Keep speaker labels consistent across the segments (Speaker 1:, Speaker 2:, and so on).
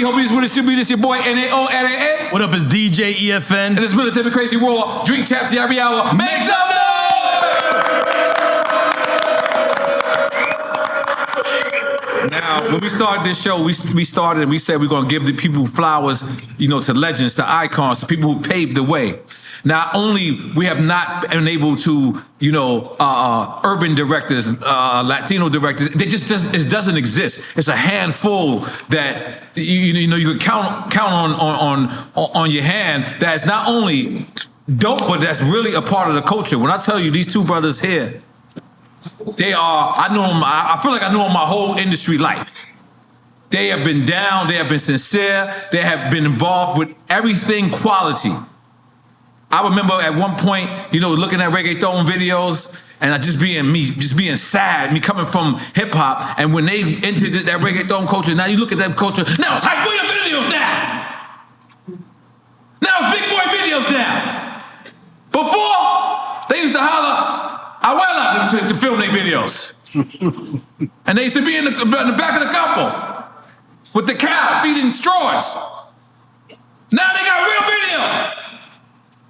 Speaker 1: Hope you just want to be this your boy N.O.R.E.
Speaker 2: What up, it's DJ EFN.
Speaker 1: And it's Military Crazy Raw. Drink chaps every hour. Make some noise! Now, when we started this show, we said we're going to give the people flowers, to legends, to icons, to people who paved the way. Not only we have not been able to, urban directors, Latino directors, it doesn't exist. It's a handful that you can count on your hand. That's not only dope, but that's really a part of the culture. When I tell you these two brothers here, they are. I know them. I feel like I know them my whole industry life. They have been down. They have been sincere. They have been involved with everything quality. I remember at one point, looking at reggaeton videos and just being sad, me coming from hip hop. And when they entered that reggaeton culture, now you look at that culture, now it's hype boy videos now. Now it's big boy videos now. Before, they used to holler, Abuela, to film their videos. And they used to be in the back of the couple with the cow feeding straws. Now they got real video.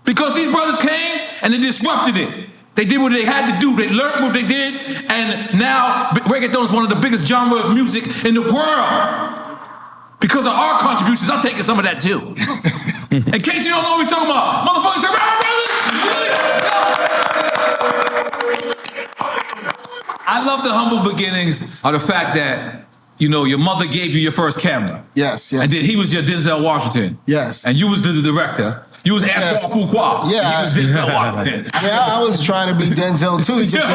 Speaker 1: Because these brothers came and they disrupted it. They did what they had to do. They learned what they did. And now reggaeton is one of the biggest genres of music in the world. Because of our contributions, I'm taking some of that too. In case you don't know what we're talking about, motherfucking Terrero brothers. I love the humble beginnings of the fact that, your mother gave you your first camera.
Speaker 3: Yes.
Speaker 1: And then he was your Denzel Washington.
Speaker 3: Yes.
Speaker 1: And you was the director. You was Antoine Fuqua.
Speaker 3: Yeah.
Speaker 1: He was Denzel Washington.
Speaker 3: I was trying to be Denzel too. He just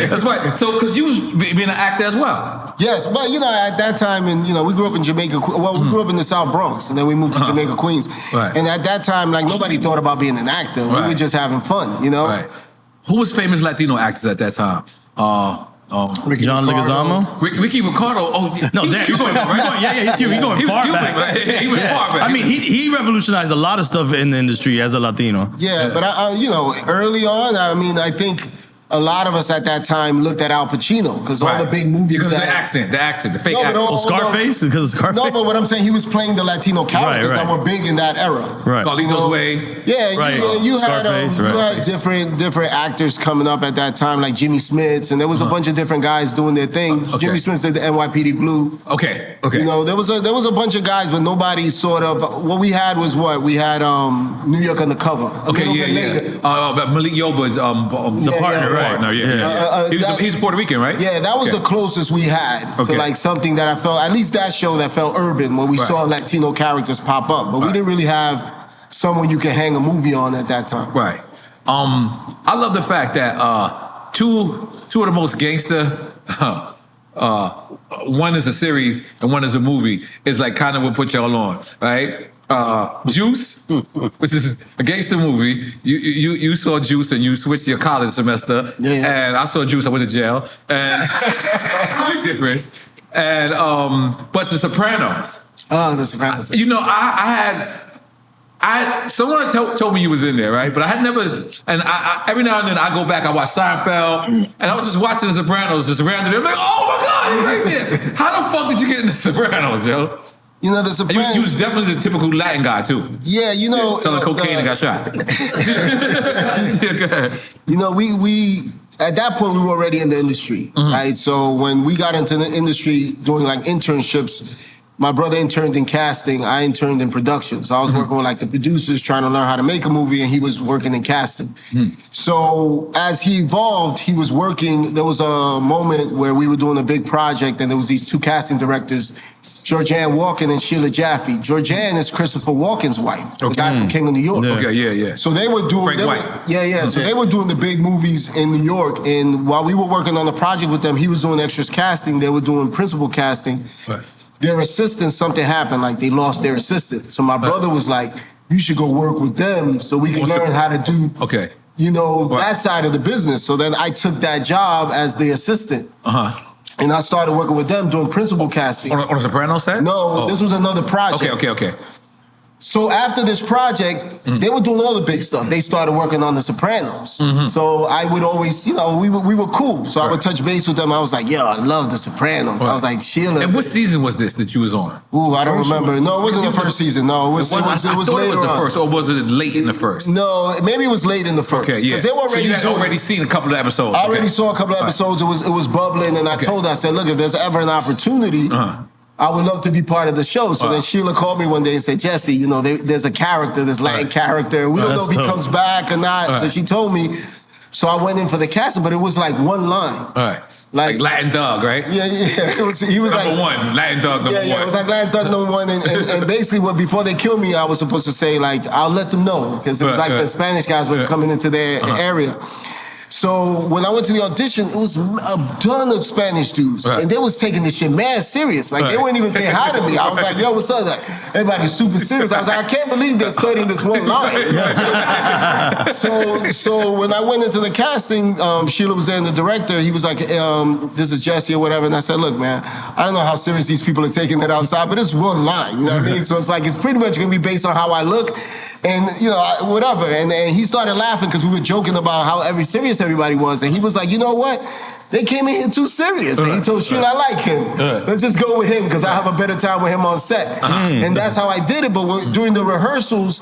Speaker 1: That's right. So, because you was being an actor as well.
Speaker 3: Yes, but at that time, and we grew up in Jamaica. Well, we grew up in the South Bronx, and then we moved to Jamaica, Queens.
Speaker 1: Right.
Speaker 3: And at that time, nobody thought about being an actor. We were just having fun,
Speaker 1: Right. Who was famous Latino actors at that time?
Speaker 2: John Leguizamo?
Speaker 1: Ricky Ricardo. Oh,
Speaker 2: no, damn. He going far back.
Speaker 1: He went far back.
Speaker 2: I mean, he revolutionized a lot of stuff in the industry as a Latino.
Speaker 3: Yeah, but early on, I think a lot of us at that time looked at Al Pacino because all the big movies.
Speaker 1: Because of the accent, the fake accent.
Speaker 2: Scarface? Because of Scarface?
Speaker 3: No, but what I'm saying, he was playing the Latino characters that were big in that era.
Speaker 2: Right.
Speaker 1: Carlito's Way.
Speaker 3: Yeah,
Speaker 2: right.
Speaker 3: you had different actors coming up at that time, like Jimmy Smits, and there was a bunch of different guys doing their thing.
Speaker 1: Okay.
Speaker 3: Jimmy Smits did the NYPD Blue.
Speaker 1: Okay.
Speaker 3: There was a bunch of guys, but nobody sort of. What we had was we had New York Undercover.
Speaker 1: Okay, Malik Yoba's the partner, right? He's Puerto Rican, right?
Speaker 3: Yeah, that was the closest we had to something that I felt, at least that show that felt urban, where we saw Latino characters pop up, but we didn't really have someone you can hang a movie on at that time.
Speaker 1: Right. I love the fact that two of the most gangster, one is a series and one is a movie, is kind of what put y'all on, right? Juice, which is a gangster movie. You saw Juice and you switched your college semester, and I saw Juice. I went to jail, and big difference. And but The Sopranos.
Speaker 3: Oh, The Sopranos.
Speaker 1: Someone told me you was in there, right? But I had never. And I every now and then I go back. I watch Seinfeld, and I was just watching The Sopranos just randomly. I'm like, oh my god, he's right there. How the fuck did you get in The Sopranos, yo?
Speaker 3: The Sopranos.
Speaker 1: You was definitely the typical Latin guy too.
Speaker 3: Yeah,
Speaker 1: selling cocaine and got shot. Go ahead.
Speaker 3: We at that point we were already in the industry, right? So when we got into the industry doing internships, my brother interned in casting, I interned in production. So I was working with the producers, trying to learn how to make a movie, and he was working in casting. So as he evolved, he was working. There was a moment where we were doing a big project, and there was these two casting directors, Georgianne Walken and Sheila Jaffe. Georgianne is Christopher Walken's wife, the guy from King of New York.
Speaker 1: Okay, yeah.
Speaker 3: So they were doing
Speaker 1: Frank White.
Speaker 3: So they were doing the big movies in New York, and while we were working on the project with them, he was doing extras casting. They were doing principal casting.
Speaker 1: Right.
Speaker 3: Their assistant, something happened, they lost their assistant. So my brother was like, "You should go work with them so we can learn how to do."
Speaker 1: Okay.
Speaker 3: That side of the business. So then I took that job as the assistant. And I started working with them doing principal casting.
Speaker 1: On a Sopranos set?
Speaker 3: No, this was another project.
Speaker 1: Okay.
Speaker 3: So after this project, they were doing all the big stuff. They started working on The Sopranos. So I would always, you know, we were cool. So I would touch base with them. I was like, yo, I love The Sopranos. I was like, Sheila.
Speaker 1: And what season was this that you was on?
Speaker 3: Ooh, I don't remember. No, it wasn't the first season. No, it was
Speaker 1: I
Speaker 3: later
Speaker 1: thought it was the
Speaker 3: on.
Speaker 1: first, or was it late in the first?
Speaker 3: No, maybe it was late in the first.
Speaker 1: Okay, yeah.
Speaker 3: They were already
Speaker 1: so you had
Speaker 3: doing,
Speaker 1: already seen a couple of episodes.
Speaker 3: I already saw a couple of episodes. It was bubbling, and I told her, I said, look, if there's ever an opportunity, I would love to be part of the show. So then Sheila called me one day and said, Jesse, you know, there's a character, this Latin character. We don't know if he comes back or not. So she told me. So I went in for the casting, but it was like one line.
Speaker 1: All right. Like Latin Dogg, right?
Speaker 3: Yeah. He was
Speaker 1: number one. Latin Dogg number one.
Speaker 3: Yeah, it was like Latin Dogg number one. And basically, before they killed me, I was supposed to say, like, I'll let them know. Because it was like the Spanish guys were coming into their area. So when I went to the audition, it was a ton of Spanish dudes. And they was taking this shit mad serious. Like, they wouldn't even say hi to me. I was like, yo, what's up? Like, everybody's super serious. I was like, I can't believe they're studying this one line. So when I went into the casting, Sheila was there and the director, he was like, this is Jesse or whatever. And I said, look, man, I don't know how serious these people are taking it outside, but it's one line, you know what I mean? So it's like, it's pretty much gonna be based on how I look. And, you know, whatever. And he started laughing because we were joking about how serious everybody was. And he was like, you know what? They came in here too serious. And he told Sheila, I like him. Let's just go with him because I have a better time with him on set. And that's how I did it. But during the rehearsals,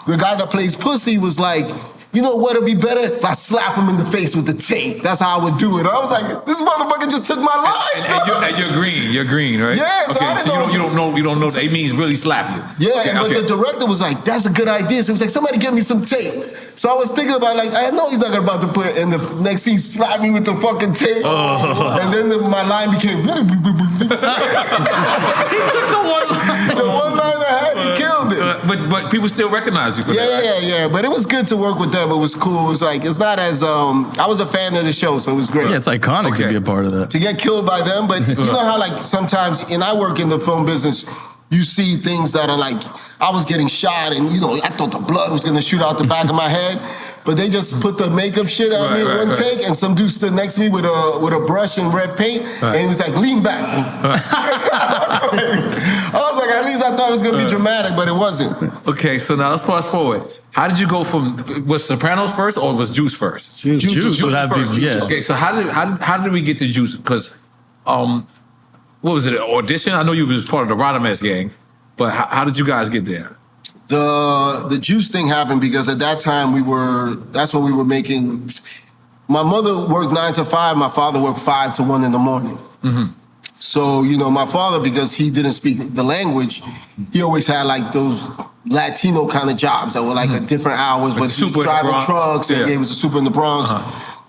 Speaker 3: the guy that plays Pussy was like, you know what'd be better? If I slap him in the face with the tape. That's how I would do it. I was like, this motherfucker just took my lines.
Speaker 1: And you're green, right?
Speaker 3: Yeah, so
Speaker 1: okay, so you don't know that it means really slap you.
Speaker 3: Yeah, but the director was like, that's a good idea. So he was like, somebody get me some tape. So I was thinking about, like, I know he's not about to put in the next scene, slap me with the fucking tape. And then my line became, he took the one line I had, he killed it.
Speaker 1: But people still recognize you for that, right?
Speaker 3: Yeah. But it was good to work with them. It was cool. It was like, it's not as, I was a fan of the show, so it was great.
Speaker 2: Yeah, it's iconic to be a part of that.
Speaker 3: To get killed by them, but you know how, like, sometimes, and I work in the film business, you see things that are like, I was getting shot and, you know, I thought the blood was gonna shoot out the back of my head, but they just put the makeup shit on me in one take, and some dude stood next to me with a brush and red paint, and he was like, lean back. I was like, at least I thought it was gonna be dramatic, but it wasn't.
Speaker 1: Okay, so now let's fast forward. How did you go from, was Sopranos first or was Juice first?
Speaker 2: Juice would have
Speaker 1: first.
Speaker 2: been, yeah.
Speaker 1: Okay, so how did we get to Juice? Because, what was it, an audition? I know you was part of the Radames gang, but how did you guys get there?
Speaker 3: The Juice thing happened because at that time that's when we were making, my mother worked 9 to 5, my father worked 5 to 1 in the morning. So, you know, my father, because he didn't speak the language, he always had like those Latino kind of jobs that were like at different hours,
Speaker 1: like
Speaker 3: but he was driving trucks, and he was a super in the Bronx.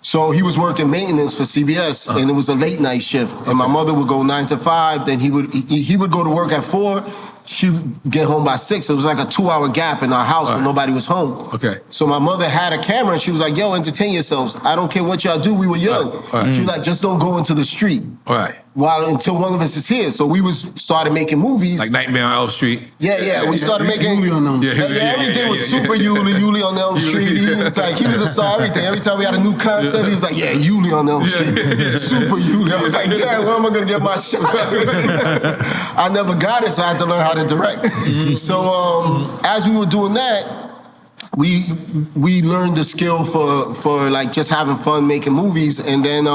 Speaker 3: So he was working maintenance for CBS, and it was a late night shift. And my mother would go 9 to 5, then he would go to work at 4. She'd get home by 6. So it was like a 2-hour gap in our house when nobody was home.
Speaker 1: Okay.
Speaker 3: So my mother had a camera, and she was like, yo, entertain yourselves. I don't care what y'all do. We were young. She was like, just don't go into the street. Until one of us is here. So we started making movies.
Speaker 1: Like Nightmare on Elm Street.
Speaker 3: Yeah. We started making
Speaker 4: Yuli on Elm Street.
Speaker 3: Everything was super Yuli on Elm Street. He was a star, everything. Every time we had a new concept, he was like, yeah, Yuli on Elm Street. Super Yuli. I was like, damn, where am I gonna get my shot? I never got it, so I had to learn how to direct. So as we were doing that, we learned the skill for like just having fun making movies, and then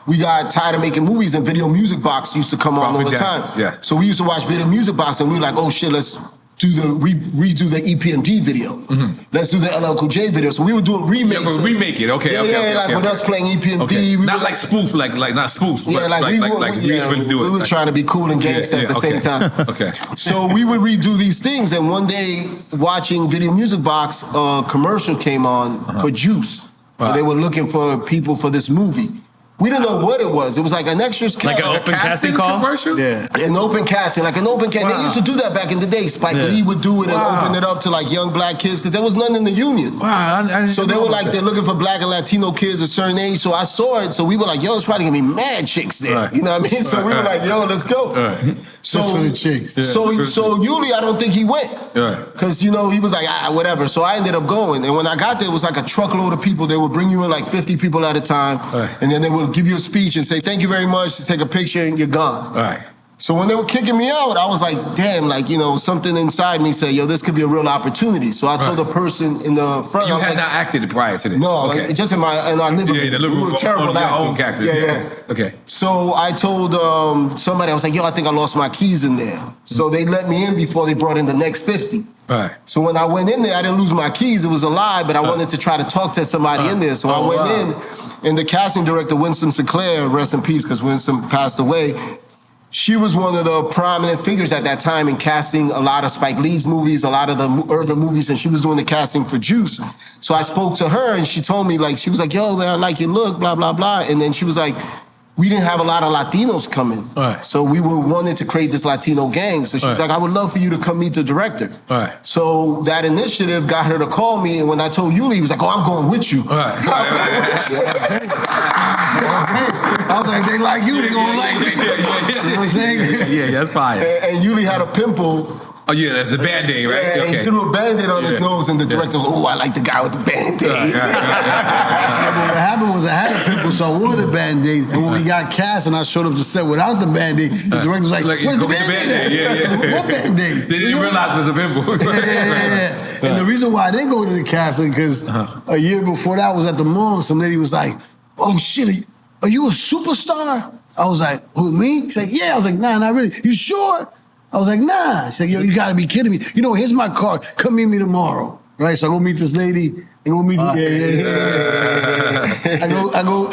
Speaker 3: we got tired of making movies, and Video Music Box used to come on all the time. So we used to watch Video Music Box, and we were like, oh shit, let's redo the EPMD video. Let's do the LL Cool J video. So we were doing remakes.
Speaker 1: Yeah, but remake it. Okay.
Speaker 3: With us playing EPMD.
Speaker 1: Okay. Not like spoof, like not spoof.
Speaker 3: Yeah,
Speaker 1: but we
Speaker 3: were trying to be cool and gangsta at the same time.
Speaker 1: Okay.
Speaker 3: So we would redo these things, and one day, watching Video Music Box, a commercial came on for Juice. They were looking for people for this movie. We didn't know what it was. It was like an extras
Speaker 2: like an open casting call
Speaker 1: commercial.
Speaker 3: Yeah, an open casting, like an open casting. They used to do that back in the day. Spike Lee would do it and open it up to like young black kids because there was none in the union. So they were like, they're looking for black and Latino kids a certain age. So I saw it. So we were like, yo, it's probably gonna be mad chicks there. You know what I mean? So we were like, yo, let's go. So
Speaker 4: just for the chicks.
Speaker 3: So Yuli, I don't think he went. Because, you know, he was like, whatever. So I ended up going. And when I got there, it was like a truckload of people. They would bring you in like 50 people at a time. And then they would give you a speech and say, thank you very much, to take a picture, and you're gone. So when they were kicking me out, I was like, damn, like, you know, something inside me said, yo, this could be a real opportunity. So I told the person in the front.
Speaker 1: You had not acted prior to this?
Speaker 3: No, like, just in our living room.
Speaker 1: Yeah, the living room.
Speaker 3: We were terrible actors.
Speaker 1: Own actors.
Speaker 3: Yeah.
Speaker 1: Okay.
Speaker 3: So I told somebody, I was like, yo, I think I lost my keys in there. So they let me in before they brought in the next 50.
Speaker 1: Right.
Speaker 3: So when I went in there, I didn't lose my keys. It was a lie, but I wanted to try to talk to somebody in there. So I went in, and the casting director, Winston Sinclair, rest in peace, because Winston passed away, she was one of the prominent figures at that time in casting a lot of Spike Lee's movies, a lot of the urban movies, and she was doing the casting for Juice. So I spoke to her, and she told me, like, she was like, yo, man, I like your look, blah, blah, blah. And then she was like, we didn't have a lot of Latinos coming.
Speaker 1: Right.
Speaker 3: So we wanted to create this Latino gang. So she was like, I would love for you to come meet the director.
Speaker 1: Right.
Speaker 3: So that initiative got her to call me, and when I told Yuli, he was like, oh, I'm going with you.
Speaker 1: Right.
Speaker 4: I was like, they like you, they gonna like me. You know what I'm saying?
Speaker 1: Yeah, that's fire.
Speaker 3: And Yuli had a pimple.
Speaker 1: Oh, yeah, the Band-Aid, right?
Speaker 3: Yeah,
Speaker 1: Okay.
Speaker 3: he threw a Band-Aid on his nose, and the director was, oh, I like the guy with the Band-Aid.
Speaker 4: What happened was I had a pimple, so I wore the Band-Aid, and when we got cast and I showed up to set without the Band-Aid, the director was like, where's the Band-Aid?
Speaker 1: Yeah.
Speaker 4: What Band-Aid?
Speaker 1: They didn't realize it was a pimple.
Speaker 4: Yeah. And the reason why I didn't go to the casting, because a year before that I was at the mall, some lady was like, oh shit, are you a superstar? I was like, who, me? She's like, yeah. I was like, nah, not really. You sure? I was like, nah. She's like, yo, you gotta be kidding me. You know, here's my card. Come meet me tomorrow. Right? So I go meet this lady. I go meet I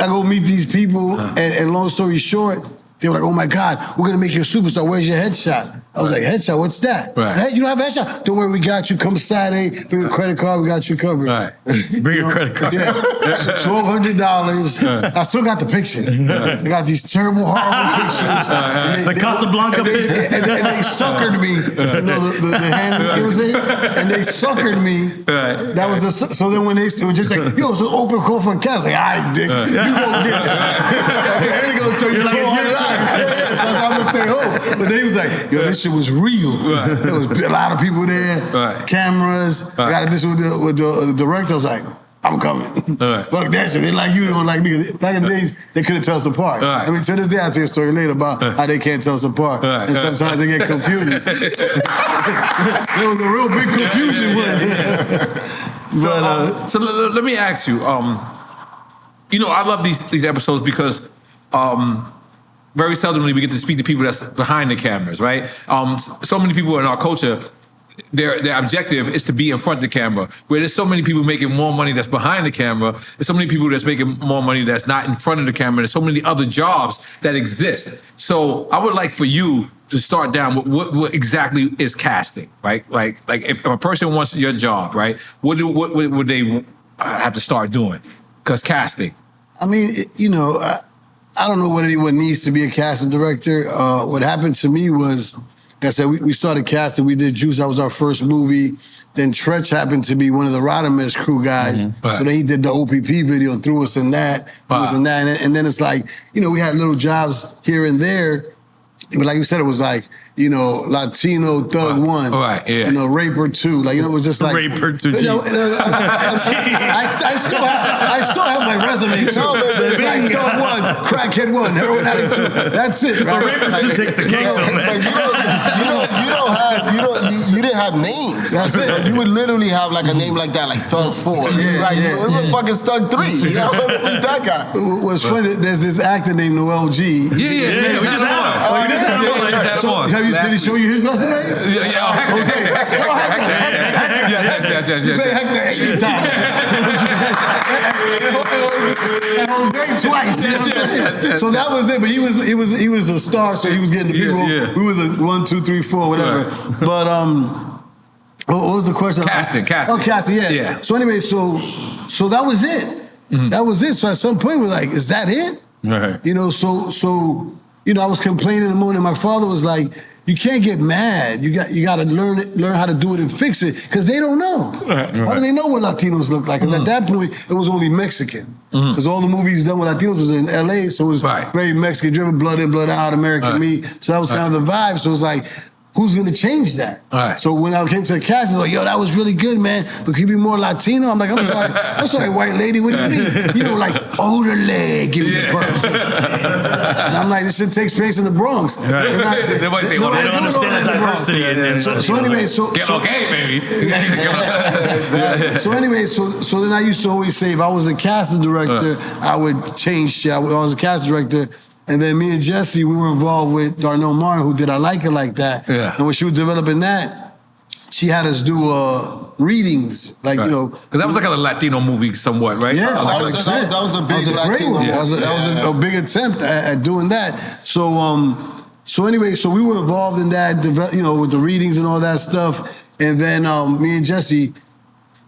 Speaker 4: go meet these people, and long story short, they were like, oh my God, we're gonna make you a superstar. Where's your headshot? I was like, headshot? What's that?
Speaker 1: Right.
Speaker 4: Hey, you don't have a headshot? Don't worry, we got you. Come Saturday, bring a credit card, we got you covered.
Speaker 1: Right. Bring a credit card.
Speaker 4: Yeah. $1,200. I still got the pictures. I got these terrible, horrible pictures.
Speaker 2: The Casablanca pictures.
Speaker 4: And they suckered me. You know, the hand, you know what I'm saying? And they suckered me.
Speaker 1: Right.
Speaker 4: That was so then when they it was just like, yo, it's an open call for a cast. I was like, all right, dick, you gonna get it. And they gonna tell you $200. So I'm gonna stay home. But they was like, yo, this shit was real. Right. There was a lot of people there, cameras. I got this with the director. I was like, I'm coming. Fuck that shit. They like you, they don't like me. Back in the days, they couldn't tell us apart. I mean, to this day, I'll tell you a story later about how they can't tell us apart. And sometimes they get confused. There was a real big confusion with it.
Speaker 1: So let me ask you, you know, I love these episodes because very seldomly we get to speak to people that's behind the cameras, right? So many people in our culture, their objective is to be in front of the camera. Where there's so many people making more money that's behind the camera, there's so many people that's making more money that's not in front of the camera. There's so many other jobs that exist. So I would like for you to start down with what exactly is casting, right? Like if a person wants your job, right? What would they have to start doing? Because casting.
Speaker 4: I mean, you know, I don't know what anyone needs to be a casting director. What happened to me was, like I said, we started casting. We did Juice. That was our first movie. Then Tretch happened to be one of the Rodimus crew guys. So then he did the OPP video and threw us in that. And then it's like, you know, we had little jobs here and there. But like you said, it was like, you know, Latino Thug 1. You know, Raper 2. Like, you know, it was just like...
Speaker 2: Raper 2,
Speaker 4: you know, I still have my resume. So it's like Thug 1, Crackhead 1, Heroin Addict 2. That's it, right?
Speaker 2: But Raper 2 takes the cake, though, man.
Speaker 3: You didn't have names. That's it. You would literally have like a name like that, like Thug 4. It was fucking Thug 3. You know, that guy.
Speaker 4: What's funny, there's this actor named N.O.R.E.
Speaker 1: Yeah, we just had him.
Speaker 4: Did he show you his resume? Hector 80 times. And Jose twice. You know what I'm saying? So that was it. But he was a star, so he was getting the people. We were the 1, 2, 3, 4, whatever. But what was the question?
Speaker 1: Casting.
Speaker 4: Oh, casting. Yeah. So anyway, so that was it. That was it. So at some point we're like, is that it?
Speaker 2: Right.
Speaker 4: You know, so you know, I was complaining in the morning. My father was like, you can't get mad. You got to learn how to do it and fix it, because they don't know. How do they know what Latinos look like? Because at that point, it was only Mexican. Because all the movies done with Latinos was in L.A., so it was very Mexican driven, blood in, blood out, American meat. So that was kind of the vibe. So it was like, who's gonna change that?
Speaker 1: All right.
Speaker 4: So when I came to the cast, they're like, yo, that was really good, man. But could you be more Latino? I'm like, I'm sorry, white lady, what do you mean? You know, like older leg, give me the person. And I'm like, this shit takes place in the Bronx.
Speaker 2: Right.
Speaker 1: They might say,
Speaker 2: They don't understand the diversity.
Speaker 4: So anyway,
Speaker 1: Get okay, baby.
Speaker 4: So anyway, so then I used to always say, if I was a casting director, I would change shit. I was a casting director. And then me and Jessy, we were involved with N.O.R.E, who did I Like It Like That.
Speaker 1: Yeah.
Speaker 4: And when she was developing that, she had us do readings, like, you know.
Speaker 1: Because that was like a Latino movie somewhat, right?
Speaker 4: Yeah,
Speaker 3: that was a big Latino
Speaker 4: one.
Speaker 3: movie.
Speaker 4: That was a big attempt at doing that. So anyway, so we were involved in that, you know, with the readings and all that stuff. And then me and Jessy,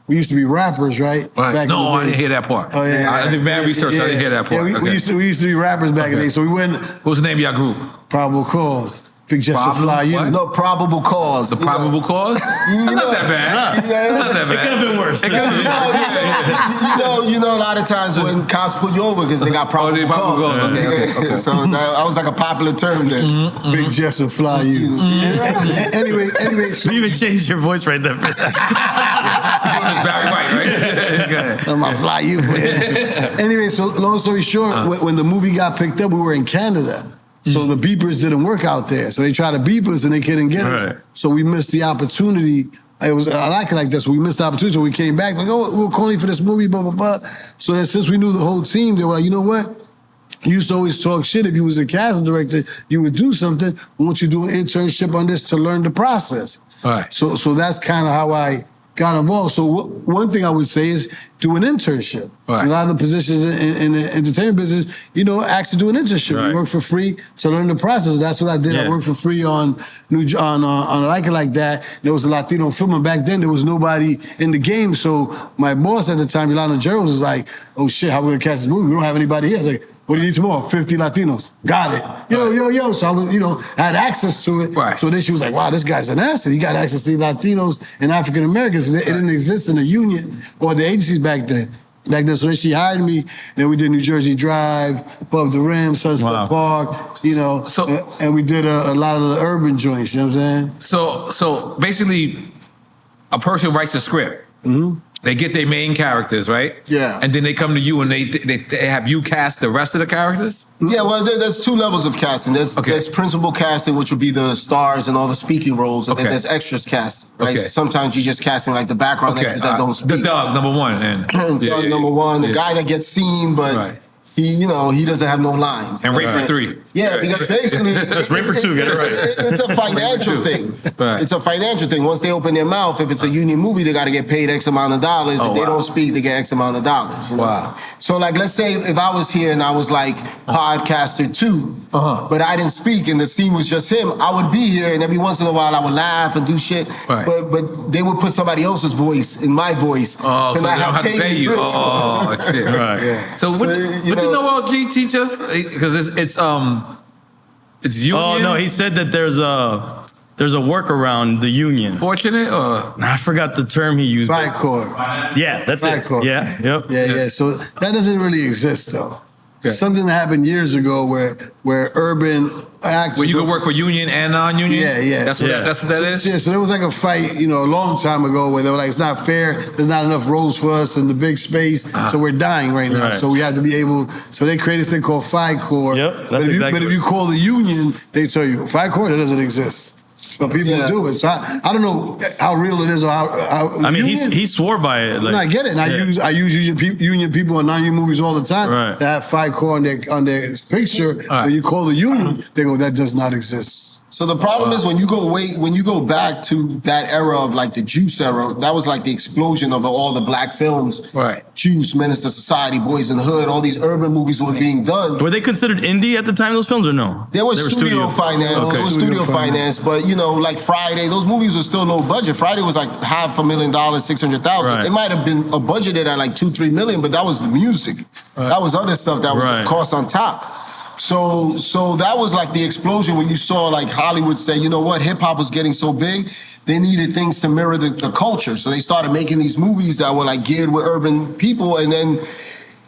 Speaker 4: we used to be rappers, right?
Speaker 1: Right. No, I didn't hear that part.
Speaker 4: Oh, yeah.
Speaker 1: I did bad research. I didn't hear that part.
Speaker 4: Yeah, we used to be rappers back in the day. So we went.
Speaker 1: What was the name of your group?
Speaker 4: Probable Cause. Big Jess
Speaker 1: Problem?
Speaker 4: Fly You.
Speaker 1: What?
Speaker 3: No, probable cause.
Speaker 1: The probable cause? That's not that bad. That's not that bad.
Speaker 2: It could have been worse.
Speaker 1: It could have been
Speaker 3: You know, a lot of times when cops pull you over because they got probable cause.
Speaker 1: Okay.
Speaker 3: So that was like a popular term then.
Speaker 4: Big Jess and Fly You. Anyway, so
Speaker 2: You even changed your voice right there.
Speaker 1: Barry White, right?
Speaker 4: I'm gonna fly you. Anyway, so long story short, when the movie got picked up, we were in Canada. So the beepers didn't work out there. So they tried to beep us and they couldn't get us.
Speaker 2: Right.
Speaker 4: So we missed the opportunity. I like it like this. So we missed the opportunity. So we came back like, oh, we're calling for this movie, blah, blah, blah. So then since we knew the whole team, they were like, you know what? You used to always talk shit. If you was a casting director, you would do something. Won't you do an internship on this to learn the process?
Speaker 1: All right.
Speaker 4: So that's kind of how I got involved. So one thing I would say is do an internship.
Speaker 1: Right.
Speaker 4: A lot of the positions in the entertainment business, you know, ask to do an internship.
Speaker 2: Right.
Speaker 4: You work for free to learn the process. That's what I did.
Speaker 2: Yeah.
Speaker 4: I worked for free on I Like It Like That. There was a Latino film, and back then there was nobody in the game. So my boss at the time, Yolanda Gerald, was like, "Oh shit, how we gonna cast this movie? We don't have anybody here." I was like, "What do you need tomorrow? 50 Latinos. Got it. Yo. So I was, you know, I had access to it.
Speaker 1: Right.
Speaker 4: So then she was like, wow, this guy's an asset. He got access to Latinos and African Americans. It didn't exist in the union or the agencies back then. So then she hired me. Then we did New Jersey Drive, Above the Rim, Sunset Park, you know. And we did a lot of the urban joints, you know what I'm saying?
Speaker 1: So basically, a person writes a script.
Speaker 4: Mm-hmm.
Speaker 1: They get their main characters, right?
Speaker 3: Yeah.
Speaker 1: And then they come to you and they have you cast the rest of the characters?
Speaker 3: Yeah, well, there's two levels of casting. There's principal casting, which would be the stars and all the speaking roles, and then there's extras casting, right?
Speaker 1: Okay.
Speaker 3: Sometimes you're just casting like the background extras that don't speak.
Speaker 1: The Dogg, number one. And
Speaker 3: Dogg, number one, the guy that gets seen, but he doesn't have no lines.
Speaker 1: And Rape for 3.
Speaker 3: Yeah, because basically
Speaker 2: That's Rape for 2, get it right.
Speaker 3: It's a financial thing.
Speaker 1: Right.
Speaker 3: It's a financial thing. Once they open their mouth, if it's a union movie, they got to get paid X amount of dollars. If they don't speak, they get X amount of dollars.
Speaker 1: Wow.
Speaker 3: So like, let's say if I was here and I was like podcaster 2, but I didn't speak and the scene was just him, I would be here and every once in a while I would laugh and do shit.
Speaker 1: Right.
Speaker 3: But they would put somebody else's voice in my voice.
Speaker 1: Oh, so they don't have to pay you.
Speaker 3: Chris.
Speaker 1: Oh, shit.
Speaker 2: Right.
Speaker 3: Yeah.
Speaker 1: So what did N.O.R.E teach us? Because it's union.
Speaker 2: Oh no, he said that there's a workaround the union.
Speaker 1: Fortunate or
Speaker 2: I forgot the term he used.
Speaker 4: Fricourt.
Speaker 2: Yeah, that's it.
Speaker 4: Fricourt.
Speaker 2: Yeah, yep.
Speaker 4: Yeah. So that doesn't really exist though.
Speaker 1: Okay.
Speaker 4: Something that happened years ago where urban actors.
Speaker 1: where you can work for union and non-union?
Speaker 4: Yeah.
Speaker 1: That's what that is?
Speaker 4: Yeah, so there was like a fight, a long time ago where they were like, it's not fair, there's not enough roles for us in the big space, so we're dying right now.
Speaker 2: Right.
Speaker 4: So we had to be able, so they created this thing called Fricourt.
Speaker 2: Yep,
Speaker 4: but if you call the union, they tell you, Fricourt, it doesn't exist. But people do it. So I don't know how real it is or how
Speaker 2: I mean, he swore by it. Like,
Speaker 4: I get it. And I use union people in non-union movies all the time.
Speaker 2: Right.
Speaker 4: They have Fricourt on their picture. When you call the union, they go, that does not exist.
Speaker 3: So the problem is when you go back to that era of like the Juice era, that was like the explosion of all the black films.
Speaker 1: Right.
Speaker 3: Juice, Menace to Society, Boys in the Hood, all these urban movies were being done.
Speaker 2: Were they considered indie at the time, those films, or no?
Speaker 3: There was studio finance.
Speaker 2: Okay.
Speaker 3: There was studio finance, but like Friday, those movies were still low budget. Friday was like $500,000, $600,000.
Speaker 2: Right.
Speaker 3: It might have been budgeted at like $2-3 million, but that was the music.
Speaker 1: Right.
Speaker 3: That was other stuff that was
Speaker 2: Right.
Speaker 3: cost on top. So that was like the explosion when you saw like Hollywood say, you know what, hip hop was getting so big, they needed things to mirror the culture. So they started making these movies that were like geared with urban people. And then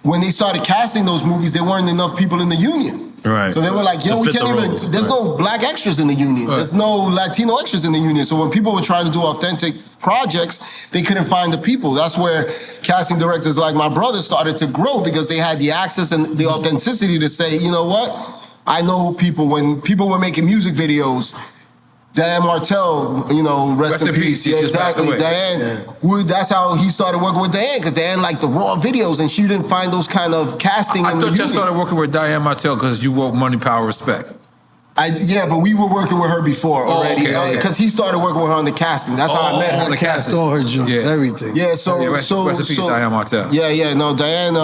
Speaker 3: when they started casting those movies, there weren't enough people in the union.
Speaker 2: Right.
Speaker 3: So they were like, yo,
Speaker 2: To
Speaker 3: we
Speaker 2: fit
Speaker 3: can't
Speaker 2: the
Speaker 3: even,
Speaker 2: roles.
Speaker 3: there's no black extras in the union.
Speaker 1: Right.
Speaker 3: There's no Latino extras in the union. So when people were trying to do authentic projects, they couldn't find the people. That's where casting directors like my brother started to grow because they had the access and the authenticity to say, you know what? I know people, when people were making music videos, Diane Martell, you know, rest in peace.
Speaker 1: She
Speaker 3: Yeah,
Speaker 1: just passed
Speaker 3: exactly.
Speaker 1: away.
Speaker 3: Diane, that's how he started working with Diane, because Diane liked the raw videos, and she didn't find those kind of casting
Speaker 1: I
Speaker 3: in the
Speaker 1: thought you
Speaker 3: union.
Speaker 1: started working with Diane Martell because you wrote Money, Power, Respect.
Speaker 3: Yeah, but we were working with her before already,
Speaker 1: okay.
Speaker 3: because he started working with her on the casting. That's how I met her.
Speaker 1: on the casting.
Speaker 4: All her joints,
Speaker 1: Yeah.
Speaker 4: everything.
Speaker 3: Yeah, so
Speaker 1: rest in peace, Diane Martell.
Speaker 3: Yeah, no, Diane,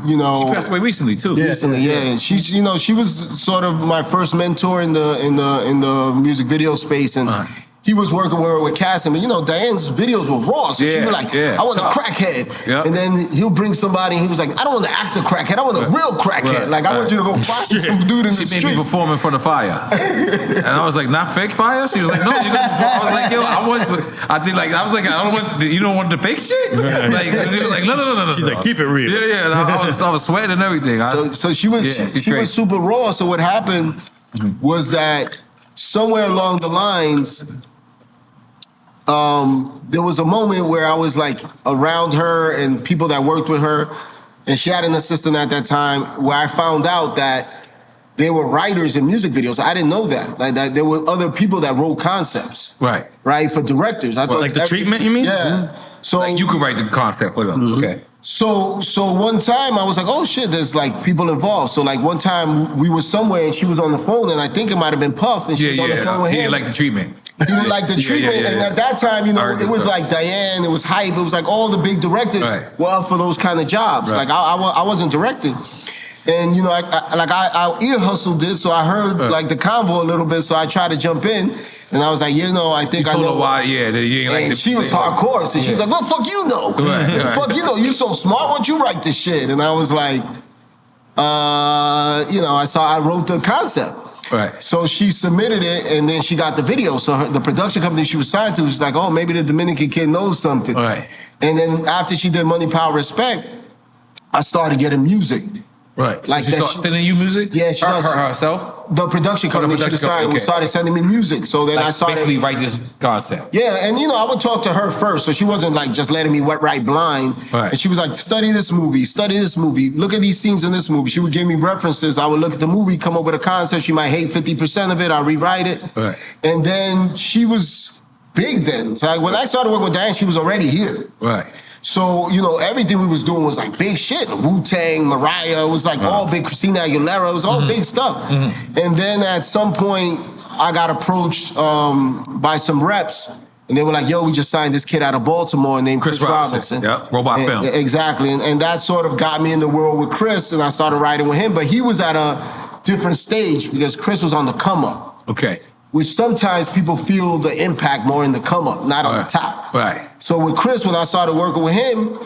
Speaker 3: you know,
Speaker 1: She passed away recently too.
Speaker 3: recently, yeah. She, you know, she was sort of my first mentor in the music video space, and he was working with her with casting. But you know, Diane's videos were raw, so she
Speaker 1: Yeah,
Speaker 3: was like,
Speaker 1: yeah.
Speaker 3: "I want a crackhead,"
Speaker 1: Yeah.
Speaker 3: and then he'll bring somebody, and he was like, "I don't want an actor crackhead. I want a real crackhead.
Speaker 1: Right,
Speaker 3: Like I want you to go find some dude in the
Speaker 1: She made me
Speaker 3: street."
Speaker 1: perform in front of fire, and I was like, "Not fake fire." She was like, "No, you gonna perform." I was like, "Yo, I don't want. You don't want the fake shit." Like, they were like, "No."
Speaker 2: She's like, keep it real.
Speaker 1: Yeah. And I was sweating and everything.
Speaker 3: So she was
Speaker 1: she's
Speaker 3: she
Speaker 1: crazy.
Speaker 3: was super raw. So what happened was that somewhere along the lines, there was a moment where I was like around her and people that worked with her, and she had an assistant at that time, where I found out that they were writers in music videos. I didn't know that. Like that there were other people that wrote concepts. Right, for directors. I thought
Speaker 2: Like the treatment, you mean?
Speaker 3: Yeah. So
Speaker 1: Like you could write the concept. Whatever. Okay.
Speaker 3: So one time I was like, oh shit, there's like people involved. So like one time we were somewhere and she was on the phone, and I think it might have been Puff, and she was on the phone with
Speaker 1: He
Speaker 3: him.
Speaker 1: didn't like the treatment.
Speaker 3: He didn't like the treatment.
Speaker 1: yeah.
Speaker 3: And at that time, you
Speaker 1: I
Speaker 3: know,
Speaker 1: heard
Speaker 3: it
Speaker 1: this
Speaker 3: was
Speaker 1: stuff.
Speaker 3: like Diane, it was Hype, it was like all the big directors
Speaker 1: Right.
Speaker 3: were up for those kind of jobs.
Speaker 1: Right.
Speaker 3: Like I wasn't directing. And you know, I ear hustled this, so I heard like the convo a little bit, so I tried to jump in, and I was like, you know, I think
Speaker 1: You
Speaker 3: I
Speaker 1: told
Speaker 3: know
Speaker 1: her why, that you ain't like
Speaker 3: and
Speaker 1: the
Speaker 3: she was hardcore, so she was like, "What the fuck you know?
Speaker 1: Right.
Speaker 3: Fuck you know? You so smart. Why don't you write this shit?" And I was like, you know, I wrote the concept.
Speaker 1: Right.
Speaker 3: So she submitted it, and then she got the video. So the production company she was signed to was like, "Oh, maybe the Dominican kid knows something."
Speaker 1: Right.
Speaker 3: And then after she did Money, Power, Respect, I started getting music.
Speaker 1: Right.
Speaker 3: Like
Speaker 1: So she
Speaker 3: that.
Speaker 1: started sending you music?
Speaker 3: Yeah, she does.
Speaker 1: her herself?
Speaker 3: The production company
Speaker 1: production
Speaker 3: she was signed
Speaker 1: company, okay.
Speaker 3: started sending me music. So then
Speaker 1: Like
Speaker 3: I started
Speaker 1: basically write this concept.
Speaker 3: Yeah, and you know, I would talk to her first, so she wasn't like just letting me write blind.
Speaker 1: Right.
Speaker 3: And she was like, study this movie, look at these scenes in this movie. She would give me references. I would look at the movie, come up with a concept. She might hate 50% of it. I'll rewrite it.
Speaker 1: Right.
Speaker 3: And then she was big then. So like, when I started working with Diane, she was already here.
Speaker 1: Right.
Speaker 3: So, you know, everything we was doing was like big shit. Wu-Tang, Mariah, it was like all big, Christina Aguilera, it was all big stuff. And then at some point, I got approached by some reps, and they were like, yo, we just signed this kid out of Baltimore named Chris Robinson.
Speaker 1: Yep, Robot
Speaker 3: And-
Speaker 1: Film.
Speaker 3: Exactly, and that sort of got me in the world with Chris, and I started writing with him, but he was at a different stage because Chris was on the come up.
Speaker 1: Okay.
Speaker 3: Which sometimes people feel the impact more in the come up, not on the top.
Speaker 1: Right.
Speaker 3: So with Chris, when I started working with him,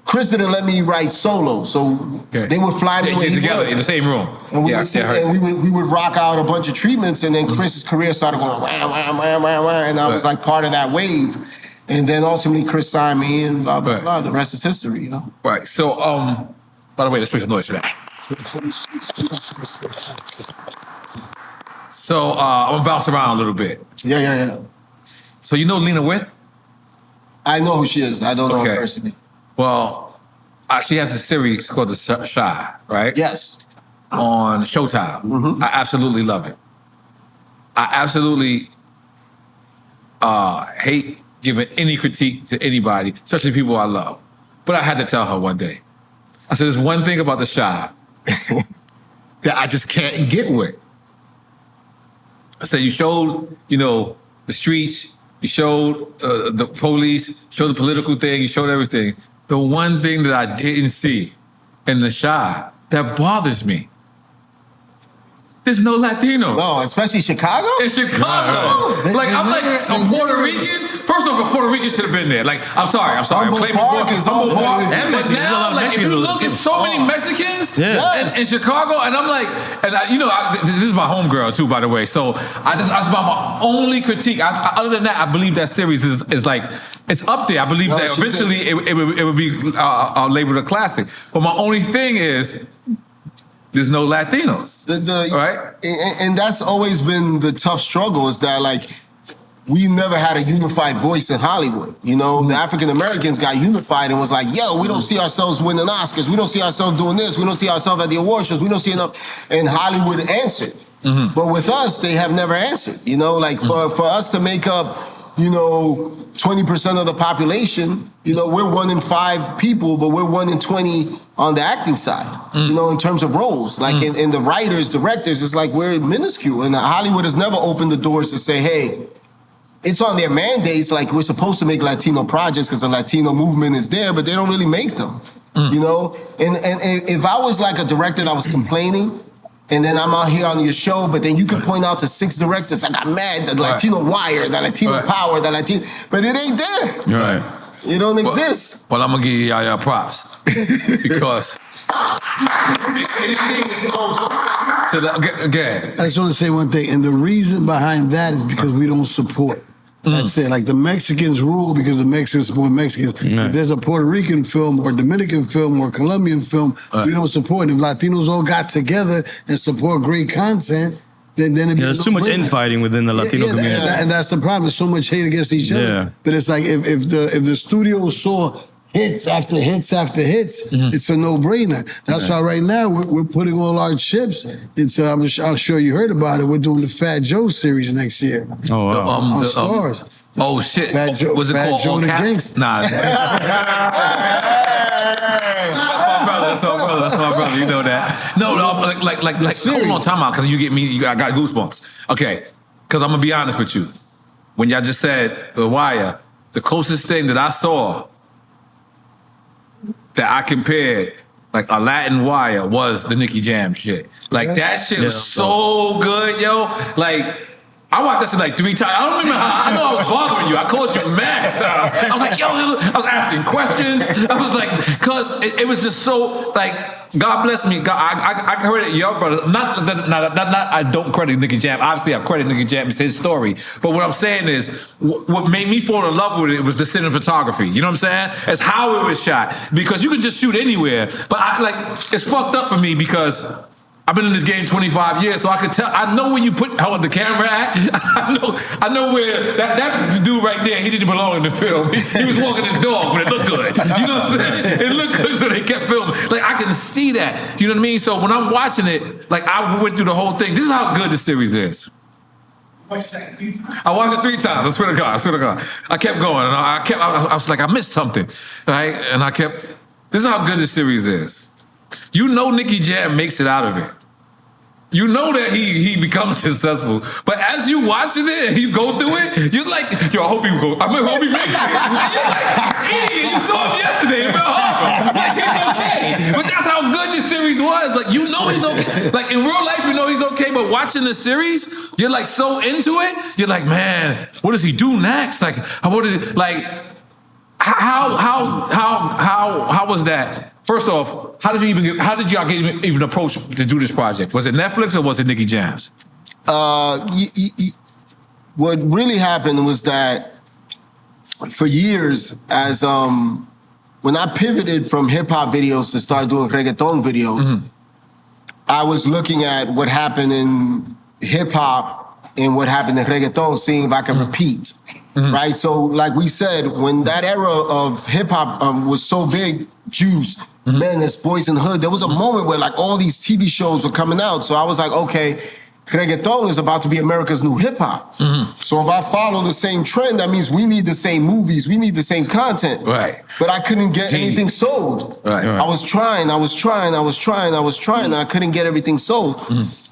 Speaker 3: Chris didn't let me write solo. So they would fly me
Speaker 1: Yeah,
Speaker 3: where
Speaker 1: get
Speaker 3: he
Speaker 1: together
Speaker 3: was.
Speaker 1: in the same room.
Speaker 3: And we
Speaker 1: Yeah,
Speaker 3: would sit
Speaker 1: I heard
Speaker 3: there and we would rock out a bunch of treatments, and then Chris's career started going wham, wham, wham, wham, wham, and I was like part of that wave. And then ultimately Chris signed me, and blah, blah, blah. The rest is history, you know?
Speaker 1: Right. So, by the way, let's make some noise for that. So, I'm gonna bounce around a little bit.
Speaker 3: Yeah.
Speaker 1: So, you know Lena With?
Speaker 3: I know who she is. I don't know her
Speaker 1: Okay.
Speaker 3: personally.
Speaker 1: Well, she has a series called The Shy, right?
Speaker 3: Yes.
Speaker 1: On Showtime. I absolutely love it. I absolutely hate giving any critique to anybody, especially people I love. But I had to tell her one day. I said, there's one thing about The Shy that I just can't get with. I said, you showed, you know, the streets, you showed the police, showed the political thing, you showed everything. The one thing that I didn't see in The Shy that bothers me, there's no Latino.
Speaker 3: No, especially Chicago?
Speaker 1: In Chicago. Like, I'm like, a Puerto Rican? First off, a Puerto Rican should have been there. Like, I'm sorry.
Speaker 3: Humboldt
Speaker 1: I'm
Speaker 3: Park is all
Speaker 1: Humboldt Park.
Speaker 3: Puerto Rican.
Speaker 2: And
Speaker 1: But
Speaker 2: Mexicans. There's a lot
Speaker 1: now,
Speaker 2: of
Speaker 1: like, if
Speaker 2: Mexicans
Speaker 1: you
Speaker 2: over
Speaker 1: look
Speaker 2: there,
Speaker 1: at
Speaker 2: too.
Speaker 1: so many Mexicans
Speaker 2: Yeah.
Speaker 1: in Chicago, and I'm like, and you know, this is my homegirl too, by the way. So that's about my only critique. Other than that, I believe that series is like, it's up there. I believe
Speaker 3: No,
Speaker 1: that
Speaker 3: she
Speaker 1: eventually it would be labeled a classic. But my only thing is, there's no Latinos. Right?
Speaker 3: And that's always been the tough struggle, is that like we never had a unified voice in Hollywood. You know, the African Americans got unified and was like, yo, we don't see ourselves winning Oscars. We don't see ourselves doing this. We don't see ourselves at the award shows. We don't see enough. And Hollywood answered. But with us, they have never answered. You know, like for us to make up, you know, 20% of the population, you know, we're 1 in 5 people, but we're 1 in 20 on the acting side, you know, in terms of roles. Like in the writers, directors, it's like we're minuscule. And Hollywood has never opened the doors to say, hey, it's on their mandates, like we're supposed to make Latino projects because the Latino movement is there, but they don't really make them, you know? And if I was like a director that was complaining, and then I'm out here on your show, but then you can point out to 6 directors that got mad, the Latino Wire, the Latino Power, the Latino, but it ain't there.
Speaker 1: Right.
Speaker 3: It don't exist.
Speaker 1: Well, I'm gonna give y'all props because.
Speaker 4: I just want to say one thing, and the reason behind that is because we don't support. That's it. Like the Mexicans rule because the Mexicans support Mexicans. If there's a Puerto Rican film or Dominican film or Colombian film, we don't support. If Latinos all got together and support great content, then it'd be
Speaker 2: there's too much infighting within the Latino community.
Speaker 4: And that's the problem. There's so much hate against each other. But it's like if the studio saw hits after hits after hits, it's a no-brainer. That's why right now we're putting all our chips into, I'm sure you heard about it, we're doing the Fat Joe series next year.
Speaker 2: Oh, wow.
Speaker 4: On Stars.
Speaker 1: Oh, shit.
Speaker 4: Fat Joe,
Speaker 1: Was it
Speaker 4: Fat
Speaker 1: called
Speaker 4: Joe
Speaker 1: All
Speaker 4: the
Speaker 1: Caps?
Speaker 4: Gangsta.
Speaker 1: Nah. That's my brother. You know that. No, like hold on, time out, because you get me, I got goosebumps. Okay, because I'm going to be honest with you. When y'all just said The Wire, the closest thing that I saw that I compared, like a Latin Wire, was the Nicky Jam shit. Like that shit was so good, yo. Like I watched that shit like 3 times. I don't remember how. I know I was bothering you. I called you mad. I was like, yo, I was asking questions. I was like, cause it was just so like. God bless me. God, I credit your brother. Not. I don't credit Nicky Jam. Obviously, I credit Nicky Jam. It's his story. But what I'm saying is, what made me fall in love with it was the cinematography. You know what I'm saying? It's how it was shot. Because you can just shoot anywhere. But it's fucked up for me because I've been in this game 25 years, so I could tell. I know when you put how the camera at. I know where that dude right there. He didn't belong in the film. He was walking his dog, but it looked good. You know what I'm saying? It looked good, so they kept filming. Like I can see that. You know what I mean? So when I'm watching it, like I went through the whole thing. This is how good the series is. I watched it 3 times. I swear to God. I kept going, and I was like, I missed something, right? And I kept. This is how good the series is. You know Nicky Jam makes it out of it. You know that he becomes successful. But as you watching it and you go through it, you're like, yo, I hope he makes it. And you're like, idiot, you saw him yesterday in Bell Harbor. Like, he's okay. But that's how good this series was. Like, you know he's okay. Like, in real life, you know he's okay. But watching the series, you're like so into it. You're like, man, what does he do next? Like, what is it? Like, how was that? First off, how did y'all get even approached to do this project? Was it Netflix or was it Nicky Jam's?
Speaker 3: What really happened was that for years, as when I pivoted from hip hop videos to start doing reggaeton videos, I was looking at what happened in hip hop and what happened in reggaeton, seeing if I could repeat. Right? So, like we said, when that era of hip hop was so big, Juice, Menace, Boys in the Hood, there was a moment where like all these TV shows were coming out. So I was like, okay, reggaeton is about to be America's new hip hop. So if I follow the same trend, that means we need the same movies, we need the same content.
Speaker 1: Right.
Speaker 3: But I couldn't get anything sold.
Speaker 1: Right.
Speaker 3: I was trying, and I couldn't get everything sold.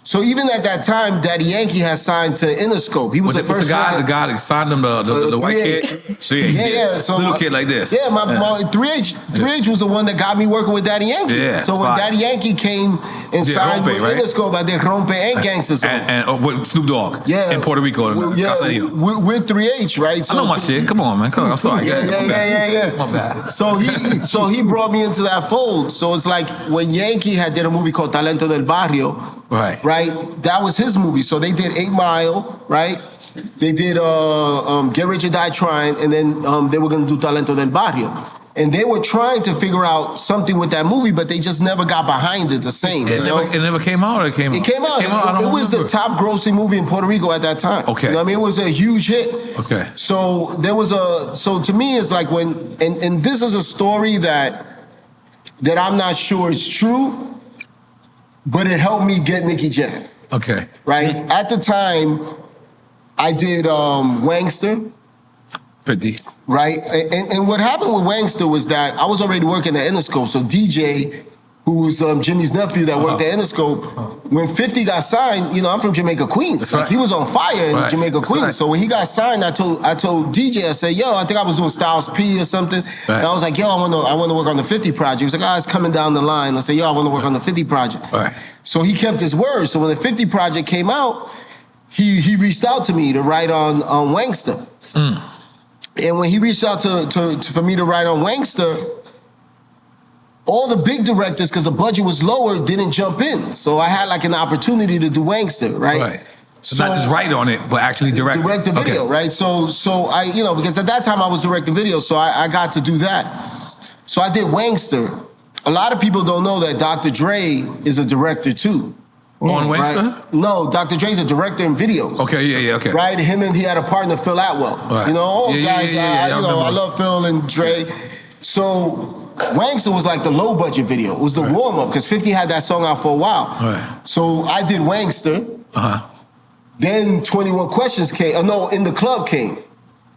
Speaker 3: So even at that time, Daddy Yankee had signed to Interscope. He was the first
Speaker 1: the guy that signed him, the white kid? 3H.
Speaker 3: Yeah. So
Speaker 1: little kid like this.
Speaker 3: Yeah, my 3H was the one that got me working with Daddy Yankee.
Speaker 1: Yeah,
Speaker 3: so when Daddy Yankee came and signed with Interscope, I did Rompe and Gangsta Zone.
Speaker 1: And with Snoop Dogg in Puerto Rico.
Speaker 3: With 3H, right? So
Speaker 1: I know my shit. Come on, man. Come on. I'm sorry.
Speaker 3: Yeah.
Speaker 1: My bad.
Speaker 3: So he brought me into that fold. So it's like when Yankee had did a movie called Talento del Barrio, right? That was his movie. So they did 8 Mile, right? They did Get Rich or Die Trying, and then they were gonna do Talento del Barrio. And they were trying to figure out something with that movie, but they just never got behind it the same.
Speaker 1: It never came out, or it came out?
Speaker 3: It came out. It was the top grossing movie in Puerto Rico at that time.
Speaker 1: Okay.
Speaker 3: You know what I mean? It was a huge hit.
Speaker 1: Okay.
Speaker 3: So there was so to me, it's like when, and this is a story that I'm not sure is true, but it helped me get Nicky Jam.
Speaker 1: Okay.
Speaker 3: Right? At the time, I did Wangster.
Speaker 1: 50.
Speaker 3: Right? And what happened with Wangster was that I was already working at N.O.R.E, so DJ, who was Jimmy's nephew that worked at N.O.R.E, when 50 got signed, you know, I'm from Jamaica, Queens.
Speaker 1: That's
Speaker 3: like,
Speaker 1: right.
Speaker 3: he was on fire in Jamaica,
Speaker 1: That's
Speaker 3: Queens.
Speaker 1: right.
Speaker 3: So when he got signed, I told DJ, I said, yo, I think I was doing Styles P or something.
Speaker 1: Right.
Speaker 3: And I was like, yo, I want to work on the 50 project. He was like, it's coming down the line. I said, yo, I want to work on the 50 project.
Speaker 1: Right.
Speaker 3: So he kept his word. So when the 50 project came out, he reached out to me to write on Wangster. And when he reached out for me to write on Wangster, all the big directors, because the budget was lower, didn't jump in. So I had like an opportunity to do Wangster, right?
Speaker 1: Right. So not just write on it, but actually direct
Speaker 3: the video, right? So I, you know, because at that time I was directing video, so I got to do that. So I did Wangster. A lot of people don't know that Dr. Dre is a director too.
Speaker 1: On Wangster?
Speaker 3: Right? No, Dr. Dre's a director in videos.
Speaker 1: Okay, yeah, okay.
Speaker 3: Right? He had a partner, Phil Atwell.
Speaker 1: Right.
Speaker 3: You know, all
Speaker 1: Yeah,
Speaker 3: guys,
Speaker 1: I
Speaker 3: I love Phil and Dre. So Wangster was like the low budget video. It was the warm up because 50 had that song out for a while.
Speaker 1: Right.
Speaker 3: So I did Wangster. Then 21 Questions came. In the club came.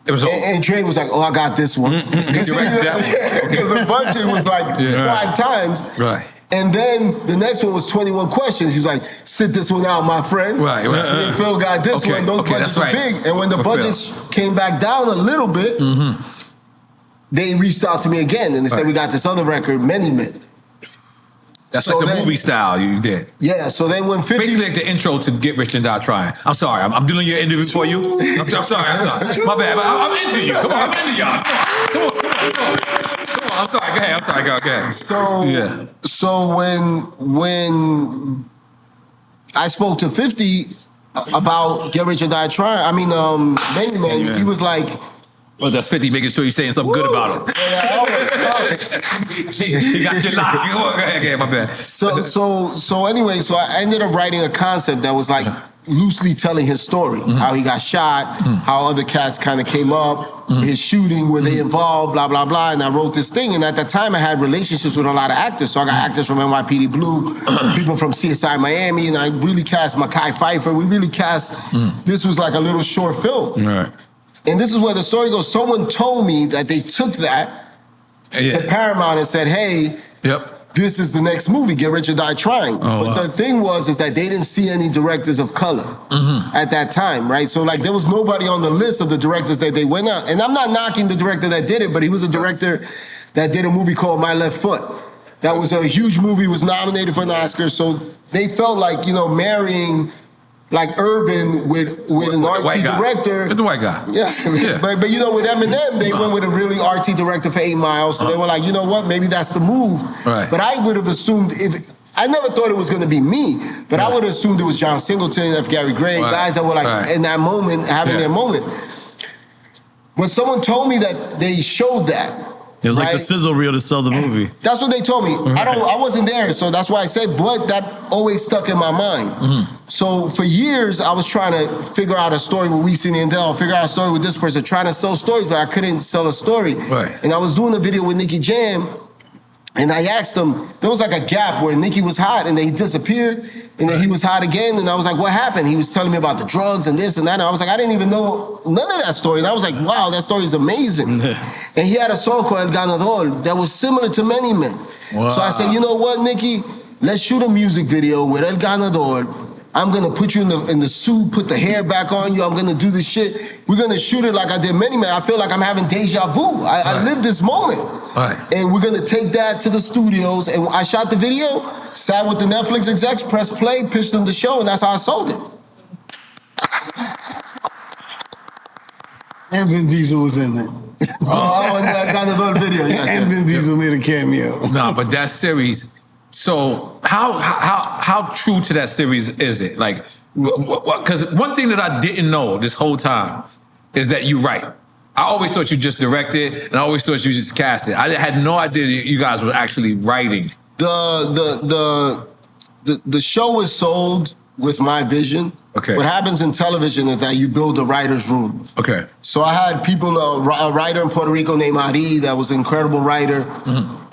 Speaker 1: It was
Speaker 3: and Dre was like, I got this one. Because the budget was like 5 times.
Speaker 1: Right.
Speaker 3: And then the next one was 21 Questions. He was like, sit this one out, my friend.
Speaker 1: Right.
Speaker 3: And Phil got this one. Those budgets were big. And when the budgets came back down a little bit, they reached out to me again and they said, we got this other record, Many Men.
Speaker 1: That's so like the movie style you did.
Speaker 3: Yeah, so then when 50...
Speaker 1: Basically like the intro to Get Rich and Die Trying. I'm sorry, I'm doing your interview for you. I'm sorry. My bad, but I'm into you. Come on, I'm into y'all. Come on. I'm sorry, go ahead.
Speaker 3: So when I spoke to 50 about Get Rich or Die Trying, Many Men, he was like...
Speaker 1: Well, that's 50 making sure you're saying something good about him. He got your lock. Go ahead, my bad.
Speaker 3: So anyway, I ended up writing a concept that was like loosely telling his story, how he got shot, how other cats kind of came up, his shooting, were they involved, blah, blah, blah. And I wrote this thing. And at that time, I had relationships with a lot of actors. So I got actors from NYPD Blue, people from CSI Miami, and I really cast Mekhi Phifer. We really cast, this was like a little short film.
Speaker 1: Right.
Speaker 3: And this is where the story goes. Someone told me that they took that to Paramount and said, hey, this is the next movie, Get Rich or Die Trying. But the thing was that they didn't see any directors of color at that time, right? So like there was nobody on the list of the directors that they went out. And I'm not knocking the director that did it, but he was a director that did a movie called My Left Foot. That was a huge movie, was nominated for an Oscar. So they felt like, marrying like urban with an artsy director.
Speaker 1: With the white guy.
Speaker 3: Yeah. But with Eminem, they went with a really artsy director for 8 Mile. So they were like, you know what, maybe that's the move.
Speaker 1: Right.
Speaker 3: But I would have assumed I never thought it was going to be me, but I would have assumed it was John Singleton, F. Gary Gray, guys that were like in that moment, having their moment. When someone told me that they showed that,
Speaker 2: it was like the sizzle reel to sell the movie.
Speaker 3: That's what they told me. I wasn't there, so that's why I say, but that always stuck in my mind. So for years, I was trying to figure out a story with Weezy and Dell, figure out a story with this person, trying to sell stories, but I couldn't sell a story.
Speaker 1: Right.
Speaker 3: And I was doing a video with Nicky Jam, and I asked him, there was like a gap where Nicky was hot, and then he disappeared, and then he was hot again, and I was like, what happened? He was telling me about the drugs and this and that, and I was like, I didn't even know none of that story, and I was like, wow, that story is amazing. And he had a song called El Ganador that was similar to Many Men.
Speaker 1: Wow.
Speaker 3: So I said, you know what, Nicky? Let's shoot a music video with El Ganador. I'm gonna put you in the suit, put the hair back on you. I'm gonna do this shit. We're gonna shoot it like I did Many Men. I feel like I'm having deja vu. I lived this moment.
Speaker 1: Right.
Speaker 3: And we're gonna take that to the studios. And I shot the video, sat with the Netflix execs, pressed play, pitched them the show, and that's how I sold it.
Speaker 4: And Vin Diesel was in it.
Speaker 3: And I got another video. Yes,
Speaker 4: and Vin Diesel made a cameo.
Speaker 1: No, but that series. So how true to that series is it? Like, because one thing that I didn't know this whole time is that you write. I always thought you just directed, and I always thought you just casted. I had no idea you guys were actually writing.
Speaker 3: The show was sold with my vision.
Speaker 1: Okay.
Speaker 3: What happens in television is that you build a writer's room.
Speaker 1: Okay.
Speaker 3: So I had people, a writer in Puerto Rico named N.O.R.E. that was an incredible writer.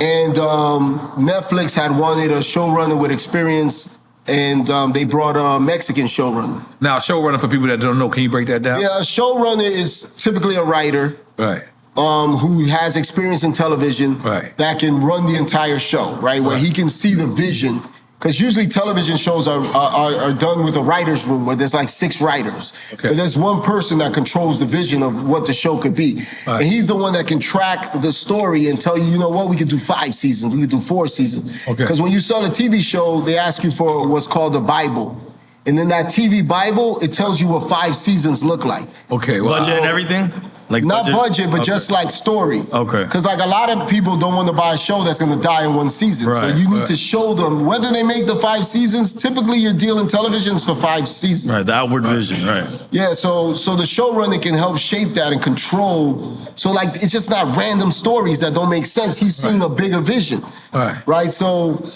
Speaker 3: And Netflix had wanted a showrunner with experience, and they brought a Mexican showrunner.
Speaker 1: Now, showrunner, for people that don't know, can you break that down?
Speaker 3: Yeah, a showrunner is typically a writer.
Speaker 1: Right.
Speaker 3: Who has experience in television,
Speaker 1: right,
Speaker 3: that can run the entire show, right? Where he can see the vision. Because usually television shows are done with a writer's room where there's like 6 writers.
Speaker 1: Okay.
Speaker 3: But there's one person that controls the vision of what the show could be.
Speaker 1: Right.
Speaker 3: And he's the one that can track the story and tell you, you know what, we could do 5 seasons, we could do 4 seasons.
Speaker 1: Okay.
Speaker 3: Because when you sell a TV show, they ask you for what's called a Bible. And in that TV Bible, it tells you what 5 seasons look like.
Speaker 1: Okay. Well,
Speaker 2: budget and everything? Like
Speaker 3: not budget, but
Speaker 2: okay,
Speaker 3: just like story.
Speaker 2: Okay.
Speaker 3: Because like a lot of people don't want to buy a show that's going to die in 1 season.
Speaker 2: Right,
Speaker 3: so you need to show them, whether they make the 5 seasons, typically your deal in television is for 5 seasons.
Speaker 2: Right, the outward vision, right.
Speaker 3: Yeah, so the showrunner can help shape that and control. So like, it's just not random stories that don't make sense. He's seeing a bigger vision. Right, so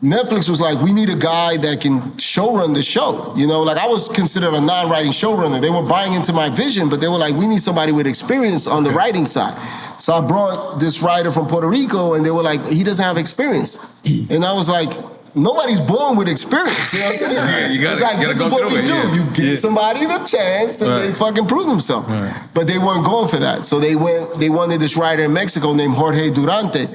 Speaker 3: Netflix was like, we need a guy that can showrun the show. You know, like I was considered a non-writing showrunner. They were buying into my vision, but they were like, we need somebody with experience on the writing side. So I brought this writer from Puerto Rico, and they were like, he doesn't have experience. And I was like, nobody's born with experience. You know what I mean?
Speaker 1: Yeah, you gotta,
Speaker 3: it's like, this is what we do.
Speaker 1: Yeah.
Speaker 3: You give somebody the chance, and they fucking prove themselves. But they weren't going for that. So they wanted this writer in Mexico named Jorge Durante.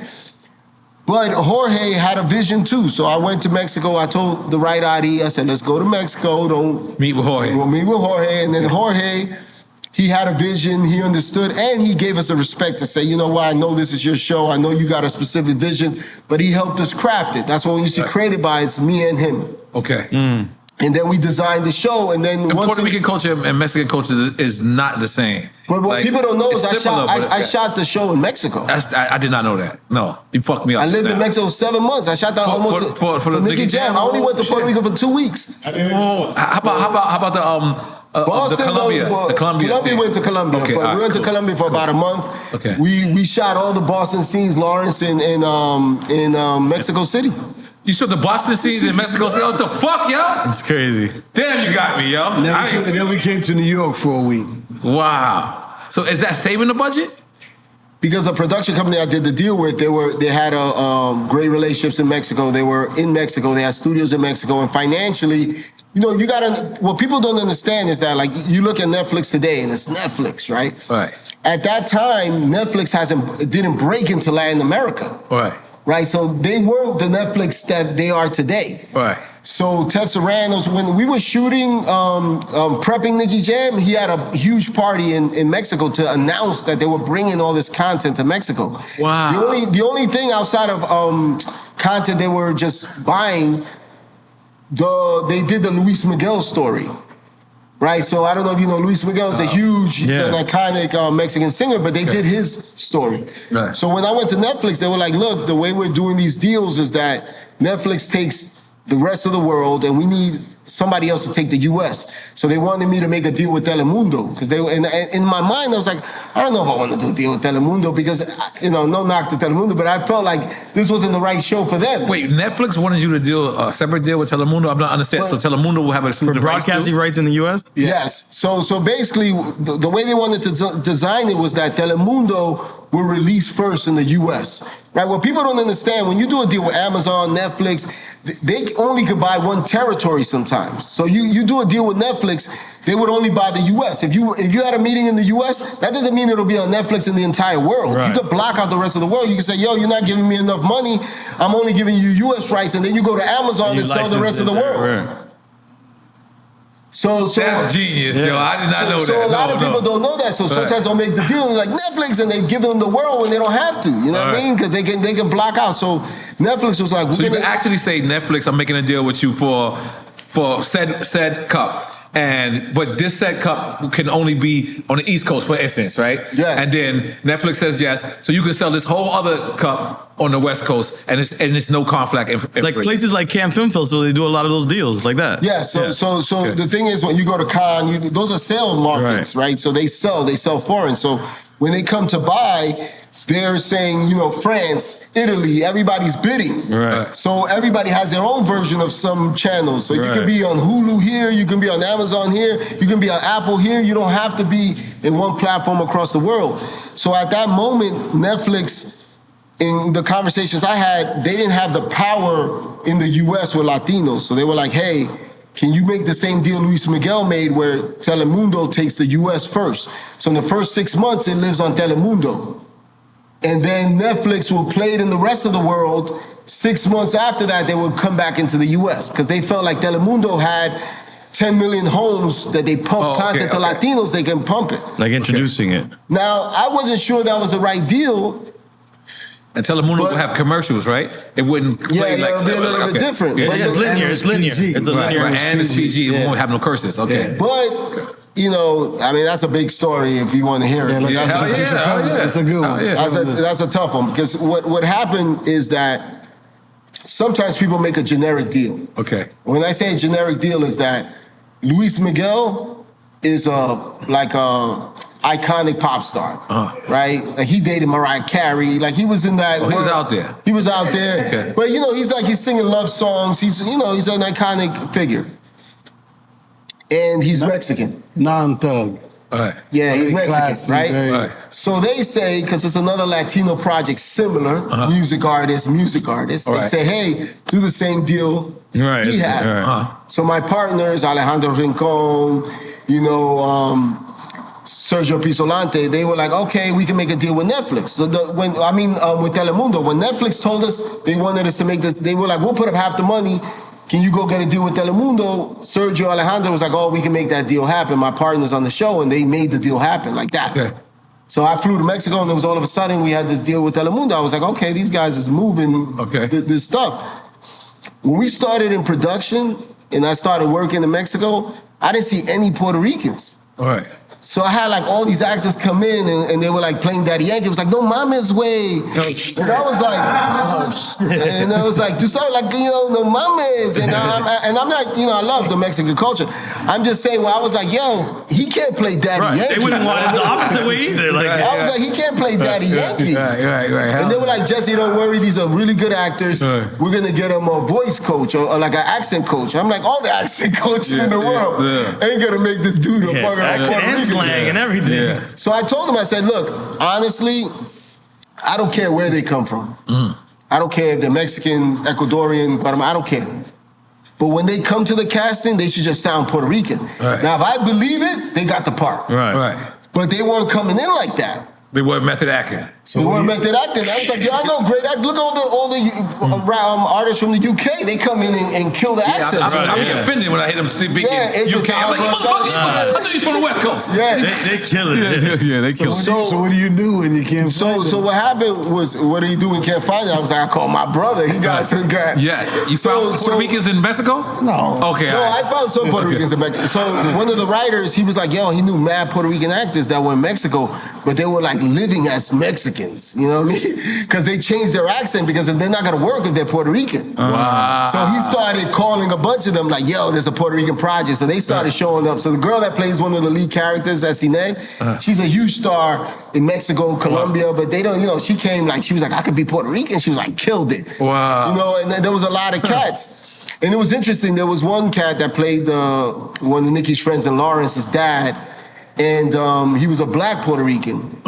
Speaker 3: But Jorge had a vision too. So I went to Mexico. I told the right ID, I said, let's go to Mexico. Don't
Speaker 1: meet with Jorge.
Speaker 3: We'll meet with Jorge. And then Jorge, he had a vision, he understood, and he gave us the respect to say, you know what, I know this is your show. I know you got a specific vision, but he helped us craft it. That's why when you see Created By, it's me and him.
Speaker 1: Okay.
Speaker 3: And then we designed the show, and then
Speaker 1: Puerto Rican culture and Mexican culture is not the same.
Speaker 3: But what people don't know is I shot the show in Mexico.
Speaker 1: I did not know that. No, you fucked me up.
Speaker 3: I lived in Mexico 7 months. I shot that
Speaker 1: for the
Speaker 3: Nicky Jam. I only went to Puerto Rico for 2 weeks.
Speaker 1: How about the Colombia?
Speaker 3: Colombia went to Colombia.
Speaker 1: Okay,
Speaker 3: we went to Colombia for about a month.
Speaker 1: Okay.
Speaker 3: We shot all the Boston scenes, Lawrence, in Mexico City.
Speaker 1: You shot the Boston scenes in Mexico City? What the fuck, yo?
Speaker 2: It's crazy.
Speaker 1: Damn, you got me, yo.
Speaker 4: And then we came to New York for a week.
Speaker 1: Wow. So is that saving the budget?
Speaker 3: Because the production company I did the deal with, they had great relationships in Mexico. They were in Mexico. They had studios in Mexico, and financially, you know, you gotta. What people don't understand is that, like, you look at Netflix today, and it's Netflix, right?
Speaker 1: Right.
Speaker 3: At that time, Netflix didn't break into Latin America.
Speaker 1: Right.
Speaker 3: Right, so they weren't the Netflix that they are today.
Speaker 1: Right.
Speaker 3: So Ted Sarandos, when we were shooting, prepping Nicky Jam, he had a huge party in Mexico to announce that they were bringing all this content to Mexico.
Speaker 1: Wow.
Speaker 3: The only thing outside of content they were just buying, they did the Luis Miguel story. Right, so I don't know if you know, Luis Miguel is a huge, an iconic Mexican singer, but they did his story.
Speaker 1: Right.
Speaker 3: So when I went to Netflix, they were like, look, the way we're doing these deals is that Netflix takes the rest of the world, and we need somebody else to take the U.S. So they wanted me to make a deal with Telemundo, because in my mind, I was like, I don't know if I want to do a deal with Telemundo, because, you know, no knock to Telemundo, but I felt like this wasn't the right show for them.
Speaker 1: Wait, Netflix wanted you to do a separate deal with Telemundo? I'm not understanding. So Telemundo will have exclusive
Speaker 2: broadcasting rights in the U.S.?
Speaker 3: Yeah. Yes. So basically, the way they wanted to design it was that Telemundo will release first in the U.S. Right? What people don't understand, when you do a deal with Amazon, Netflix, they only could buy one territory sometimes. So you do a deal with Netflix, they would only buy the U.S. If you had a meeting in the U.S., that doesn't mean it'll be on Netflix in the entire world.
Speaker 2: Right.
Speaker 3: You could block out the rest of the world. You can say, yo, you're not giving me enough money. I'm only giving you U.S. rights, and then you go to Amazon and sell the rest of the world.
Speaker 2: Right.
Speaker 3: So
Speaker 1: that's genius, yo. I did not know that.
Speaker 3: So a lot of people don't know that. So sometimes they'll make the deal like Netflix, and they give them the world when they don't have to. You know what I mean? Because they can block out. So Netflix was like,
Speaker 1: so you can actually say, Netflix, I'm making a deal with you for said cup. But this said cup can only be on the East Coast, for instance, right?
Speaker 3: Yes.
Speaker 1: And then Netflix says yes, so you can sell this whole other cup on the West Coast, and it's no conflict.
Speaker 2: Like places like Cannes Film Festival, they do a lot of those deals like that.
Speaker 3: Yeah. So the thing is, when you go to Cannes, those are sale markets, right? So they sell foreign. So when they come to buy, they're saying, France, Italy, everybody's bidding.
Speaker 2: Right.
Speaker 3: So everybody has their own version of some channels. So you can be on Hulu here, you can be on Amazon here, you can be on Apple here. You don't have to be in one platform across the world. So at that moment, Netflix, in the conversations I had, they didn't have the power in the US with Latinos. So they were like, hey, can you make the same deal Luis Miguel made where Telemundo takes the US first? So in the first 6 months, it lives on Telemundo. And then Netflix will play it in the rest of the world. 6 months after that, they would come back into the US because they felt like Telemundo had 10 million homes that they pump content to Latinos, they can pump it.
Speaker 2: Like introducing it.
Speaker 3: Now, I wasn't sure that was the right deal.
Speaker 1: And Telemundo will have commercials, right? It wouldn't play like...
Speaker 3: it'll be a little bit different.
Speaker 1: Yeah,
Speaker 3: But
Speaker 2: It's linear. It's linear. It's a linear.
Speaker 1: Right, and it's PG. It won't have no curses. Okay.
Speaker 3: But, that's a big story if you want to hear it.
Speaker 4: It's a good one.
Speaker 3: That's a tough one because what happened is that sometimes people make a generic deal.
Speaker 1: Okay.
Speaker 3: When I say generic deal is that Luis Miguel is like a iconic pop star, right? Like he dated Mariah Carey. Like he was in that.
Speaker 1: Oh, he was out there.
Speaker 3: He was out there.
Speaker 1: Okay.
Speaker 3: But he's singing love songs. He's an iconic figure. And he's Mexican.
Speaker 4: Non-thug.
Speaker 1: All right.
Speaker 3: Yeah, he's
Speaker 4: Very
Speaker 3: Mexican,
Speaker 4: classy,
Speaker 3: right?
Speaker 4: very-
Speaker 1: Right.
Speaker 3: So they say, because it's another Latino project similar, music artists, they
Speaker 1: right.
Speaker 3: say, hey, do the same deal he has.
Speaker 2: Right.
Speaker 3: So my partners, Alejandro Rincon, Sergio Pisolante, they were like, okay, we can make a deal with Netflix. So with Telemundo. When Netflix told us they wanted us to make this, they were like, we'll put up half the money. Can you go get a deal with Telemundo? Sergio Alejandro was like, oh, we can make that deal happen. My partner's on the show, and they made the deal happen like that.
Speaker 1: Okay.
Speaker 3: So I flew to Mexico, and it was all of a sudden we had this deal with Telemundo. I was like, okay, these guys is moving this stuff. When we started in production, and I started working in Mexico, I didn't see any Puerto Ricans.
Speaker 1: All right.
Speaker 3: So I had like all these actors come in and they were like playing Daddy Yankee. It was like, no mames way. And I was like, oh shit. And I was like, do something like, no mames. And I'm not, I love the Mexican culture. I'm just saying, I was like, yo, he can't play Daddy Yankee.
Speaker 2: They wouldn't want it the opposite way either. Like,
Speaker 3: I was like, he can't play Daddy Yankee.
Speaker 1: Right.
Speaker 3: And they were like, Jesse, don't worry, these are really good actors.
Speaker 1: Right.
Speaker 3: We're gonna get him a voice coach or like an accent coach. I'm like, all the accent coaches in the world ain't gonna make this dude a fucking Puerto Rican.
Speaker 2: slang and everything.
Speaker 1: Yeah.
Speaker 3: So I told him, I said, look, honestly, I don't care where they come from. I don't care if they're Mexican, Ecuadorian, Guatemala, I don't care. But when they come to the casting, they should just sound Puerto Rican.
Speaker 1: Right.
Speaker 3: Now, if I believe it, they got the part.
Speaker 1: Right.
Speaker 3: But they weren't coming in like that.
Speaker 1: They were method acting.
Speaker 3: They weren't method acting. I was like, I know, great act. Look at all the artists from the UK. They come in and kill the accents.
Speaker 1: I get offended when I hear them speaking UK. I'm like, motherfucker, I thought you was from the West Coast.
Speaker 3: Yeah.
Speaker 2: They kill it.
Speaker 1: Yeah, they kill it.
Speaker 4: So what do you do when you can't find it?
Speaker 3: So what happened was, what do you do when you can't find it? I was like, I called my brother. He got some guy.
Speaker 1: Yes. You found Puerto Ricans in Mexico?
Speaker 4: No.
Speaker 1: Okay.
Speaker 3: No, I found some Puerto Ricans in Mexico. So one of the writers, he was like, yo, he knew mad Puerto Rican actors that were in Mexico, but they were like living as Mexicans. You know what I mean? Because they changed their accent because they're not going to work if they're Puerto Rican.
Speaker 1: Wow.
Speaker 3: So he started calling a bunch of them like, yo, there's a Puerto Rican project. So they started showing up. So the girl that plays one of the lead characters, Sined, she's a huge star in Mexico, Colombia, but they don't, she came like, she was like, I could be Puerto Rican. She was like, killed it.
Speaker 1: Wow.
Speaker 3: And then there was a lot of cats. And it was interesting. There was one cat that played one of Nicky's friends and Lawrence's dad. And he was a black Puerto Rican.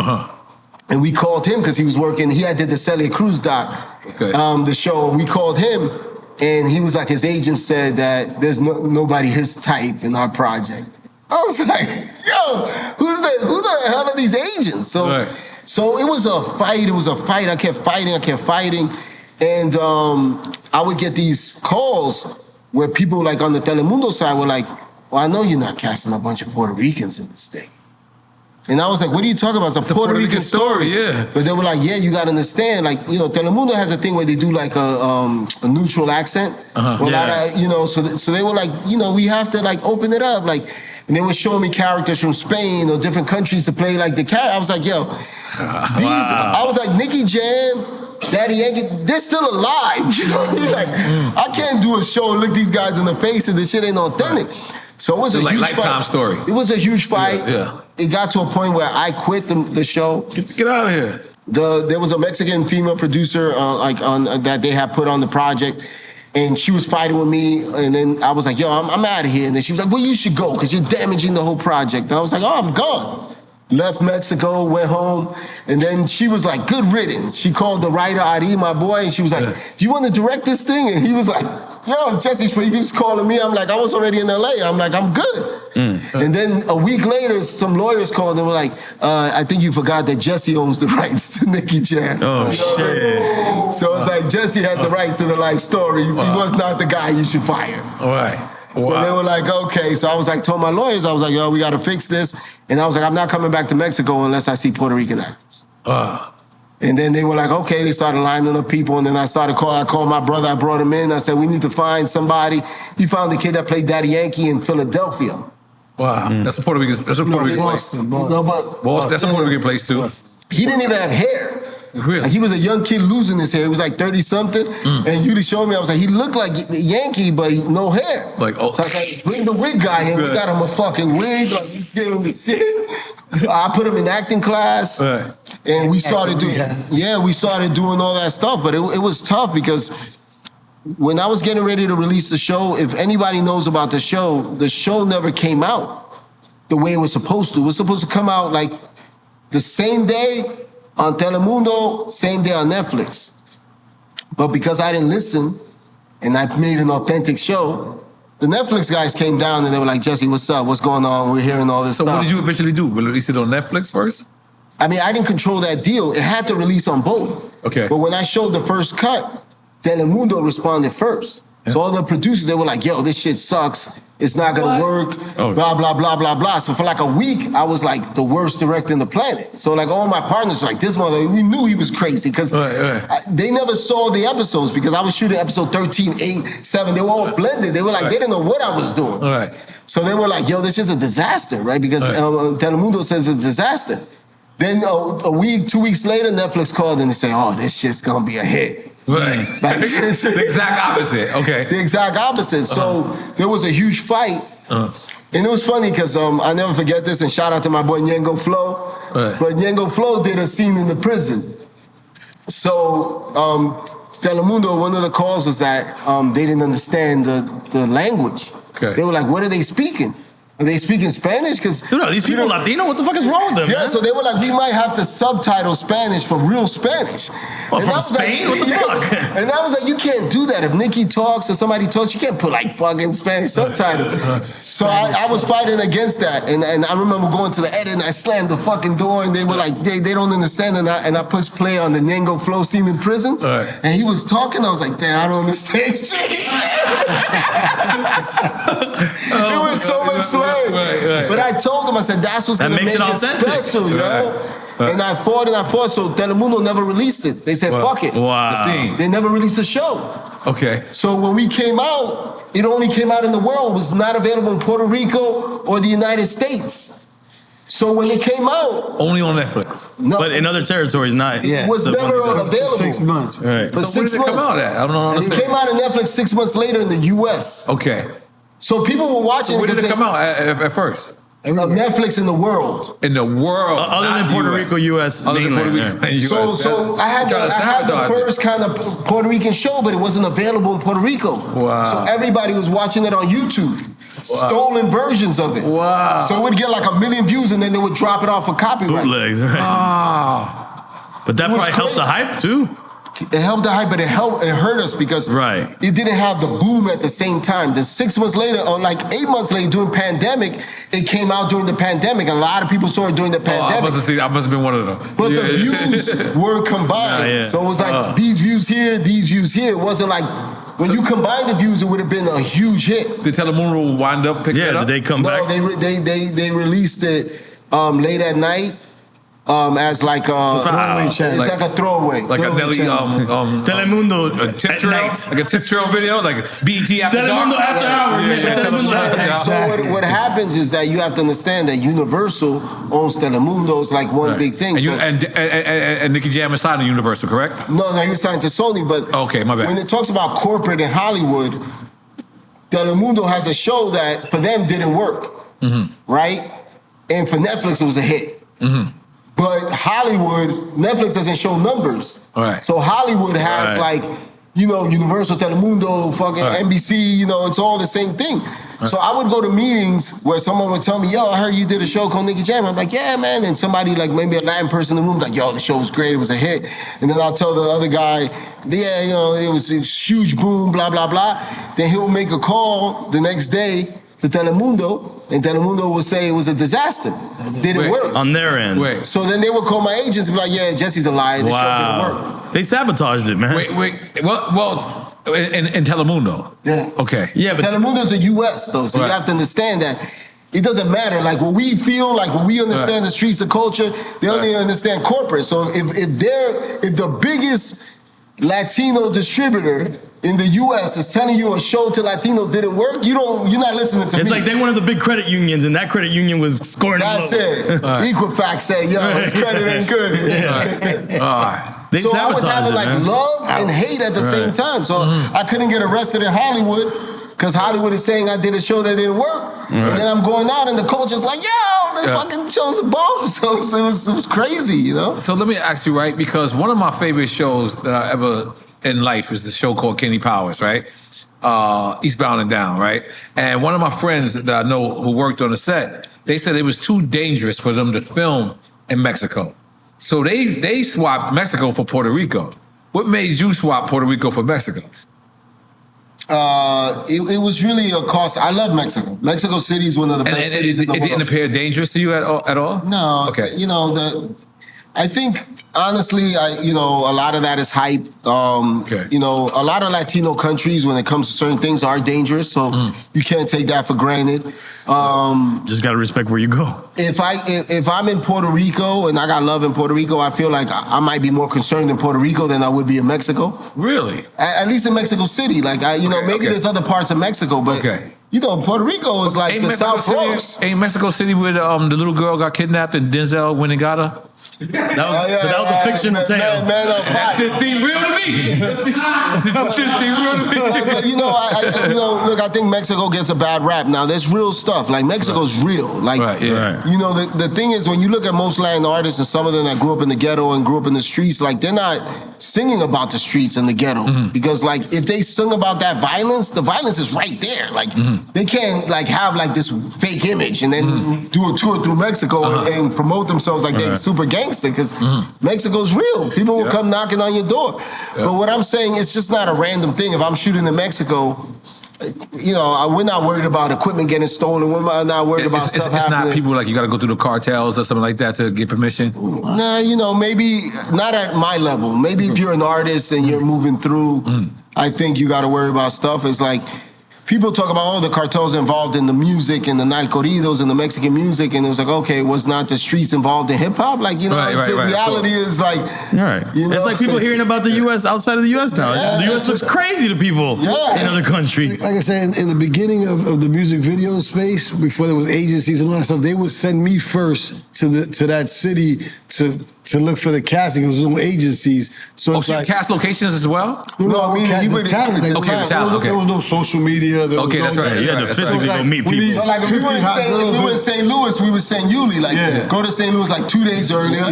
Speaker 3: And we called him because he was working. He did the Celia Cruz doc, the show. And we called him, and he was like, his agent said that there's nobody his type in our project. I was like, yo, who the hell are these agents? So it was a fight. It was a fight. I kept fighting. And I would get these calls where people like on the Telemundo side were like, well, I know you're not casting a bunch of Puerto Ricans in this thing. And I was like, what are you talking about? It's a Puerto Rican story.
Speaker 1: Yeah.
Speaker 3: But they were like, yeah, you got to understand. Like, Telemundo has a thing where they do like a neutral accent. So they were like, we have to like open it up. Like, and they were showing me characters from Spain or different countries to play like the character. I was like, yo, I was like, Nicky Jam, Daddy Yankee, they're still alive. You know what I mean? Like, I can't do a show and look these guys in the face and this shit ain't authentic. So it was a huge
Speaker 1: Lifetime
Speaker 3: fight.
Speaker 1: story.
Speaker 3: It was a huge fight.
Speaker 1: Yeah.
Speaker 3: it got to a point where I quit the show.
Speaker 1: Get out of here.
Speaker 3: There was a Mexican female producer that they had put on the project, and she was fighting with me. And then I was like, "Yo, I'm out of here." And then she was like, "Well, you should go because you're damaging the whole project." And I was like, "Oh, I'm gone." Left Mexico, went home, and then she was like, "Good riddance." She called the writer R.E, my boy, and she was like, "Do you want to direct this thing?" And he was like, "Yo, Jesse's free." He was calling me. I'm like, "I was already in LA." I'm like, "I'm good." And then a week later, some lawyers called and were like, "I think you forgot that Jesse owns the rights to Nicky Jam."
Speaker 2: Oh, shit.
Speaker 3: So it's like, Jesse has the rights to the life story. He was not the guy you should fire.
Speaker 1: All right.
Speaker 3: So they were like, okay. So I was like, told my lawyers, I was like, "Yo, we got to fix this." And I was like, "I'm not coming back to Mexico unless I see Puerto Rican actors." And then they were like, okay. They started lining up people. And then I called my brother. I brought him in. I said, "We need to find somebody." He found the kid that played Daddy Yankee in Philadelphia.
Speaker 1: Wow. That's a Puerto Rican place.
Speaker 3: Boston. No, but
Speaker 1: Boston. That's a Puerto Rican place too.
Speaker 3: he didn't even have hair.
Speaker 1: Really?
Speaker 3: Like, he was a young kid losing his hair. He was like 30-something. And Yuli showed me, I was like, he looked like Yankee, but no hair.
Speaker 1: Like, oh.
Speaker 3: So I was like, bring the wig guy in. We got him a fucking wig. Like, he's giving me shit. I put him in acting class.
Speaker 1: Right.
Speaker 3: And we started doing, we started doing all that stuff. But it was tough because when I was getting ready to release the show, if anybody knows about the show never came out the way it was supposed to. It was supposed to come out like the same day on Telemundo, same day on Netflix. But because I didn't listen and I made an authentic show, the Netflix guys came down and they were like, "Jesse, what's up? What's going on? We're hearing all this stuff."
Speaker 1: So what did you eventually do? Release it on Netflix first?
Speaker 3: I mean, I didn't control that deal. It had to release on both.
Speaker 1: Okay.
Speaker 3: But when I showed the first cut, Telemundo responded first. Yeah. So all the producers, they were like, "Yo, this shit sucks. It's not gonna work, blah, blah, blah, blah, blah." So for like a week, I was like the worst director in the planet. So like all my partners were like, "This mother," we knew he was crazy because they never saw the episodes because I was shooting episode 13, 8, 7. They were all blended. They were like, they didn't know what I was doing. So they were like, "Yo, this is a disaster," right? Because Telemundo says it's a disaster. Then a week, 2 weeks later, Netflix called and they say, "Oh, this shit's gonna be a hit."
Speaker 1: Right.
Speaker 3: Like,
Speaker 1: the exact opposite. Okay.
Speaker 3: The exact opposite. So there was a huge fight. And it was funny because I'll never forget this, and shout out to my boy Ñengo Flow. But Ñengo Flow did a scene in the prison. So Telemundo, one of the calls was that they didn't understand the language.
Speaker 1: Okay.
Speaker 3: They were like, "What are they speaking? Are they speaking Spanish?" Because
Speaker 2: dude, are these people Latino? What the fuck is wrong with them?
Speaker 3: Yeah,
Speaker 2: man?
Speaker 3: so they were like, "We might have to subtitle Spanish for real Spanish."
Speaker 2: Well, from Spain?
Speaker 3: Like,
Speaker 2: what the fuck?
Speaker 3: And I was like, "You can't do that. If Nicky talks or somebody talks, you can't put like fucking Spanish subtitle." So I was fighting against that, and I remember going to the edit and I slammed the fucking door, and they were like, they don't understand, and I pushed play on the Ñengo Flow scene in prison, and he was talking. I was like, "Damn, I don't understand shit." It was so much slang. But I told him, I said, "That's what's gonna make it special, yo." And I fought, so Telemundo never released it. They said, "Fuck it."
Speaker 2: Wow.
Speaker 3: They never released the show.
Speaker 1: Okay.
Speaker 3: So when we came out, it only came out in the world. It was not available in Puerto Rico or the United States. So when it came out,
Speaker 1: only on Netflix.
Speaker 3: No,
Speaker 2: but in other territories, not.
Speaker 3: It was never available.
Speaker 4: 6 months.
Speaker 2: Right.
Speaker 3: For
Speaker 1: So
Speaker 3: 6
Speaker 1: when did it come
Speaker 3: months.
Speaker 1: out at? I don't know.
Speaker 3: And it came out on Netflix 6 months later in the U.S.
Speaker 1: Okay.
Speaker 3: So people were watching
Speaker 1: So where
Speaker 3: it.
Speaker 1: did it come out at first?
Speaker 3: Netflix in the world.
Speaker 1: In the world,
Speaker 2: other than Puerto Rico, U.S.
Speaker 1: Other than Puerto
Speaker 2: mainland,
Speaker 1: Rico,
Speaker 2: yeah.
Speaker 1: US.
Speaker 3: So I had the first kind of Puerto Rican show, but it wasn't available in Puerto Rico.
Speaker 1: Wow.
Speaker 3: So everybody was watching it on YouTube. Stolen versions of it.
Speaker 1: Wow.
Speaker 3: So it would get like 1 million views and then they would drop it off for copyright.
Speaker 2: Bootlegs, right? But that probably helped the hype too.
Speaker 3: It helped the hype, but it hurt us because it didn't have the boom at the same time. Then 6 months later, or like 8 months later, during pandemic, it came out during the pandemic, and a lot of people saw it during the pandemic.
Speaker 1: I must have been one of them.
Speaker 3: But the views were combined, so it was like these views here, these views here. It wasn't like when you combine the views, it would have been a huge hit.
Speaker 1: Did Telemundo wind up picking it up?
Speaker 2: Did they come back?
Speaker 3: No, they released it late at night. As like it's like a throwaway,
Speaker 1: like a Nelly
Speaker 2: Telemundo
Speaker 1: tip trail, like a tip trail video, like BET after
Speaker 2: Telemundo
Speaker 1: dark.
Speaker 2: after hours.
Speaker 3: So what happens is that you have to understand that Universal owns Telemundo. It's like one big thing.
Speaker 1: And Nicky Jam is signed to Universal, correct?
Speaker 3: No, he was signed to Sony. But
Speaker 1: okay, my bad.
Speaker 3: When it talks about corporate in Hollywood, Telemundo has a show that for them didn't work, right? And for Netflix, it was a hit. But Hollywood, Netflix doesn't show numbers.
Speaker 1: Right.
Speaker 3: So Hollywood has like, you know, Universal, Telemundo, fucking NBC, you know, it's all the same thing. So I would go to meetings where someone would tell me, yo, I heard you did a show called Nicky Jam. I'm like, yeah, man. And somebody, like maybe a Latin person in the room, like, yo, the show was great, it was a hit. And then I'll tell the other guy, yeah, you know, it was a huge boom, blah, blah, blah. Then he'll make a call the next day to Telemundo, and Telemundo will say it was a disaster. Didn't work.
Speaker 2: On their end.
Speaker 3: So then they would call my agents and be like, yeah, Jesse's a liar, the show didn't work.
Speaker 2: They sabotaged it, man.
Speaker 1: Well, in Telemundo.
Speaker 3: Yeah.
Speaker 1: Okay.
Speaker 2: Yeah, but
Speaker 3: Telemundo's a US though, so you have to understand that it doesn't matter. Like what we feel, like what we understand the streets, the culture, they only understand corporate. So if the biggest Latino distributor in the US is telling you a show to Latinos didn't work, you're not listening to me.
Speaker 2: It's like they wanted the big credit unions, and that credit union was scoring.
Speaker 3: That's it. Equifax said, yo, his credit ain't good.
Speaker 2: They
Speaker 3: So I was having like love and hate at the same time. So I couldn't get arrested in Hollywood because Hollywood is saying I did a show that didn't work. And then I'm going out and the culture's like, yo, the fucking show's a bomb. So it was crazy, you know?
Speaker 1: So let me ask you, right? Because one of my favorite shows that I ever in life is the show called Kenny Powers, right? Eastbound and Down, right? And one of my friends that I know who worked on the set, they said it was too dangerous for them to film in Mexico. So they swapped Mexico for Puerto Rico. What made you swap Puerto Rico for Mexico?
Speaker 3: It was really a cost. I love Mexico. Mexico City is one of the best cities in the world.
Speaker 1: It didn't appear dangerous to you at all?
Speaker 3: No.
Speaker 1: Okay.
Speaker 3: You know, I think, honestly, a lot of that is hype. You know, a lot of Latino countries, when it comes to certain things, are dangerous. So you can't take that for granted.
Speaker 2: Just got to respect where you go.
Speaker 3: If I'm in Puerto Rico and I got love in Puerto Rico, I feel like I might be more concerned in Puerto Rico than I would be in Mexico.
Speaker 1: Really?
Speaker 3: At least in Mexico City. Like, maybe there's other parts of Mexico, but... You know, Puerto Rico is like the South Bronx.
Speaker 1: Ain't Mexico City where the little girl got kidnapped and Denzel went and got her?
Speaker 2: That was a fictional tale.
Speaker 1: That shit seemed real to me. That shit seemed real to me.
Speaker 3: Look, I think Mexico gets a bad rap. Now, there's real stuff. Like, Mexico's real. Like, you know, the thing is, when you look at most Latin artists, and some of them that grew up in the ghetto and grew up in the streets, like, they're not singing about the streets and the ghetto. Because, like, if they sing about that violence, the violence is right there. Like, they can't, like, have, like, this fake image and then do a tour through Mexico and promote themselves like they're super gangster. Because Mexico's real. People will come knocking on your door. But what I'm saying, it's just not a random thing. If I'm shooting in Mexico, you know, we're not worried about equipment getting stolen. We're not worried about stuff happening.
Speaker 1: It's not people like you got to go through the cartels or something like that to get permission?
Speaker 3: Nah, you know, maybe not at my level. Maybe if you're an artist and you're moving through, I think you got to worry about stuff. It's like, people talk about all the cartels involved in the music and the corridos and the Mexican music, and it was like, okay, was not the streets involved in hip hop? Like, you know, reality is like, you know,
Speaker 2: it's like people hearing about the U.S. outside of the U.S. now. The U.S. looks crazy to people in other countries.
Speaker 4: Like I said, in the beginning of the music video space, before there was agencies and all that stuff, they would send me first to that city to look for the casting. It was no agencies. So it's like,
Speaker 1: cast locations as well?
Speaker 3: No, I mean, he would
Speaker 4: talent. There was no social media.
Speaker 1: Okay, that's right.
Speaker 2: You had to physically go meet people.
Speaker 3: So like if we were in St. Louis, we would send Yuli, like, go to St. Louis like 2 days earlier.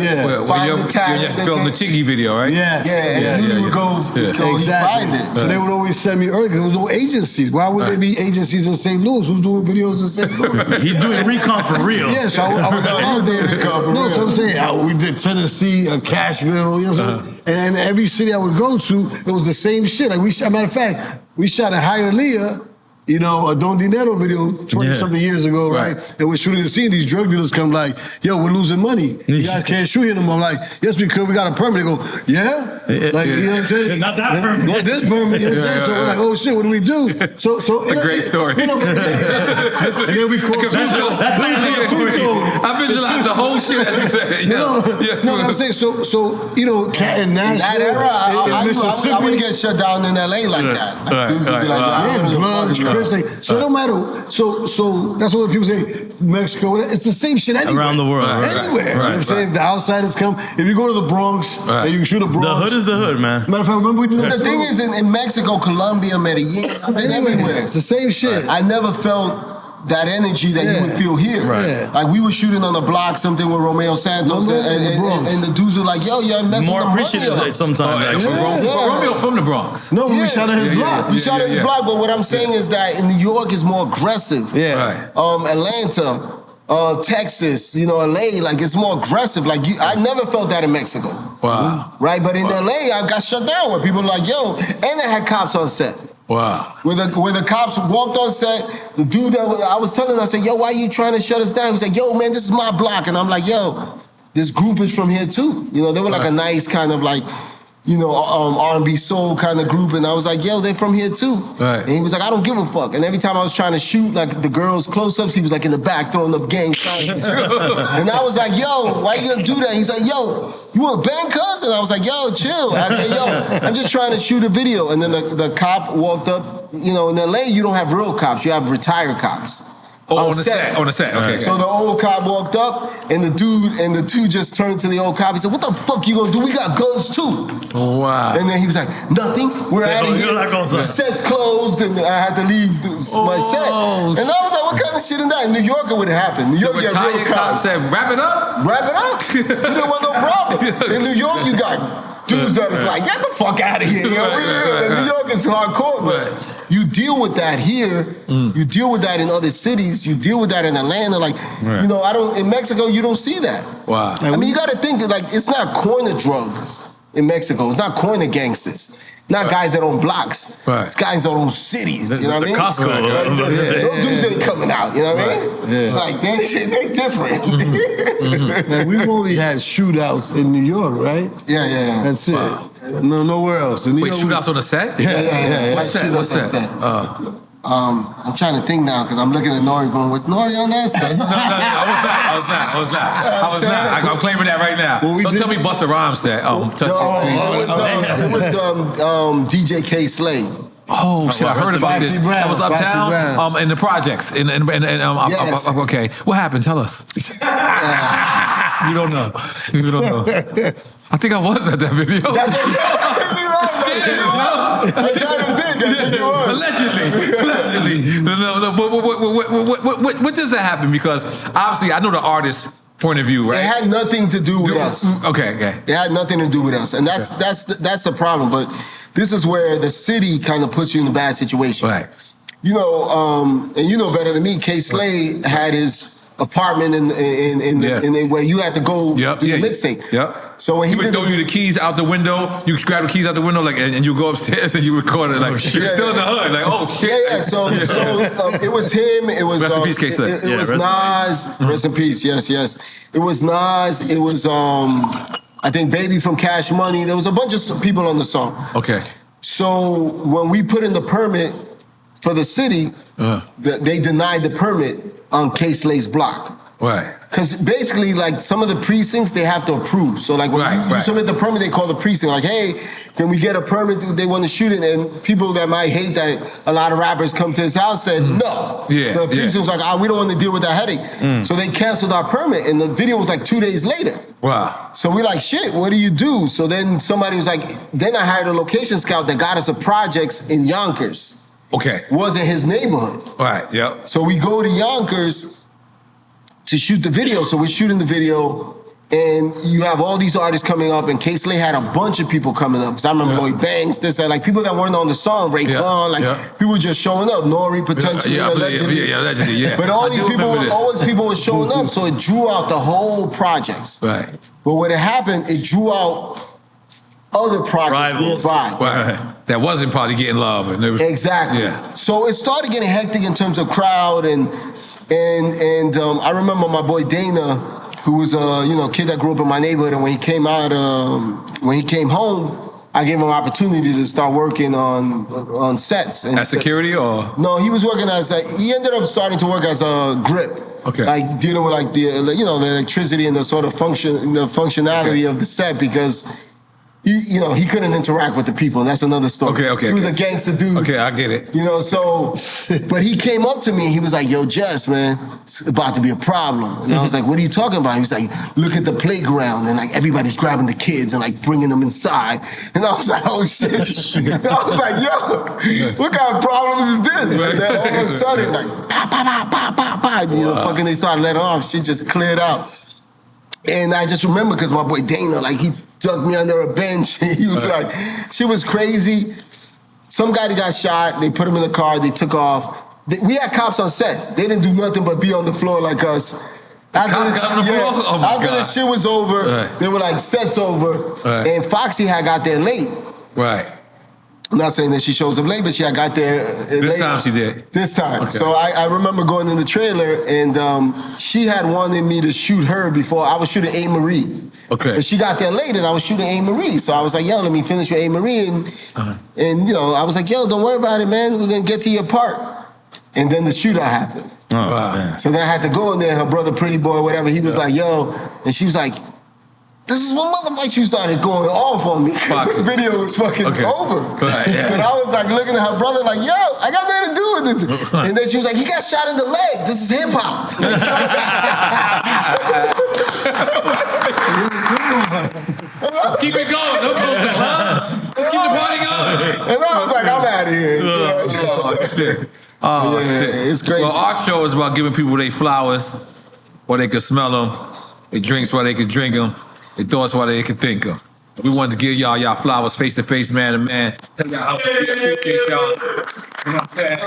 Speaker 3: Find the talent.
Speaker 1: You film the Chiggy video, right?
Speaker 3: And Yuli would go find it.
Speaker 4: So they would always send me early because there was no agencies. Why would there be agencies in St. Louis? Who's doing videos in St. Louis?
Speaker 2: He's doing recon for real.
Speaker 4: Yeah, so I would go out there. No, so I'm saying, we did Tennessee, Cashville, you know what I'm saying? And every city I would go to, it was the same shit. Like, matter of fact, we shot a Hialeah, you know, a Don Dinero video 20-something years ago, right? And we're shooting the scene. These drug dealers come like, yo, we're losing money. You guys can't shoot here no more. I'm like, yes, we could. We got a permit. They go, like, you know what I'm saying?
Speaker 2: Not that permit.
Speaker 4: Not this permit. You know what I'm saying? So we're like, oh, shit, what do we do? So
Speaker 1: it's a great story.
Speaker 4: You know, and then we call
Speaker 1: I visualized the whole shit as you said.
Speaker 4: No, what I'm saying, so you know, Cat and Nash.
Speaker 3: That era, I would get shut down in LA like that.
Speaker 4: So it don't matter. So that's what people say. Mexico, it's the same shit anywhere.
Speaker 2: Around the world,
Speaker 4: anywhere. You know what I'm saying? The outsiders come. If you go to the Bronx, and you shoot a Bronx.
Speaker 2: The hood is the hood, man.
Speaker 4: Matter of fact, remember we did that.
Speaker 3: The thing is, in Mexico, Colombia, Medellin, everywhere.
Speaker 4: It's the same shit.
Speaker 3: I never felt that energy that you would feel here.
Speaker 2: Right.
Speaker 3: Like we were shooting on the block, something with Romeo Santos, and the dudes were like, "Yo, you're messing
Speaker 2: More
Speaker 3: the money
Speaker 2: appreciative
Speaker 3: up."
Speaker 2: sometimes. Actually.
Speaker 1: Romeo from the Bronx.
Speaker 4: No, we
Speaker 3: Yes.
Speaker 4: shot at his block.
Speaker 3: We shot at his block, but what I'm saying is that in New York is more aggressive.
Speaker 4: Yeah.
Speaker 1: Right.
Speaker 3: Atlanta, Texas, LA, like it's more aggressive. Like I never felt that in Mexico.
Speaker 1: Wow.
Speaker 3: Right, but in LA, I got shut down where people were like, "Yo," and they had cops on set.
Speaker 1: Wow.
Speaker 3: When the cops walked on set, the dude that I was telling him, I said, "Yo, why are you trying to shut us down?" He was like, "Yo, man, this is my block," and I'm like, "Yo, this group is from here too." They were like a nice kind of like, R&B soul kind of group, and I was like, "Yo, they're from here too."
Speaker 1: Right.
Speaker 3: And he was like, "I don't give a fuck." And every time I was trying to shoot like the girls' close-ups, he was like in the back throwing up gang signs. And I was like, "Yo, why you gonna do that?" He's like, "Yo, you want to bang, cuz?" And I was like, "Yo, chill." I said, "Yo, I'm just trying to shoot a video." And then the cop walked up. In LA, you don't have real cops; you have retired cops.
Speaker 1: On the set. Okay.
Speaker 3: So the old cop walked up, and the dude just turned to the old cop. He said, "What the fuck you gonna do? We got guns too."
Speaker 1: Wow.
Speaker 3: And then he was like, "Nothing. We're out of here. The set's closed," and I had to leave my set. And I was like, "What kind of shit is that?" In New York, it would have happened. New York,
Speaker 1: The
Speaker 3: you got real
Speaker 1: retired cop
Speaker 3: cops.
Speaker 1: said, "Wrap it up."
Speaker 3: Wrap it up. You didn't want no problem. In New York, you got dudes that is like, "Get the fuck out of here." In New York, it's hardcore, but you deal with that here. You deal with that in other cities. You deal with that in Atlanta. Like, in Mexico, you don't see that.
Speaker 1: Wow.
Speaker 3: I mean, you got to think that, like, it's not corner drugs in Mexico. It's not corner gangsters. Not guys that own blocks.
Speaker 1: Right.
Speaker 3: It's guys that own cities. You know what I mean?
Speaker 2: Costco.
Speaker 3: Those dudes ain't coming out. You know what I mean?
Speaker 4: Yeah.
Speaker 3: Like, they different.
Speaker 4: Like, we've only had shootouts in New York, right?
Speaker 3: Yeah.
Speaker 4: That's it. No, nowhere else. In New
Speaker 1: Wait,
Speaker 4: York,
Speaker 1: shootouts on the set?
Speaker 3: Yeah.
Speaker 1: What's that?
Speaker 3: What's that? I'm trying to think now because I'm looking at N.O.R.E. going, "Was N.O.R.E. on that set?"
Speaker 1: No, I was not. I'm claiming that right now. Don't tell me Busta Rhymes said, touch it.
Speaker 3: It was DJ K. Slade.
Speaker 1: Oh shit! I heard about this.
Speaker 4: Brown,
Speaker 1: That was uptown,
Speaker 4: Brown.
Speaker 1: in the projects.
Speaker 3: Yes.
Speaker 1: Okay, what happened? Tell us. You don't know. I think I was at that video.
Speaker 3: That's what I'm saying. I'm trying to think. I think you was.
Speaker 1: Allegedly. No. But what does that happen? Because obviously, I know the artist's point of view, right?
Speaker 3: It had nothing to do with us.
Speaker 1: Okay.
Speaker 3: It had nothing to do with us, and that's the problem. But this is where the city kind of puts you in a bad situation.
Speaker 1: Right.
Speaker 3: And you know better than me. K. Slade had his apartment in where you had to go do the mixtape.
Speaker 1: Yep.
Speaker 3: So when
Speaker 1: he would throw you the keys out the window, you grab the keys out the window, and you go upstairs and you record it. Like you're still in the hood. Like, oh shit.
Speaker 3: Yeah. So it was him. It was
Speaker 1: Rest in peace, K. Slade.
Speaker 3: It was Nas. Rest in peace. Yes. It was Nas. It was I think Baby from Cash Money. There was a bunch of people on the song.
Speaker 1: Okay.
Speaker 3: So when we put in the permit for the city, they denied the permit on K. Slade's block.
Speaker 1: Right.
Speaker 3: Because basically, like, some of the precincts, they have to approve. So, like, when you submit the permit, they call the precinct. Like, hey, can we get a permit? They want to shoot it. And people that might hate that a lot of rappers come to his house said, no. The precinct was like, we don't want to deal with that headache. So they canceled our permit. And the video was like 2 days later.
Speaker 1: Wow.
Speaker 3: So we're like, shit, what do you do? So then somebody was like, then I hired a location scout that got us a projects in Yonkers.
Speaker 1: Okay.
Speaker 3: Wasn't his neighborhood.
Speaker 1: Right, yep.
Speaker 3: So we go to Yonkers to shoot the video. So we're shooting the video, and you have all these artists coming up, and K. Slade had a bunch of people coming up. Because I remember Lloyd Banks, this, that, like people that weren't on the song, Ray Vaughn, people just showing up. N.O.R.E. potentially, allegedly.
Speaker 1: Allegedly.
Speaker 3: But all these people, always people were showing up, so it drew out the whole projects.
Speaker 1: Right.
Speaker 3: But when it happened, it drew out other projects nearby.
Speaker 1: Right. That wasn't probably getting love. And it was,
Speaker 3: exactly.
Speaker 1: Yeah.
Speaker 3: So it started getting hectic in terms of crowd, and I remember my boy Dana, who was a kid that grew up in my neighborhood, and when he came home, I gave him an opportunity to start working on sets. And
Speaker 1: as security or?
Speaker 3: No, he was working he ended up starting to work as a grip.
Speaker 1: Okay.
Speaker 3: Like dealing with like the electricity and the sort of functionality of the set, because he couldn't interact with the people, and that's another story.
Speaker 1: Okay.
Speaker 3: He was a gangster dude.
Speaker 1: Okay, I get it.
Speaker 3: But he came up to me. He was like, "Yo, Jess, man, it's about to be a problem." And I was like, "What are you talking about?" He was like, "Look at the playground, and like everybody's grabbing the kids and like bringing them inside." And I was like, "Oh shit!" I was like, "Yo, what kind of problems is this?" And then all of a sudden, like, pa pa pa pa pa pa, fucking they started letting off. Shit just cleared out. And I just remember because my boy Dana, like, he dug me under a bench. He was like, shit was crazy. Some guy that got shot, they put him in the car, they took off. We had cops on set. They didn't do nothing but be on the floor like us. After the shit was over, they were like, set's over. And Foxy had got there late.
Speaker 1: Right.
Speaker 3: I'm not saying that she shows up late, but she had got there late.
Speaker 1: This time she did.
Speaker 3: This time.
Speaker 1: Okay.
Speaker 3: So I remember going in the trailer, and she had wanted me to shoot her before. I was shooting A.Marie.
Speaker 1: Okay.
Speaker 3: But she got there late, and I was shooting A.Marie. So I was like, yo, let me finish with A.Marie. And I was like, yo, don't worry about it, man. We're going to get to your part. And then the shootout happened.
Speaker 2: Oh, wow.
Speaker 3: So then I had to go in there. Her brother, Pretty Boy, whatever, he was like, yo. And she was like, this is what motherfucker, she started going off on me. The video was fucking over.
Speaker 1: Right, yeah.
Speaker 3: But I was like looking at her brother like, yo, I got nothing to do with this. And then she was like, he got shot in the leg. This is hip hop.
Speaker 1: Keep it going. Don't go huh? Let's keep the party going.
Speaker 3: And I was like, I'm out of here.
Speaker 1: Shit.
Speaker 3: It's crazy.
Speaker 1: Well, our show is about giving people their flowers where they can smell them, their drinks while they can drink them, their thoughts while they can think them. We wanted to give y'all flowers face to face, man to man. Tell y'all how much we appreciate y'all. You know what I'm saying?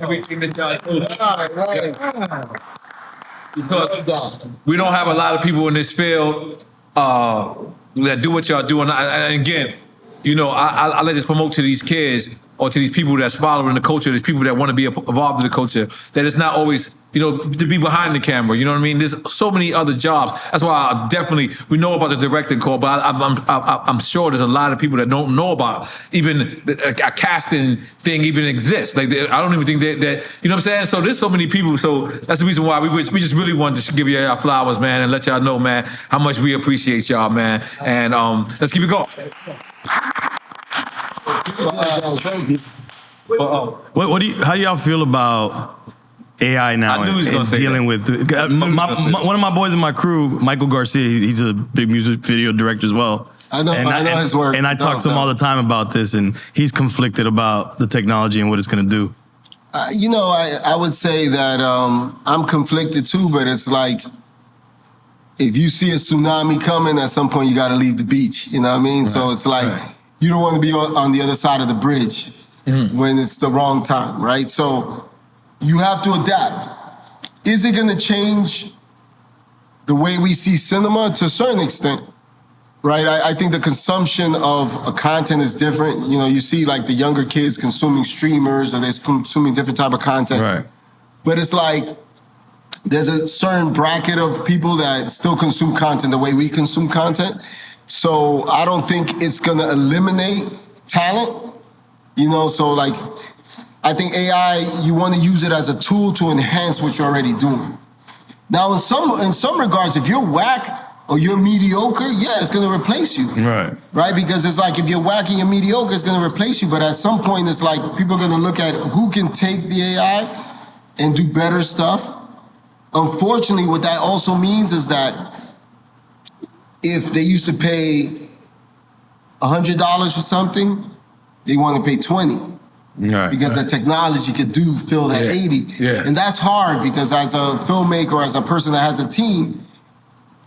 Speaker 1: Everything that y'all do. Because we don't have a lot of people in this field that do what y'all do. And again, I let this promote to these kids or to these people that's following the culture, these people that want to be involved in the culture, that it's not always, to be behind the camera. You know what I mean? There's so many other jobs. That's why we know about the directing call, but I'm sure there's a lot of people that don't know about even a casting thing even exists. Like, I don't even think that, you know what I'm saying? So there's so many people. So that's the reason why we just really wanted to give y'all flowers, man, and let y'all know, man, how much we appreciate y'all, man. And let's keep it going.
Speaker 2: How do y'all feel about AI now and dealing with one of my boys in my crew, Michael Garcia? He's a big music video director as well.
Speaker 3: I know his work.
Speaker 2: And I talk to him all the time about this, and he's conflicted about the technology and what it's going to do.
Speaker 3: I would say that I'm conflicted too, but it's like, if you see a tsunami coming, at some point you got to leave the beach. You know what I mean? Right. So it's like, you don't want to be on the other side of the bridge when it's the wrong time, right? So you have to adapt. Is it going to change the way we see cinema? To a certain extent, right? I think the consumption of a content is different. You see like the younger kids consuming streamers, or they're consuming different type of content.
Speaker 2: Right.
Speaker 3: But it's like, there's a certain bracket of people that still consume content the way we consume content. So I don't think it's gonna eliminate talent. So like, I think AI, you wanna use it as a tool to enhance what you're already doing. Now, in some regards, if you're whack or you're mediocre, yeah, it's gonna replace you.
Speaker 2: Right.
Speaker 3: Right? Because it's like, if you're whack and you're mediocre, it's gonna replace you. But at some point, it's like, people are gonna look at who can take the AI and do better stuff. Unfortunately, what that also means is that if they used to pay $100 for something, they want to pay $20.
Speaker 2: Right.
Speaker 3: Because the technology could fill that 80.
Speaker 1: Yeah.
Speaker 3: And that's hard, because as a filmmaker, or as a person that has a team,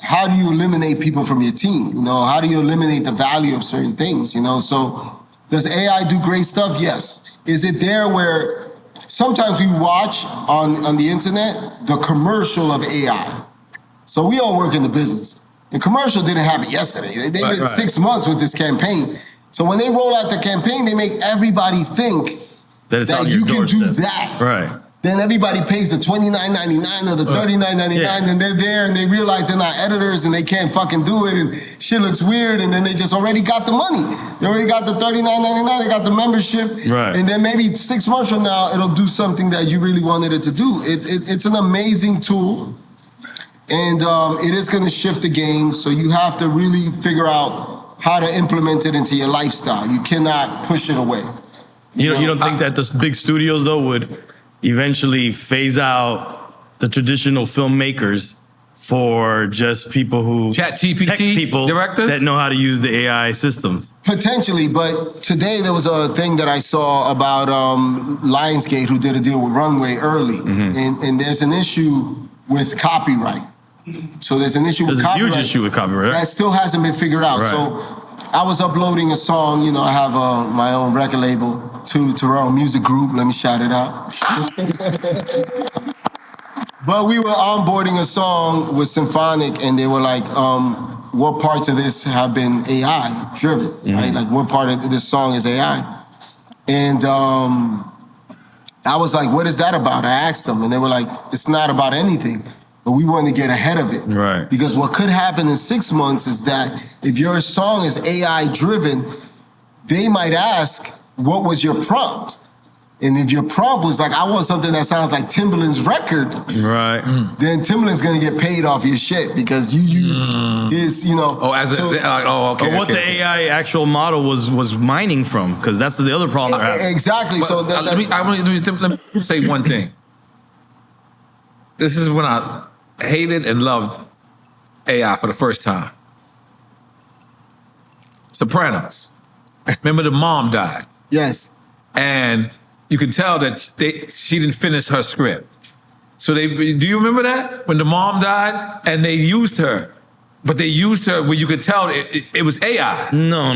Speaker 3: how do you eliminate people from your team? How do you eliminate the value of certain things? So does AI do great stuff? Yes. Is it there where sometimes we watch on the internet the commercial of AI? So we all work in the business. The commercial didn't happen yesterday. They did 6 months with this campaign. So when they roll out the campaign, they make everybody think that you can do that.
Speaker 2: Right.
Speaker 3: Then everybody pays the $29.99 or the $39.99, and they're there and they realize they're not editors and they can't fucking do it, and shit looks weird, and then they just already got the money. They already got the $39.99, they got the membership,
Speaker 2: right.
Speaker 3: And then maybe 6 months from now, it'll do something that you really wanted it to do. It's an amazing tool, and it is gonna shift the game, so you have to really figure out how to implement it into your lifestyle. You cannot push it away.
Speaker 2: You don't think that the big studios though would eventually phase out the traditional filmmakers for just people who
Speaker 1: Chat GPT
Speaker 2: tech people
Speaker 1: directors
Speaker 2: that know how to use the AI systems?
Speaker 3: Potentially, but today there was a thing that I saw about Lionsgate, who did a deal with Runway early, and there's an issue with copyright. So there's an issue with copyright.
Speaker 2: There's a huge issue with copyright.
Speaker 3: That still hasn't been figured out.
Speaker 2: Right.
Speaker 3: So I was uploading a song. You know, I have my own record label, Terrero Music Group. Let me shout it out. But we were onboarding a song with Symphonic, and they were like, what parts of this have been AI driven, right? Like, what part of this song is AI? And I was like, what is that about? I asked them, and they were like, it's not about anything. But we want to get ahead of it.
Speaker 2: Right.
Speaker 3: Because what could happen in 6 months is that if your song is AI driven, they might ask, what was your prompt? And if your prompt was like, I want something that sounds like Timbaland's record,
Speaker 2: right?
Speaker 3: Then Timbaland's gonna get paid off your shit because you use his, you know.
Speaker 1: Okay.
Speaker 2: Or what the AI actual model was mining from, because that's the other problem.
Speaker 3: Exactly.
Speaker 1: But,
Speaker 3: so
Speaker 1: let me say one thing. This is when I hated and loved AI for the first time. Sopranos. Remember the mom died.
Speaker 3: Yes.
Speaker 1: And you could tell that she didn't finish her script. So do you remember that? When the mom died and they used her, but they used her where you could tell it was AI.
Speaker 2: No.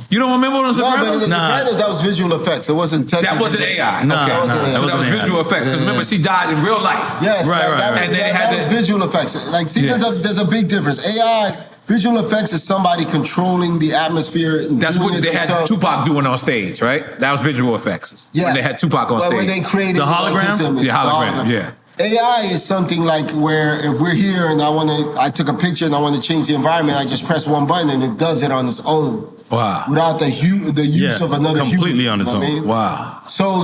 Speaker 1: You don't remember The Sopranos?
Speaker 3: No, but in The Sopranos, that was visual effects. It wasn't technical.
Speaker 1: That wasn't AI.
Speaker 2: No,
Speaker 1: Okay.
Speaker 2: that
Speaker 1: So that was
Speaker 2: wasn't
Speaker 1: visual effects. Because remember, she died in real life.
Speaker 3: Yes,
Speaker 2: Right.
Speaker 1: And then they had
Speaker 3: that was visual effects. Like, see, there's a big difference. AI, visual effects is somebody controlling the atmosphere.
Speaker 1: That's what they had Tupac doing on stage, right? That was visual effects.
Speaker 3: Yes.
Speaker 1: When they had Tupac on stage.
Speaker 3: When they created
Speaker 2: the hologram?
Speaker 1: The hologram, yeah.
Speaker 3: AI is something like where if we're here and I took a picture and I want to change the environment, I just press one button and it does it on its own.
Speaker 1: Wow.
Speaker 3: Without the use of another
Speaker 2: completely
Speaker 3: human.
Speaker 2: on its own.
Speaker 3: I mean?
Speaker 1: Wow.
Speaker 3: So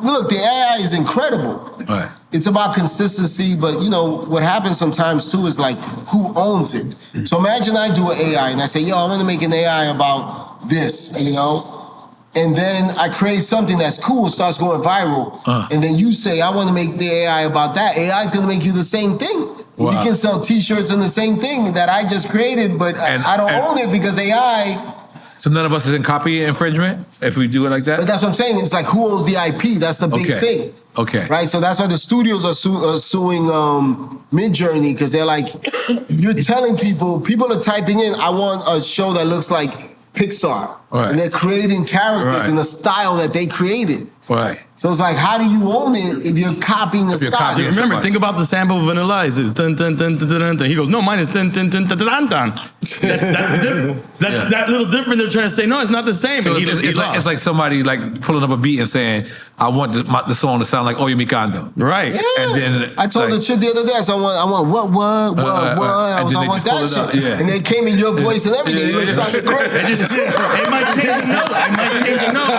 Speaker 3: look, the AI is incredible.
Speaker 1: Right.
Speaker 3: It's about consistency, but you know what happens sometimes too is like who owns it. So imagine I do an AI and I say, yo, I want to make an AI about this, you know. And then I create something that's cool, starts going viral. And then you say, I want to make the AI about that. AI is going to make you the same thing. Wow. You can sell t-shirts and the same thing that I just created, but I don't own it because AI.
Speaker 1: So none of us is in copy infringement if we do it like that?
Speaker 3: But that's what I'm saying. It's like who owns the IP? That's the big thing.
Speaker 1: Okay.
Speaker 3: Right? So that's why the studios are suing Midjourney because they're like, you're telling people are typing in, I want a show that looks like Pixar.
Speaker 1: Right.
Speaker 3: And they're creating characters in the style that they created.
Speaker 1: Right.
Speaker 3: So it's like, how do you own it if you're copying the style?
Speaker 2: Remember, think about the sample of Vanilla Ice. It's dun dun dun dun dun dun. He goes, no, mine is dun dun dun dun dun dun. That's different. That little different. They're trying to say, no, it's not the same.
Speaker 1: So it's like somebody like pulling up a beat and saying, I want the song to sound like Oye Mi Canto.
Speaker 2: Right.
Speaker 3: Yeah.
Speaker 1: And then
Speaker 3: I told the chick the other day, so I want what? I want that shit.
Speaker 1: Yeah.
Speaker 3: And they came in your voice and everything. It sounded great.
Speaker 2: It might change a note. It might change a note.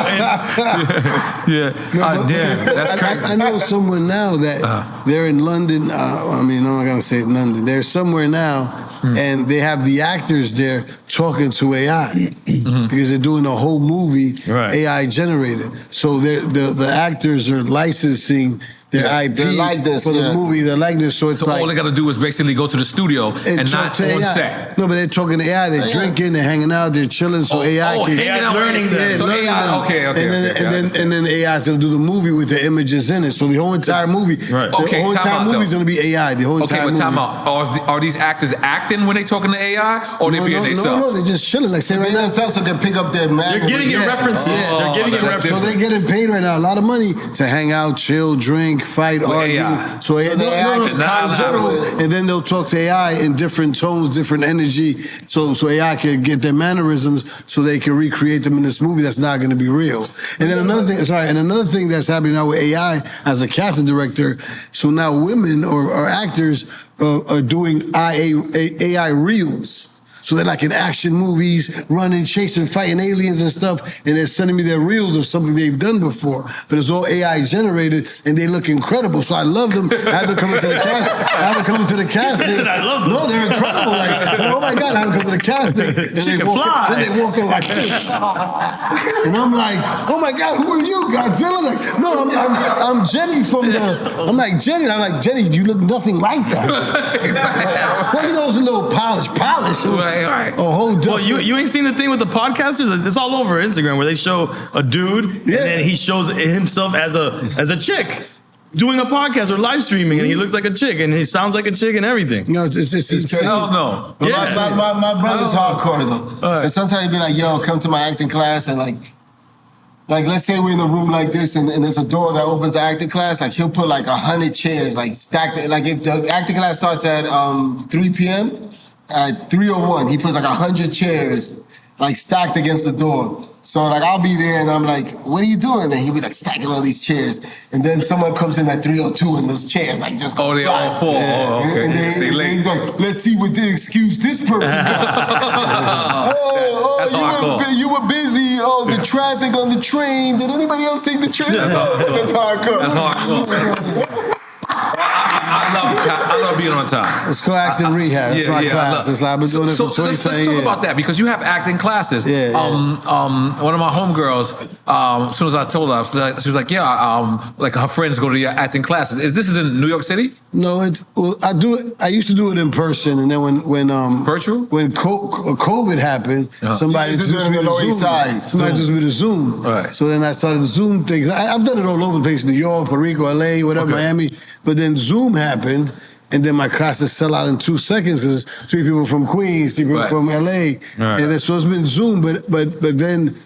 Speaker 1: Damn, that's crazy.
Speaker 4: I know somewhere now that they're in London. I'm not going to say London. They're somewhere now, and they have the actors there talking to AI because they're doing a whole movie AI generated. So the actors are licensing their IP for the movie. They're like this. So it's like
Speaker 1: all they got to do is basically go to the studio and not on set.
Speaker 4: No, but they're talking to AI. They're drinking. They're hanging out. They're chilling. So AI can
Speaker 1: learning them. So AI, okay.
Speaker 4: And then AI is going to do the movie with the images in it. So the whole entire movie, the whole entire movie is going to be AI. The whole entire movie.
Speaker 1: Okay, but time out. Are these actors acting when they talking to AI, or they being themselves?
Speaker 4: No, they're just chilling. Like say right now,
Speaker 3: themselves so they can pick up their man.
Speaker 2: They're getting references. They're getting references.
Speaker 4: So they're getting paid right now a lot of money to hang out, chill, drink, fight, argue. So AI can general, and then they'll talk to AI in different tones, different energy, so AI can get their mannerisms, so they can recreate them in this movie that's not going to be real. And then another thing that's happening now with AI as a casting director. So now women or actors are doing AI reels. So they're like in action movies, running, chasing, fighting aliens and stuff, and they're sending me their reels of something they've done before. But it's all AI generated, and they look incredible. So I love them. I have them coming to the casting.
Speaker 2: I love them.
Speaker 4: No, they're incredible. Like, oh my God, I have them come to the casting. And they walk in like this. And I'm like, oh my God, who are you? Godzilla? Like, no, I'm Jenny from I'm like, Jenny. And I'm like, Jenny, you look nothing like that. Well, you know, it's a little polish.
Speaker 1: Right.
Speaker 4: A whole different.
Speaker 2: Well, you ain't seen the thing with the podcasters? It's all over Instagram where they show a dude and then he shows himself as a chick doing a podcast or live streaming, and he looks like a chick and he sounds like a chick and everything.
Speaker 4: No, it's
Speaker 1: I don't know.
Speaker 3: My brother's hardcore though. And sometimes he'd be like, yo, come to my acting class, and like let's say we're in a room like this and there's a door that opens the acting class, like he'll put like 100 chairs, like stacked. Like if the acting class starts at 3 p.m., at 3:01, he puts like 100 chairs like stacked against the door. So like I'll be there and I'm like, what are you doing? And he'll be like stacking all these chairs. And then someone comes in at 3:02 and those chairs like just go
Speaker 1: they all fall. Oh, okay.
Speaker 3: And then he's like, let's see what the excuse this person got. You were busy. Oh, the traffic on the train. Did anybody else take the train? That's hardcore.
Speaker 1: I love being on time.
Speaker 4: It's called acting rehab. That's my class. I've been doing it for 20 years.
Speaker 1: Let's talk about that, because you have acting classes.
Speaker 4: Yeah.
Speaker 1: One of my homegirls, as soon as I told her, she was like, like her friends go to your acting classes. This is in New York City?
Speaker 4: No, I used to do it in person, and then when
Speaker 1: virtual?
Speaker 4: When COVID happened, somebody just
Speaker 3: doing it on the Lower East Side.
Speaker 4: Somebody just with a Zoom.
Speaker 1: Right.
Speaker 4: So then I started the Zoom thing. I've done it all over the place: New York, Puerto Rico, LA, whatever, Miami. But then Zoom happened, and then my classes sell out in 2 seconds because 3 people from Queens, 3 people from LA, and then so it's been Zoom. But then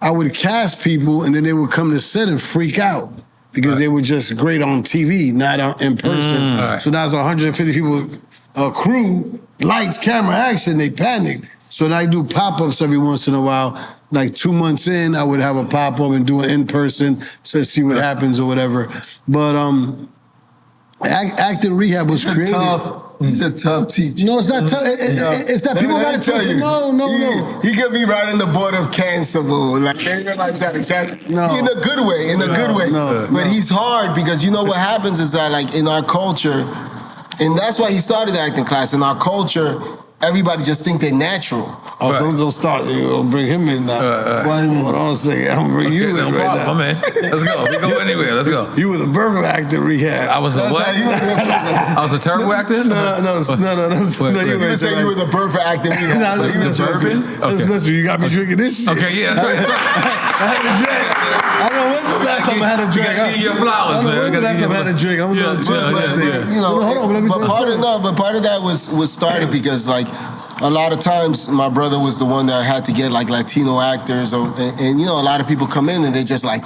Speaker 4: I would cast people, and then they would come to set and freak out. Because they were just great on TV, not in person. So now it's 150 people, crew, lights, camera, action, they panicked. So now I do pop-ups every once in a while. Like 2 months in, I would have a pop-up and do it in person, so see what happens or whatever. But acting rehab was created.
Speaker 3: He's a tough teacher.
Speaker 4: No, it's not tough. It's that people got to tell you. No.
Speaker 3: He could be right on the board of cancelable. Like, like that.
Speaker 4: No.
Speaker 3: In a good way. But he's hard because you know what happens is that, like, in our culture, and that's why he started the acting class. In our culture, everybody just think they're natural.
Speaker 4: Oh, don't start. You'll bring him in now. Hold on a second. I'm going to bring you in right now.
Speaker 1: Man. Let's go. We go anywhere. Let's go.
Speaker 4: You were the perfect acting rehab.
Speaker 1: I was a what? I was a terrible actor?
Speaker 4: No. You
Speaker 3: didn't say you were the perfect acting rehab.
Speaker 1: You were the bourbon?
Speaker 4: Okay. You got me drinking this shit.
Speaker 1: Okay, yeah, that's right.
Speaker 4: I had a drink. I don't know when's the last time I had a drink.
Speaker 1: You got to give your flowers, man.
Speaker 4: When's the last time I had a drink? I'm going to do hold on, let me
Speaker 3: but part of that was started because, like, a lot of times my brother was the one that had to get like Latino actors, and you know, a lot of people come in and they're just like,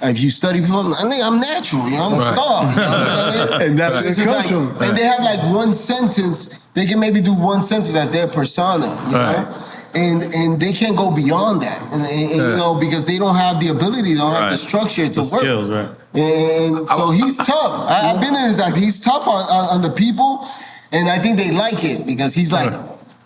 Speaker 3: if you study people, I think I'm natural, you know, I'm a star. You know?
Speaker 4: And that's what it comes from.
Speaker 3: And they have like one sentence, they can maybe do one sentence as their persona, you know? And they can't go beyond that, and you know, because they don't have the ability, they don't have the structure to work.
Speaker 2: Skills, right?
Speaker 3: And so he's tough. I've been in his acting. He's tough on the people, and I think they like it because he's like,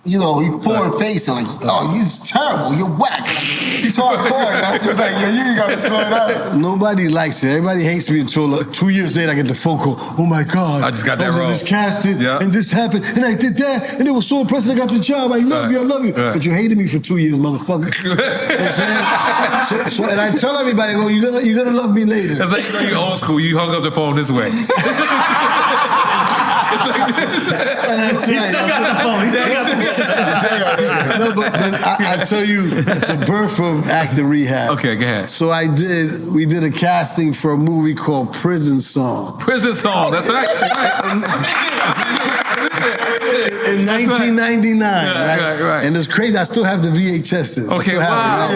Speaker 3: you know, he's forward facing, like, oh, he's terrible, you're whack. Like, he's hardcore. I'm just like, yeah, you gotta slow it up.
Speaker 4: Nobody likes it. Everybody hates me until 2 years later I get the phone call. Oh my God.
Speaker 1: I just got that
Speaker 4: wrong.
Speaker 1: wrong.
Speaker 4: This casted, and this happened, and I did that, and it was so impressive. I got the job. I love you. But you hated me for 2 years, motherfucker. You know what I'm saying? So, and I tell everybody, well, you're gonna love me later.
Speaker 1: It's like, you know, you're old school. You hung up the phone this way.
Speaker 4: No, but I tell you the birth of acting rehab.
Speaker 1: Okay, go ahead.
Speaker 4: So we did a casting for a movie called Prison Song.
Speaker 1: Prison Song, that's right.
Speaker 4: In 1999, right? And it's crazy. I still have the VHSs.
Speaker 1: Okay, wow.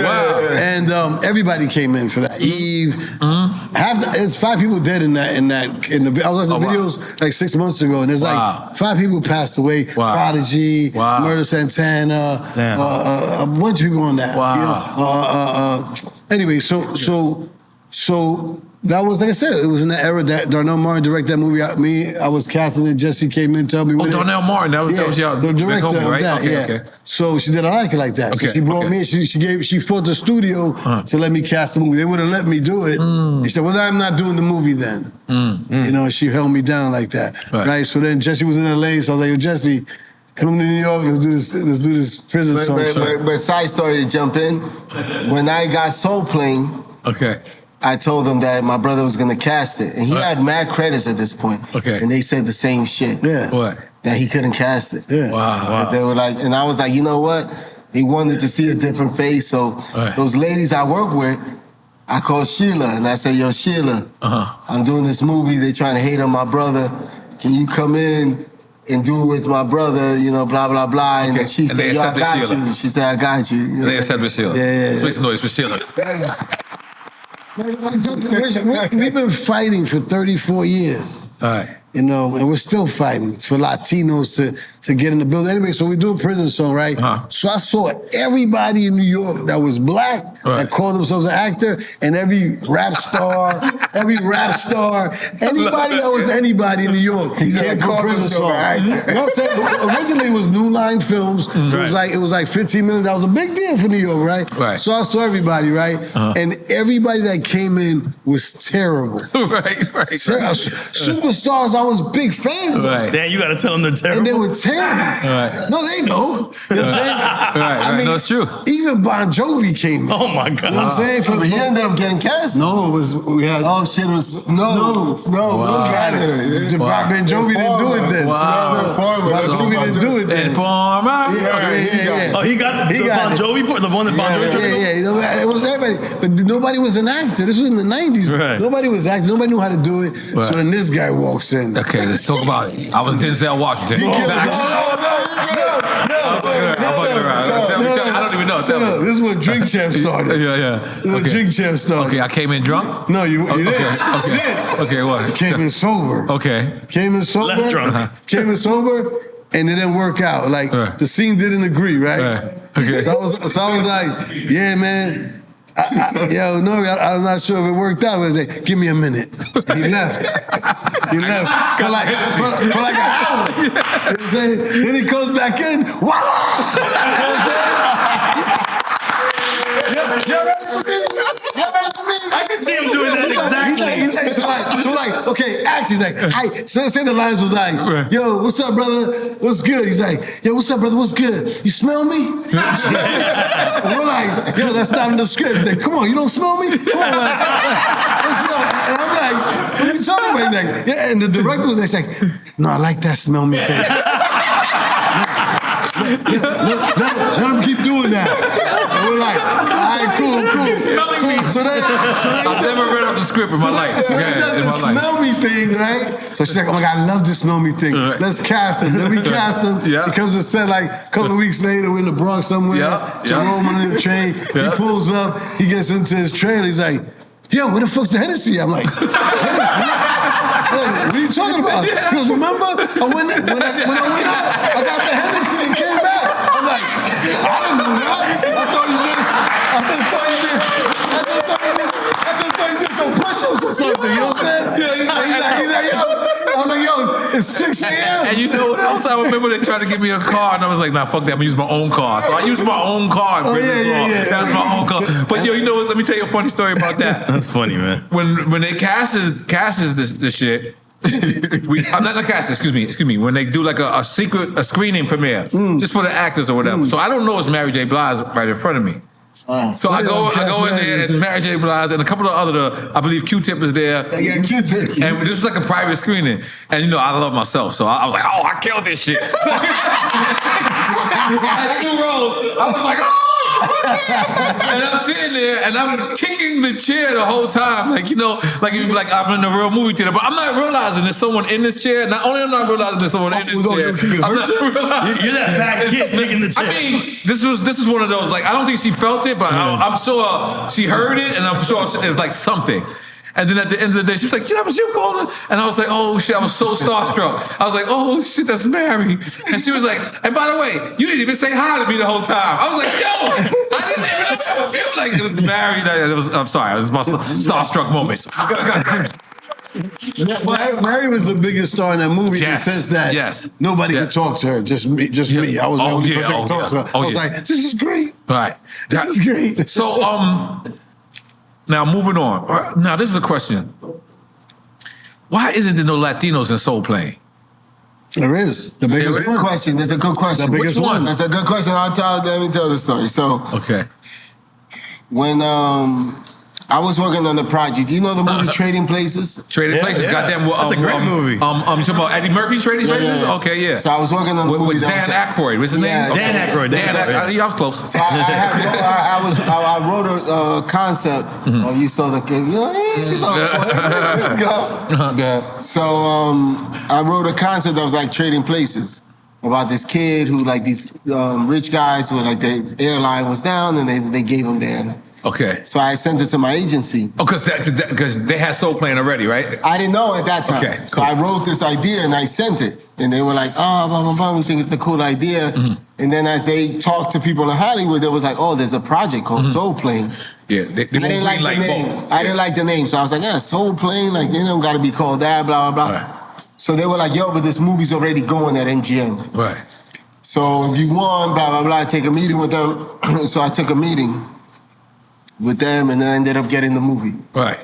Speaker 4: And everybody came in for that. Eve, it's 5 people dead in the. I was watching videos like 6 months ago, and there's like 5 people passed away. Prodigy, Murder Santana, a bunch of people on that.
Speaker 1: Wow.
Speaker 4: You know? Anyway, so That was, like I said, it was in the era that Darnell Martin directed that movie. I was casting it. Jessy came in, told me.
Speaker 1: Oh, Darnell Martin, that was your
Speaker 4: the director
Speaker 1: homie, right?
Speaker 4: of that. Okay. So she didn't like it like that.
Speaker 1: Okay,
Speaker 4: So she brought me in. She fought the studio to let me cast the movie. They wouldn't let me do it. She said, "Well, I'm not doing the movie then." You know, she held me down like that. Right. So then Jessy was in LA. So I was like, "Yo, Jessy, come to New York. Let's do this prison song."
Speaker 3: But side story to jump in. When I got Soul Plane.
Speaker 1: Okay.
Speaker 3: I told them that my brother was gonna cast it, and he had mad credits at this point.
Speaker 1: Okay.
Speaker 3: And they said the same shit.
Speaker 4: Yeah.
Speaker 1: What?
Speaker 3: That he couldn't cast it.
Speaker 4: Yeah.
Speaker 1: Wow.
Speaker 3: They were like, and I was like, you know what? They wanted to see a different face, so those ladies I work with, I called Sheila, and I said, yo, Sheila, I'm doing this movie. They trying to hate on my brother. Can you come in and do it with my brother? You know, blah blah blah.
Speaker 1: Okay.
Speaker 3: And she
Speaker 1: And
Speaker 3: said, yo, I got you. She said, I got you.
Speaker 1: And they accepted Sheila.
Speaker 4: Yeah.
Speaker 1: Let's make some noise for Sheila.
Speaker 4: We've been fighting for 34 years.
Speaker 1: All right.
Speaker 4: You know, and we're still fighting for Latinos to get in the building. Anyway, so we do a prison song, right? So I saw everybody in New York that was black, that called themselves an actor, and every rap star, anybody that was anybody in New York, he had a prison song. You know what I'm saying? Originally it was New Line Films. It was like 15 minutes. That was a big deal for New York, right? So I saw everybody, right? And everybody that came in was terrible.
Speaker 1: Right.
Speaker 4: Superstars I was big fans of.
Speaker 2: Damn, you gotta tell them they're terrible.
Speaker 4: And they were terrible. No, they know. You know what I'm saying? I mean,
Speaker 1: no, it's true.
Speaker 4: Even Bon Jovi came in.
Speaker 2: Oh my God.
Speaker 4: You know what I'm saying?
Speaker 3: But he ended up getting cast.
Speaker 4: No, we had.
Speaker 3: Oh shit, it was Snow. Look at it.
Speaker 4: Bon Jovi didn't do it then. Bon Jovi didn't do it then.
Speaker 1: Informer.
Speaker 4: Yeah.
Speaker 2: Oh, he got the Bon Jovi part, the one that Bon Jovi took.
Speaker 4: Yeah. You know, it was everybody, but nobody was an actor. This was in the '90s. Nobody was acting. Nobody knew how to do it. So then this guy walks in.
Speaker 1: Okay, let's talk about it. I was Denzel Washington. I don't even know. Tell me.
Speaker 4: This is when Drink Champ started. This is when Drink Champ started.
Speaker 1: Okay, I came in drunk?
Speaker 4: No, you didn't.
Speaker 1: Okay, what?
Speaker 4: You came in sober.
Speaker 1: Okay.
Speaker 4: Came in sober.
Speaker 2: Left drunk.
Speaker 4: Came in sober, and it didn't work out. Like, the scene didn't agree, right?
Speaker 1: Okay.
Speaker 4: So I was like, yeah, man. No, I'm not sure if it worked out. I was like, give me a minute. He left. For like an hour. You know what I'm saying? Then he comes back in. Voila! You know what I'm saying?
Speaker 2: I can see him doing that exactly.
Speaker 4: So like, okay, action. He's like, say the lines was like, yo, what's up, brother? What's good? He's like, yo, what's up, brother? What's good? You smell me? And we're like, yo, that's not in the script. He's like, come on, you don't smell me? Come on, like, let's go. And I'm like, what are you talking about? He's like, yeah, and the director was like, no, I like that smell me thing. Let him keep doing that. And we're like, all right, cool. So
Speaker 1: I've never read up the script in my life.
Speaker 4: So he does the smell me thing, right? So she's like, oh my God, I love this smell me thing. Let's cast him. Then we cast him. He comes to set like a couple of weeks later. We're in the Bronx somewhere. Jerome on the train. He pulls up. He gets into his trailer. He's like, yo, where the fuck's the Hennessy? I'm like, what are you talking about? He goes, remember? When I went out, I got the Hennessy and came back. I'm like, I don't know that. I thought you did some push-ups or something, you know what I'm saying? He's like, yo. I'm like, yo, it's 6 a.m.
Speaker 1: And you know what else? I remember they tried to give me a car, and I was like, nah, fuck that. I'm gonna use my own car. So I used my own car. That was my own car. But yo, you know what? Let me tell you a funny story about that.
Speaker 2: That's funny, man.
Speaker 1: When they casted this shit, I'm not gonna cast it, excuse me. When they do like a screening premiere, just for the actors or whatever. So I don't know it's Mary J. Blige right in front of me. So I go in there and Mary J. Blige and a couple of other, I believe Q-Tip is there.
Speaker 3: Yeah, Q-Tip.
Speaker 1: And this was like a private screening. And you know, I love myself. So I was like, oh, I killed this shit. I had 2 roles. I was like, oh! And I'm sitting there and I'm kicking the chair the whole time. Like, you know, like I'm in a real movie theater. But I'm not realizing there's someone in this chair. Not only am I not realizing there's someone in this chair, I'm not realizing.
Speaker 2: You're that bad kid kicking the chair.
Speaker 1: I mean, this was one of those, like, I don't think she felt it, but I'm sure she heard it, and I'm sure it's like something. And then at the end of the day, she was like, that was you calling? And I was like, oh shit, I was so starstruck. I was like, oh shit, that's Mary. And she was like, and by the way, you didn't even say hi to me the whole time. I was like, yo, I didn't even know I was feeling like it was Mary. I'm sorry, it was my starstruck moments.
Speaker 4: Mary was the biggest star in that movie in the
Speaker 1: Yes,
Speaker 4: sense that
Speaker 1: yes.
Speaker 4: nobody
Speaker 1: Yeah.
Speaker 4: could talk to her, just me. I was the only person that could talk to her. I was like, this is great.
Speaker 1: Right.
Speaker 4: That was great.
Speaker 1: So, now moving on. Now, this is a question. Why isn't there no Latinos in Soul Plane?
Speaker 4: There is. The biggest
Speaker 3: Good question. That's a good question.
Speaker 4: The biggest
Speaker 1: Which one?
Speaker 3: That's a good question. Let me tell the story. So
Speaker 1: Okay.
Speaker 3: when I was working on the project, you know the movie Trading Places?
Speaker 1: Trading Places.
Speaker 2: yeah.
Speaker 1: Goddamn.
Speaker 2: That's a great movie.
Speaker 1: You talking about Eddie Murphy Trading Places?
Speaker 3: yeah.
Speaker 1: Okay, yeah.
Speaker 3: So I was working on the movie.
Speaker 1: With Dan Aykroyd. What's his
Speaker 3: Yeah,
Speaker 1: name?
Speaker 2: Dan Aykroyd.
Speaker 1: Dan Aykroyd. Yeah, I was close.
Speaker 3: So I wrote a concept. Oh, you saw the kid. You know, hey, she's on let's go. So I wrote a concept that was like Trading Places about this kid who like these rich guys who like the airline was down and they gave him their.
Speaker 1: Okay.
Speaker 3: So I sent it to my agency.
Speaker 1: Oh, because they had Soul Plane already, right?
Speaker 3: I didn't know at that time.
Speaker 1: Okay,
Speaker 3: So
Speaker 1: cool.
Speaker 3: I wrote this idea and I sent it. And they were like, oh, blah, blah, blah, we think it's a cool idea. And then as they talked to people in Hollywood, they was like, oh, there's a project called Soul Plane.
Speaker 1: Yeah. They
Speaker 3: I didn't like the name. I didn't like the name. So I was like, yeah, Soul Plane, like, they don't got to be called that, blah, blah, blah.
Speaker 1: Right.
Speaker 3: So they were like, yo, but this movie's already going at MGM.
Speaker 1: Right.
Speaker 3: So if you want, blah, blah, blah, take a meeting with them. So I took a meeting with them and then I ended up getting the movie.
Speaker 1: Right.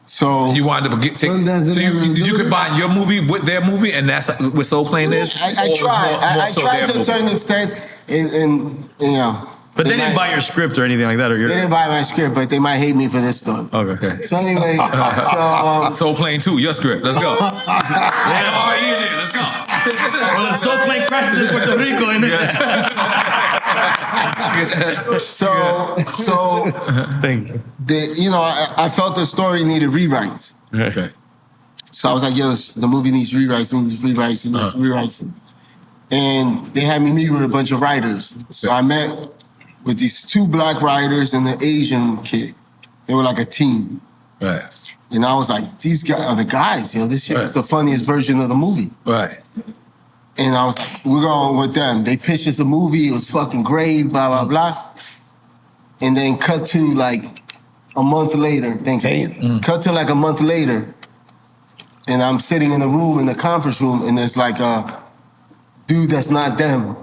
Speaker 3: So
Speaker 1: You wanted to did you combine your movie with their movie, and that's what Soul Plane is?
Speaker 3: I
Speaker 1: Or
Speaker 3: tried.
Speaker 1: more
Speaker 3: I
Speaker 1: so
Speaker 3: tried
Speaker 1: their
Speaker 3: to a
Speaker 1: movie?
Speaker 3: certain extent, and you know.
Speaker 2: But they didn't buy your script or anything like that, or
Speaker 3: They
Speaker 2: your.
Speaker 3: didn't buy my script, but they might hate me for this story.
Speaker 1: Okay.
Speaker 3: So anyway,
Speaker 1: Soul Plane 2, your script. Let's go. Yeah, all right, you did. Let's go.
Speaker 2: Well, the Soul Plane crashes in Puerto Rico, and
Speaker 3: so
Speaker 2: Thank you.
Speaker 3: I felt the story needed rewrites.
Speaker 1: Okay.
Speaker 3: So I was like, yo, the movie needs rewrites, rewrites. And they had me meet with a bunch of writers. So I met with these two black writers and the Asian kid. They were like a team.
Speaker 1: Right.
Speaker 3: And I was like, these guys are the guys, yo. This shit is
Speaker 1: Right.
Speaker 3: the funniest version of the movie.
Speaker 1: Right.
Speaker 3: And I was like, we're going with them. They pitched us a movie. It was fucking great, blah, blah, blah. And then cut to like a month later. Cut to like a month later. And I'm sitting in the room, in the conference room, and there's like a dude that's not them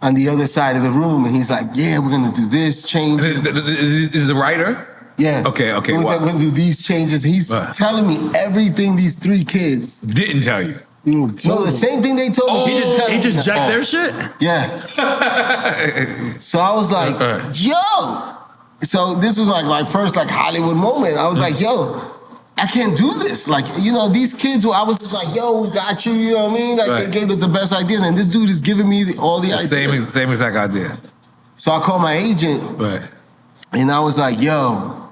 Speaker 3: on the other side of the room. And he's like, yeah, we're going to do this, change.
Speaker 1: Is the writer?
Speaker 3: Yeah.
Speaker 1: Okay.
Speaker 3: We're
Speaker 1: Wow.
Speaker 3: going to do these changes. He's
Speaker 1: Right.
Speaker 3: telling me everything these three kids.
Speaker 1: Didn't tell you.
Speaker 3: No, the same thing they told me.
Speaker 2: He just jacked
Speaker 1: Oh.
Speaker 2: their shit.
Speaker 3: Yeah. So I was like, yo. So this was like my first like Hollywood moment. I was like, yo, I can't do this. Like, these kids, I was just like, yo, we got you, you know what I mean? Like,
Speaker 1: Right.
Speaker 3: they gave us the best ideas. And this dude is giving me all the ideas.
Speaker 1: Same exact ideas.
Speaker 3: So I called my agent,
Speaker 1: Right.
Speaker 3: and I was like, yo,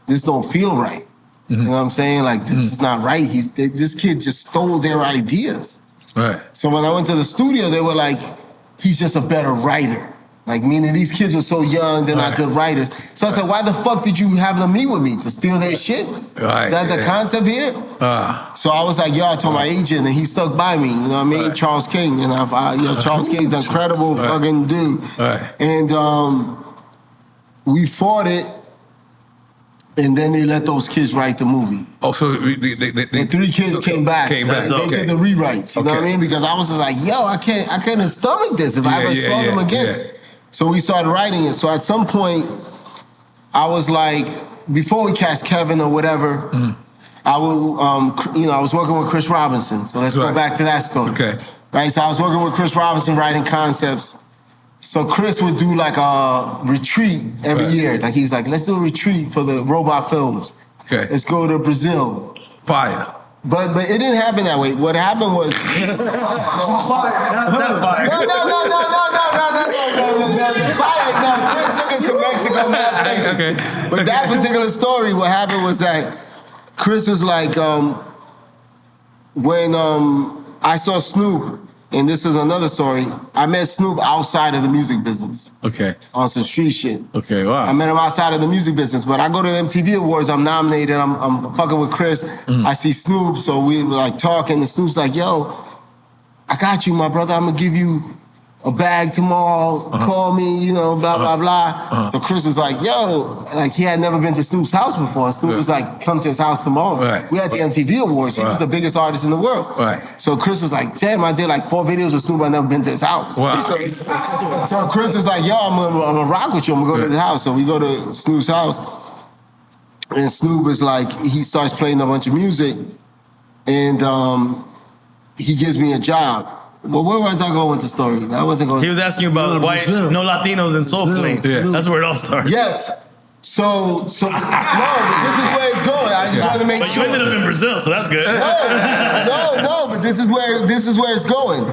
Speaker 3: this don't feel right. You know what I'm saying? Like, this is not right. This kid just stole their ideas.
Speaker 1: Right.
Speaker 3: So when I went to the studio, they were like, he's just a better writer. Like, meaning these kids were so young, they're not good writers. So I said, why the fuck did you have them meet with me? To steal their shit?
Speaker 1: Right,
Speaker 3: Is that the
Speaker 1: yeah.
Speaker 3: concept here? So I was like, yo, I told my agent, and he stuck by me. You know what I mean?
Speaker 1: Right.
Speaker 3: Charles King. And Charles King's an incredible fucking dude.
Speaker 1: Right.
Speaker 3: And we fought it, and then they let those kids write the movie.
Speaker 1: Oh, so they
Speaker 3: The three kids came back.
Speaker 1: Came back,
Speaker 3: They
Speaker 1: okay.
Speaker 3: did the rewrites. You know what I
Speaker 1: Okay.
Speaker 3: mean? Because I was just like, yo, I couldn't stomach this if I ever saw them again.
Speaker 1: yeah.
Speaker 3: So we started writing it. So at some point, I was like, before we cast Kevin or whatever, I was working with Chris Robinson. So let's go
Speaker 1: Right.
Speaker 3: back to that story.
Speaker 1: Okay.
Speaker 3: Right. So I was working with Chris Robinson writing concepts. So Chris would do like a retreat every
Speaker 1: Right.
Speaker 3: year. Like he was like, let's do a retreat for the robot films.
Speaker 1: Okay.
Speaker 3: Let's go to Brazil.
Speaker 1: Fire.
Speaker 3: But it didn't happen that way. What happened was
Speaker 2: Not that fire.
Speaker 3: no. Chris took us to Mexico, mad places.
Speaker 1: Okay.
Speaker 3: But that particular story, what happened was that Chris was like, when I saw Snoop and this is another story. I met Snoop outside of the music business.
Speaker 1: Okay.
Speaker 3: On some street shit.
Speaker 1: Okay, wow.
Speaker 3: I met him outside of the music business, but I go to the MTV Awards, I'm nominated, I'm fucking with Chris. I see Snoop, so we were like talking, and Snoop's like, yo, I got you, my brother, I'm gonna give you a bag tomorrow, call me, you know, blah, blah, blah. So Chris was like, yo, like he had never been to Snoop's house before. Snoop was like, come to his house tomorrow.
Speaker 1: Right.
Speaker 3: We had the MTV Awards. He was the biggest artist in the world.
Speaker 1: Right.
Speaker 3: So Chris was like, damn, I did like 4 videos with Snoop. I've never been to his house.
Speaker 1: Wow.
Speaker 3: So Chris was like, yo, I'm gonna rock with you. I'm gonna go to the house. So we go to Snoop's house. And Snoop is like, he starts playing a bunch of music. And he gives me a job. But where was I going with the story? I wasn't going.
Speaker 2: He was asking you about why no Latinos in Soul Plane.
Speaker 1: Yeah.
Speaker 2: That's where it all started.
Speaker 3: Yes. So no, but this is where it's going. I just want to make
Speaker 2: But
Speaker 3: sure.
Speaker 2: you ended up in Brazil, so that's good.
Speaker 3: No, but this is where it's going.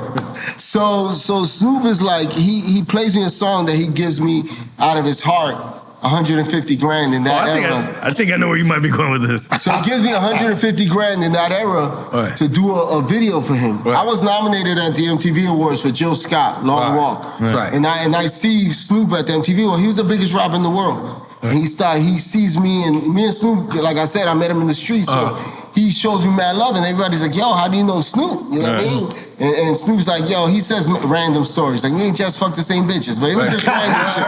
Speaker 3: So Snoop is like, he plays me a song that he gives me out of his heart, 150 grand in that era.
Speaker 2: I think I know where you might be going with this.
Speaker 3: So he gives me 150 grand in that era
Speaker 1: Right.
Speaker 3: to do a video for him.
Speaker 1: Right.
Speaker 3: I was nominated at the MTV Awards for Jill Scott, Long
Speaker 1: Right.
Speaker 3: Walk.
Speaker 1: Right.
Speaker 3: And I see Snoop at the MTV Awards. He was the biggest rapper in the world. And he sees me and Snoop, like I said, I met him in the street. So he shows me mad love, and everybody's like, yo, how do you know Snoop? You know what I mean? And Snoop's like, yo, he says random stories. Like, we ain't just fucked the same bitches, but it was just random shit.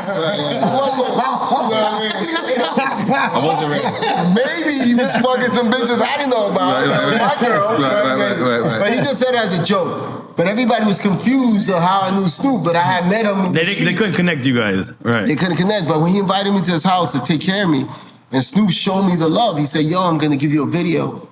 Speaker 1: I wasn't ready.
Speaker 3: Maybe he was fucking some bitches I didn't know about. My girls.
Speaker 1: Right.
Speaker 3: But he just said it as a joke. But everybody was confused of how I knew Snoop, but I had met him.
Speaker 2: They couldn't connect you guys, right?
Speaker 3: They couldn't connect, but when he invited me to his house to take care of me, and Snoop showed me the love, he said, yo, I'm gonna give you a video.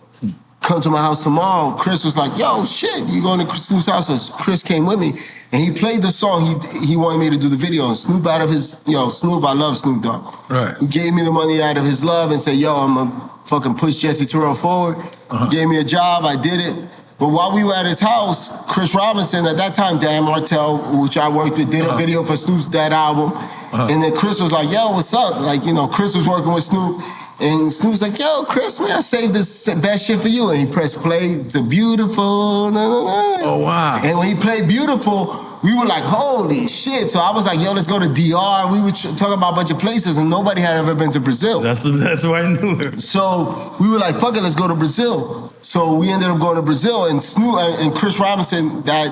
Speaker 3: Come to my house tomorrow. Chris was like, yo, shit, you going to Snoop's house? So Chris came with me, and he played the song he wanted me to do the video. And Snoop out of his, Snoop, I love Snoop Dogg.
Speaker 1: Right.
Speaker 3: He gave me the money out of his love and said, yo, I'm gonna fucking push Jessy Terrero forward. He gave me a job, I did it. But while we were at his house, Chris Robinson, at that time, Dan Martell, which I worked with, did a video for Snoop's That album. And then Chris was like, yo, what's up? Like, Chris was working with Snoop. And Snoop's like, yo, Chris, man, I saved this best shit for you. And he pressed play to Beautiful.
Speaker 1: Oh, wow.
Speaker 3: And when he played Beautiful, we were like, holy shit. So I was like, yo, let's go to DR. We were talking about a bunch of places, and nobody had ever been to Brazil.
Speaker 2: That's why I knew it.
Speaker 3: So we were like, fuck it, let's go to Brazil. So we ended up going to Brazil, and Snoop and Chris Robinson, that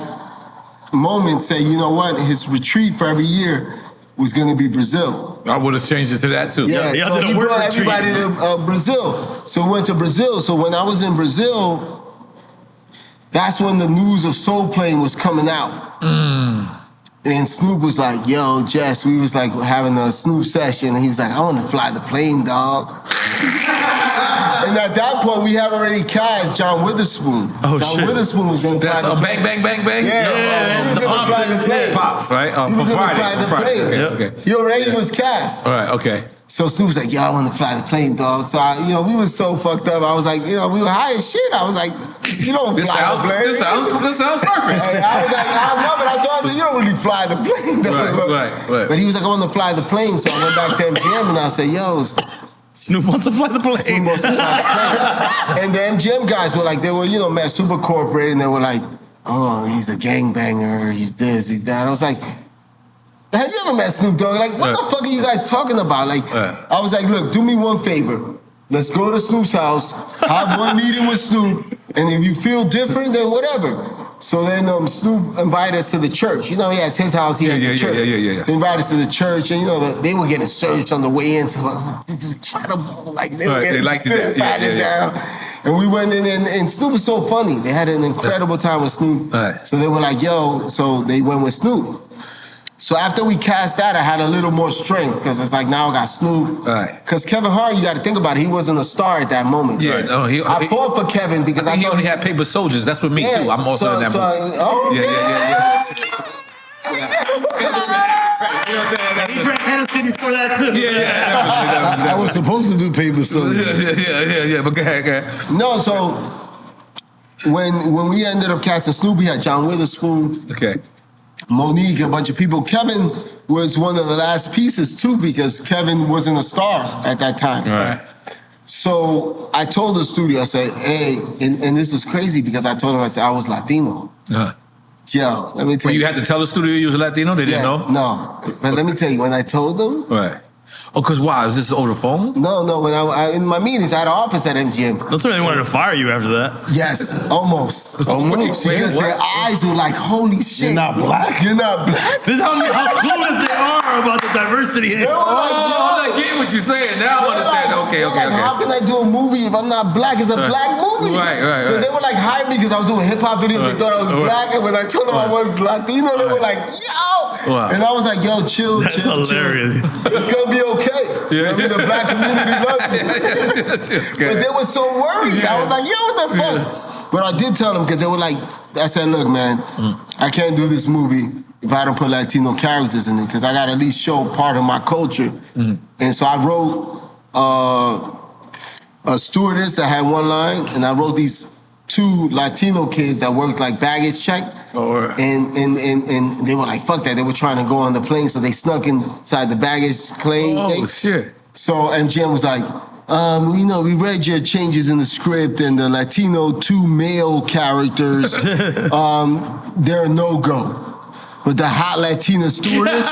Speaker 3: moment, said, you know what, his retreat for every year was gonna be Brazil.
Speaker 1: I would have changed it to that too.
Speaker 3: Yeah,
Speaker 2: y'all
Speaker 3: so
Speaker 2: did a
Speaker 3: he
Speaker 2: work
Speaker 3: brought
Speaker 2: retreat.
Speaker 3: everybody to Brazil. So we went to Brazil. So when I was in Brazil, that's when the news of Soul Plane was coming out. And Snoop was like, yo, Jess, we was like having a Snoop session, and he was like, I want to fly the plane, dog. And at that point, we had already cast John Witherspoon.
Speaker 2: Oh,
Speaker 3: John
Speaker 2: shit.
Speaker 3: Witherspoon was going to fly
Speaker 1: That's
Speaker 3: the
Speaker 1: a
Speaker 3: plane.
Speaker 1: bang, bang, bang, bang.
Speaker 3: Yeah, he was going to fly the plane.
Speaker 1: Pops, right?
Speaker 3: He was
Speaker 1: For
Speaker 3: going to fly the
Speaker 1: Friday.
Speaker 3: plane.
Speaker 1: Okay.
Speaker 3: He already was cast.
Speaker 1: All right. Okay.
Speaker 3: So Snoop was like, yo, I want to fly the plane, dog. So, we were so fucked up. I was like, we were high as shit. I was like, you don't
Speaker 1: This
Speaker 3: fly the plane.
Speaker 1: sounds perfect.
Speaker 3: I was like, I know, but I told him, you don't really fly the plane, though.
Speaker 1: Right.
Speaker 3: But he was like, I want to fly the plane. So I went back to MGM and I said, yo,
Speaker 2: Snoop wants to fly the plane.
Speaker 3: Snoop wants to fly the plane. And the MGM guys were like, they were, man, super corporate, and they were like, oh, he's the gangbanger, he's this, he's that. I was like, have you ever met Snoop Dogg? Like, what the fuck are you guys talking about? Like, I was like, look, do me one favor. Let's go to Snoop's house, have one meeting with Snoop, and if you feel different, then whatever. So then Snoop invited us to the church. He has his house, he had the church.
Speaker 1: Yeah.
Speaker 3: They invited us to the church, and they were getting searched on the way in. So like, they were
Speaker 1: Right, they
Speaker 3: getting
Speaker 1: liked it there.
Speaker 3: patted down. And we went in, and Snoop was so funny. They had an incredible time with Snoop.
Speaker 1: Right.
Speaker 3: So they were like, yo, so they went with Snoop. So after we cast that, I had a little more strength, because it's like, now I got Snoop.
Speaker 1: Right.
Speaker 3: Because KevinHart, you got to think about it, he wasn't a star at that moment.
Speaker 1: Yeah,
Speaker 3: right?
Speaker 1: no,
Speaker 3: I fought for Kevin because
Speaker 1: I think he
Speaker 3: thought
Speaker 1: only had paper soldiers. That's with me too. I'm also in that movie. Yeah.
Speaker 2: He drank Hennessy before that too.
Speaker 1: Yeah.
Speaker 4: I was supposed to do paper soldiers.
Speaker 1: Yeah. But go ahead.
Speaker 3: No, so when we ended up casting Snoop, we had John Witherspoon,
Speaker 1: Okay.
Speaker 3: Monique, a bunch of people. Kevin was one of the last pieces too, because Kevin wasn't a star at that time.
Speaker 1: Right.
Speaker 3: So I told the studio, I said, hey, and this was crazy because I told him, I said, I was Latino. Yo, let me tell
Speaker 1: When
Speaker 3: you.
Speaker 1: you had to tell the studio you was a Latino, they didn't know?
Speaker 3: No, but let me tell you, when I told them,
Speaker 1: Right. Oh, because why? Is this over the phone?
Speaker 3: no, when I in my meetings, I had an office at MGM.
Speaker 2: Don't tell me they wanted to fire you after that.
Speaker 3: Yes, almost. Because their eyes were like, holy shit.
Speaker 4: You're not black.
Speaker 3: You're not black?
Speaker 2: This is how clueless they are about the diversity.
Speaker 3: They were like,
Speaker 1: I get what you're saying. Now I understand. Okay.
Speaker 3: How can I do a movie if I'm not black? It's a black movie.
Speaker 1: Right.
Speaker 3: So they were like hiring me because I was doing hip hop videos. They thought I was black, and when I told them I was Latino, they were like, yo.
Speaker 1: Wow.
Speaker 3: And I was like, yo, chill.
Speaker 2: That's hilarious.
Speaker 3: It's gonna be okay.
Speaker 1: Yeah.
Speaker 3: I mean, the black community loves me. But they were so worried. I was like, yo, what the fuck? But I did tell them because they were like, I said, look, man, I can't do this movie if I don't put Latino characters in it because I got to at least show part of my culture. And so I wrote a stewardess that had one line, and I wrote these 2 Latino kids that worked like baggage check. And they were like, fuck that. They were trying to go on the plane, so they snuck inside the baggage claim thing.
Speaker 1: Oh, shit.
Speaker 3: So MGM was like, we read your changes in the script and the Latino 2 male characters, they're a no-go. But the hot Latina stewardess,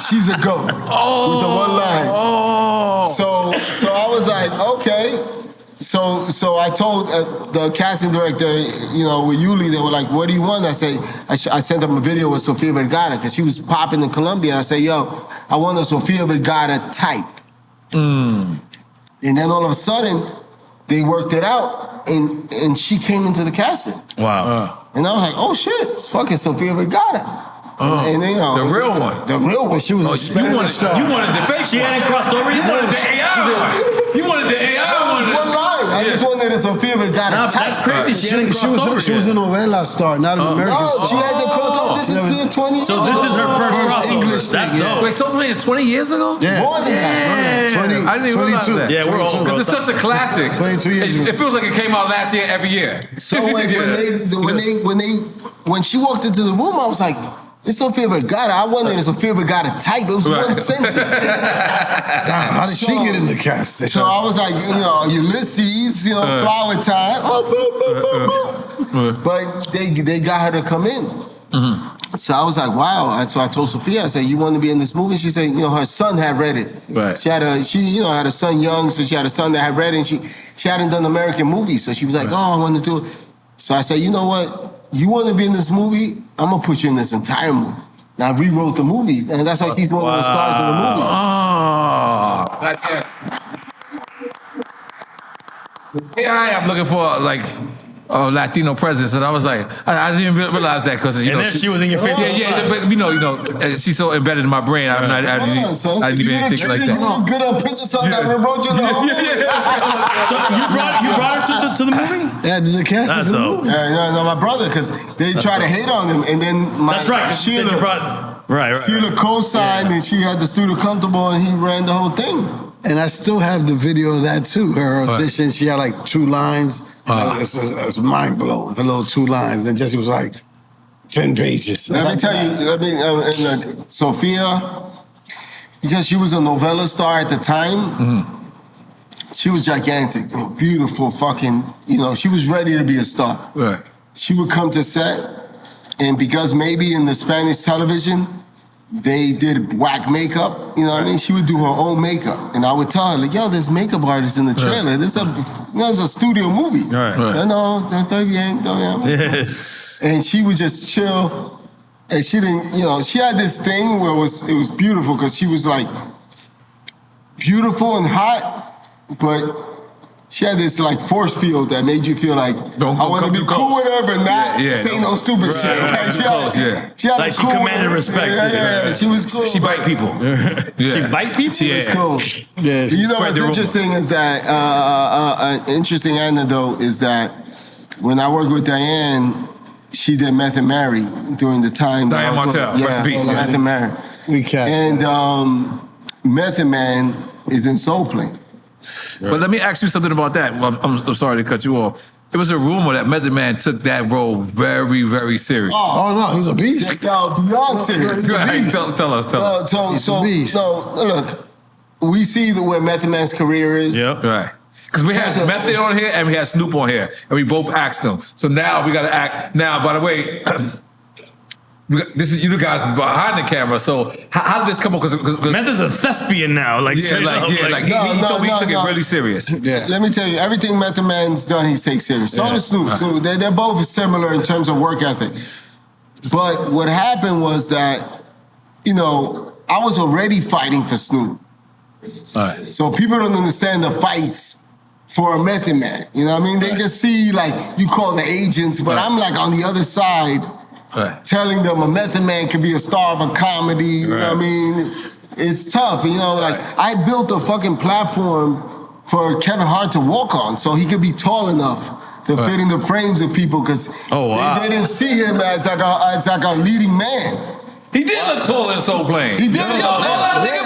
Speaker 3: she's a go with the one line. So I was like, okay. So I told the casting director, with Yuli, they were like, what do you want? I say, I sent them a video with Sofia Vergara because she was popping in Colombia. I say, yo, I want a Sofia Vergara type. And then all of a sudden, they worked it out, and she came into the casting.
Speaker 2: Wow.
Speaker 3: And I was like, oh shit, it's fucking Sofia Vergara. And
Speaker 1: the real one.
Speaker 3: The real one.
Speaker 4: She was a Spanish star.
Speaker 1: You wanted the fake
Speaker 2: She
Speaker 1: one.
Speaker 2: hadn't crossed over yet?
Speaker 1: You wanted the AI one. You wanted the AI one.
Speaker 3: One line. I just wanted a Sofia Vergara
Speaker 2: Nah,
Speaker 3: type.
Speaker 2: that's crazy. She hadn't
Speaker 4: She
Speaker 2: crossed over
Speaker 4: was a
Speaker 2: yet.
Speaker 4: novela star, not an American
Speaker 3: No,
Speaker 4: star.
Speaker 3: she had to cross over. This is 20 years
Speaker 2: So this is her first crossover.
Speaker 4: English
Speaker 2: That's
Speaker 4: thing, yeah.
Speaker 2: dope.
Speaker 1: Wait, Something is 20 years ago?
Speaker 4: Yeah.
Speaker 3: More than that.
Speaker 1: Damn.
Speaker 4: 20,
Speaker 1: I didn't even realize
Speaker 4: 22.
Speaker 1: that.
Speaker 2: Yeah, we're old, bro.
Speaker 1: Because it's such a classic.
Speaker 4: 22 years ago.
Speaker 1: It feels like it came out last year every year.
Speaker 3: So when she walked into the room, I was like, it's Sofia Vergara. I wanted a Sofia Vergara type. It was one sentence.
Speaker 4: How did she get in the cast?
Speaker 3: So I was like, Ulysses, flower time. But they got her to come in. So I was like, wow. So I told Sophia, I said, you want to be in this movie? She said, her son had read it.
Speaker 1: Right.
Speaker 3: She had a son young, so she had a son that had read it, and she hadn't done American movies. So she was like, I want to do it. So I said, you know what? You want to be in this movie? I'm going to put you in this entire movie. And I rewrote the movie, and that's why she's one of the stars in the movie.
Speaker 1: Here I am looking for Latino presence, and I was like, I didn't realize that because
Speaker 2: And then she was in your face.
Speaker 1: Yeah, but she's so embedded in my brain. I didn't even think like that.
Speaker 3: Good on Princess Song. I wrote you the whole movie.
Speaker 2: So you brought her to the movie?
Speaker 4: Yeah, did the cast
Speaker 2: That's
Speaker 4: for the
Speaker 2: dope.
Speaker 4: movie?
Speaker 3: No, my brother, because they tried to hate on him, and then
Speaker 2: That's right. 'cause you said you
Speaker 3: Sheila
Speaker 2: brought. Right.
Speaker 3: co-signed, and she had the studio comfortable, and he ran the whole thing.
Speaker 4: And I still have the video of that too. Her audition, she had like 2 lines. It's mind blowing. Her little 2 lines. Then Jesse was like 10 pages.
Speaker 3: Let me tell you, Sophia, because she was a novella star at the time, she was gigantic, beautiful, fucking, she was ready to be a star.
Speaker 1: Right.
Speaker 3: She would come to set, and because maybe in the Spanish television, they did whack makeup, what I mean? She would do her own makeup. And I would tell her, like, yo, there's makeup artists in the trailer. This is a studio movie.
Speaker 2: Right.
Speaker 3: No, está bien.
Speaker 2: Yes.
Speaker 3: And she would just chill. And she didn't, she had this thing where it was beautiful because she was like beautiful and hot, but she had this like force field that made you feel like
Speaker 1: Don't
Speaker 3: I want to
Speaker 1: come
Speaker 3: be
Speaker 1: too
Speaker 3: cool
Speaker 1: close.
Speaker 3: with her, but not say no stupid shit. Like,
Speaker 1: too close,
Speaker 3: she had
Speaker 2: Like
Speaker 3: a
Speaker 2: she
Speaker 3: cool
Speaker 2: commanded
Speaker 3: way.
Speaker 2: respect.
Speaker 3: Yeah, she was cool.
Speaker 1: She bite people.
Speaker 2: She bite people?
Speaker 1: Yeah.
Speaker 3: It's cool.
Speaker 4: Yeah,
Speaker 3: You know
Speaker 1: spread
Speaker 3: what's
Speaker 1: the rumor.
Speaker 3: interesting is that an interesting anecdote is that when I worked with Diane, she did Meth and Mary during the time. that
Speaker 1: Diane
Speaker 3: I was
Speaker 1: Martell,
Speaker 3: with-
Speaker 1: rest in peace.
Speaker 3: Meth and Mary.
Speaker 4: We cast
Speaker 3: And Method Man is in Soul Plane.
Speaker 1: But let me ask you something about that. Well, I'm sorry to cut you off. It was a rumor that Method Man took that role very, very serious.
Speaker 4: Oh, no, he was a beast.
Speaker 3: Beyond serious.
Speaker 1: Go ahead, tell us.
Speaker 3: Look, we see where Method Man's career is.
Speaker 2: Yep.
Speaker 1: Right. Because we had Method on here and we had Snoop on here, and we both asked them. So now we got to act. Now, by the way, this is you guys behind the camera. So how did this come up? Because
Speaker 2: Meth is a thespian now. Like, straight up,
Speaker 1: he told me he took
Speaker 3: no.
Speaker 1: it really serious.
Speaker 3: Yeah. Let me tell you, everything Method Man's done, he takes serious. So does Snoop. So they're both similar in terms of work ethic. But what happened was that, you know, I was already fighting for Snoop.
Speaker 1: All right.
Speaker 3: So people don't understand the fights for a Method Man. You know what I mean? They just see, like, you call the agents, but I'm like on the other side telling them a Method Man could be a star of a comedy. You know what I mean? It's tough. You know, like, I built a fucking platform for KevinHart to walk on so he could be tall enough to fit in the frames of people because they didn't see him as like a leading man.
Speaker 1: He did look taller than Soul Plane.
Speaker 3: He did.
Speaker 1: Think about it.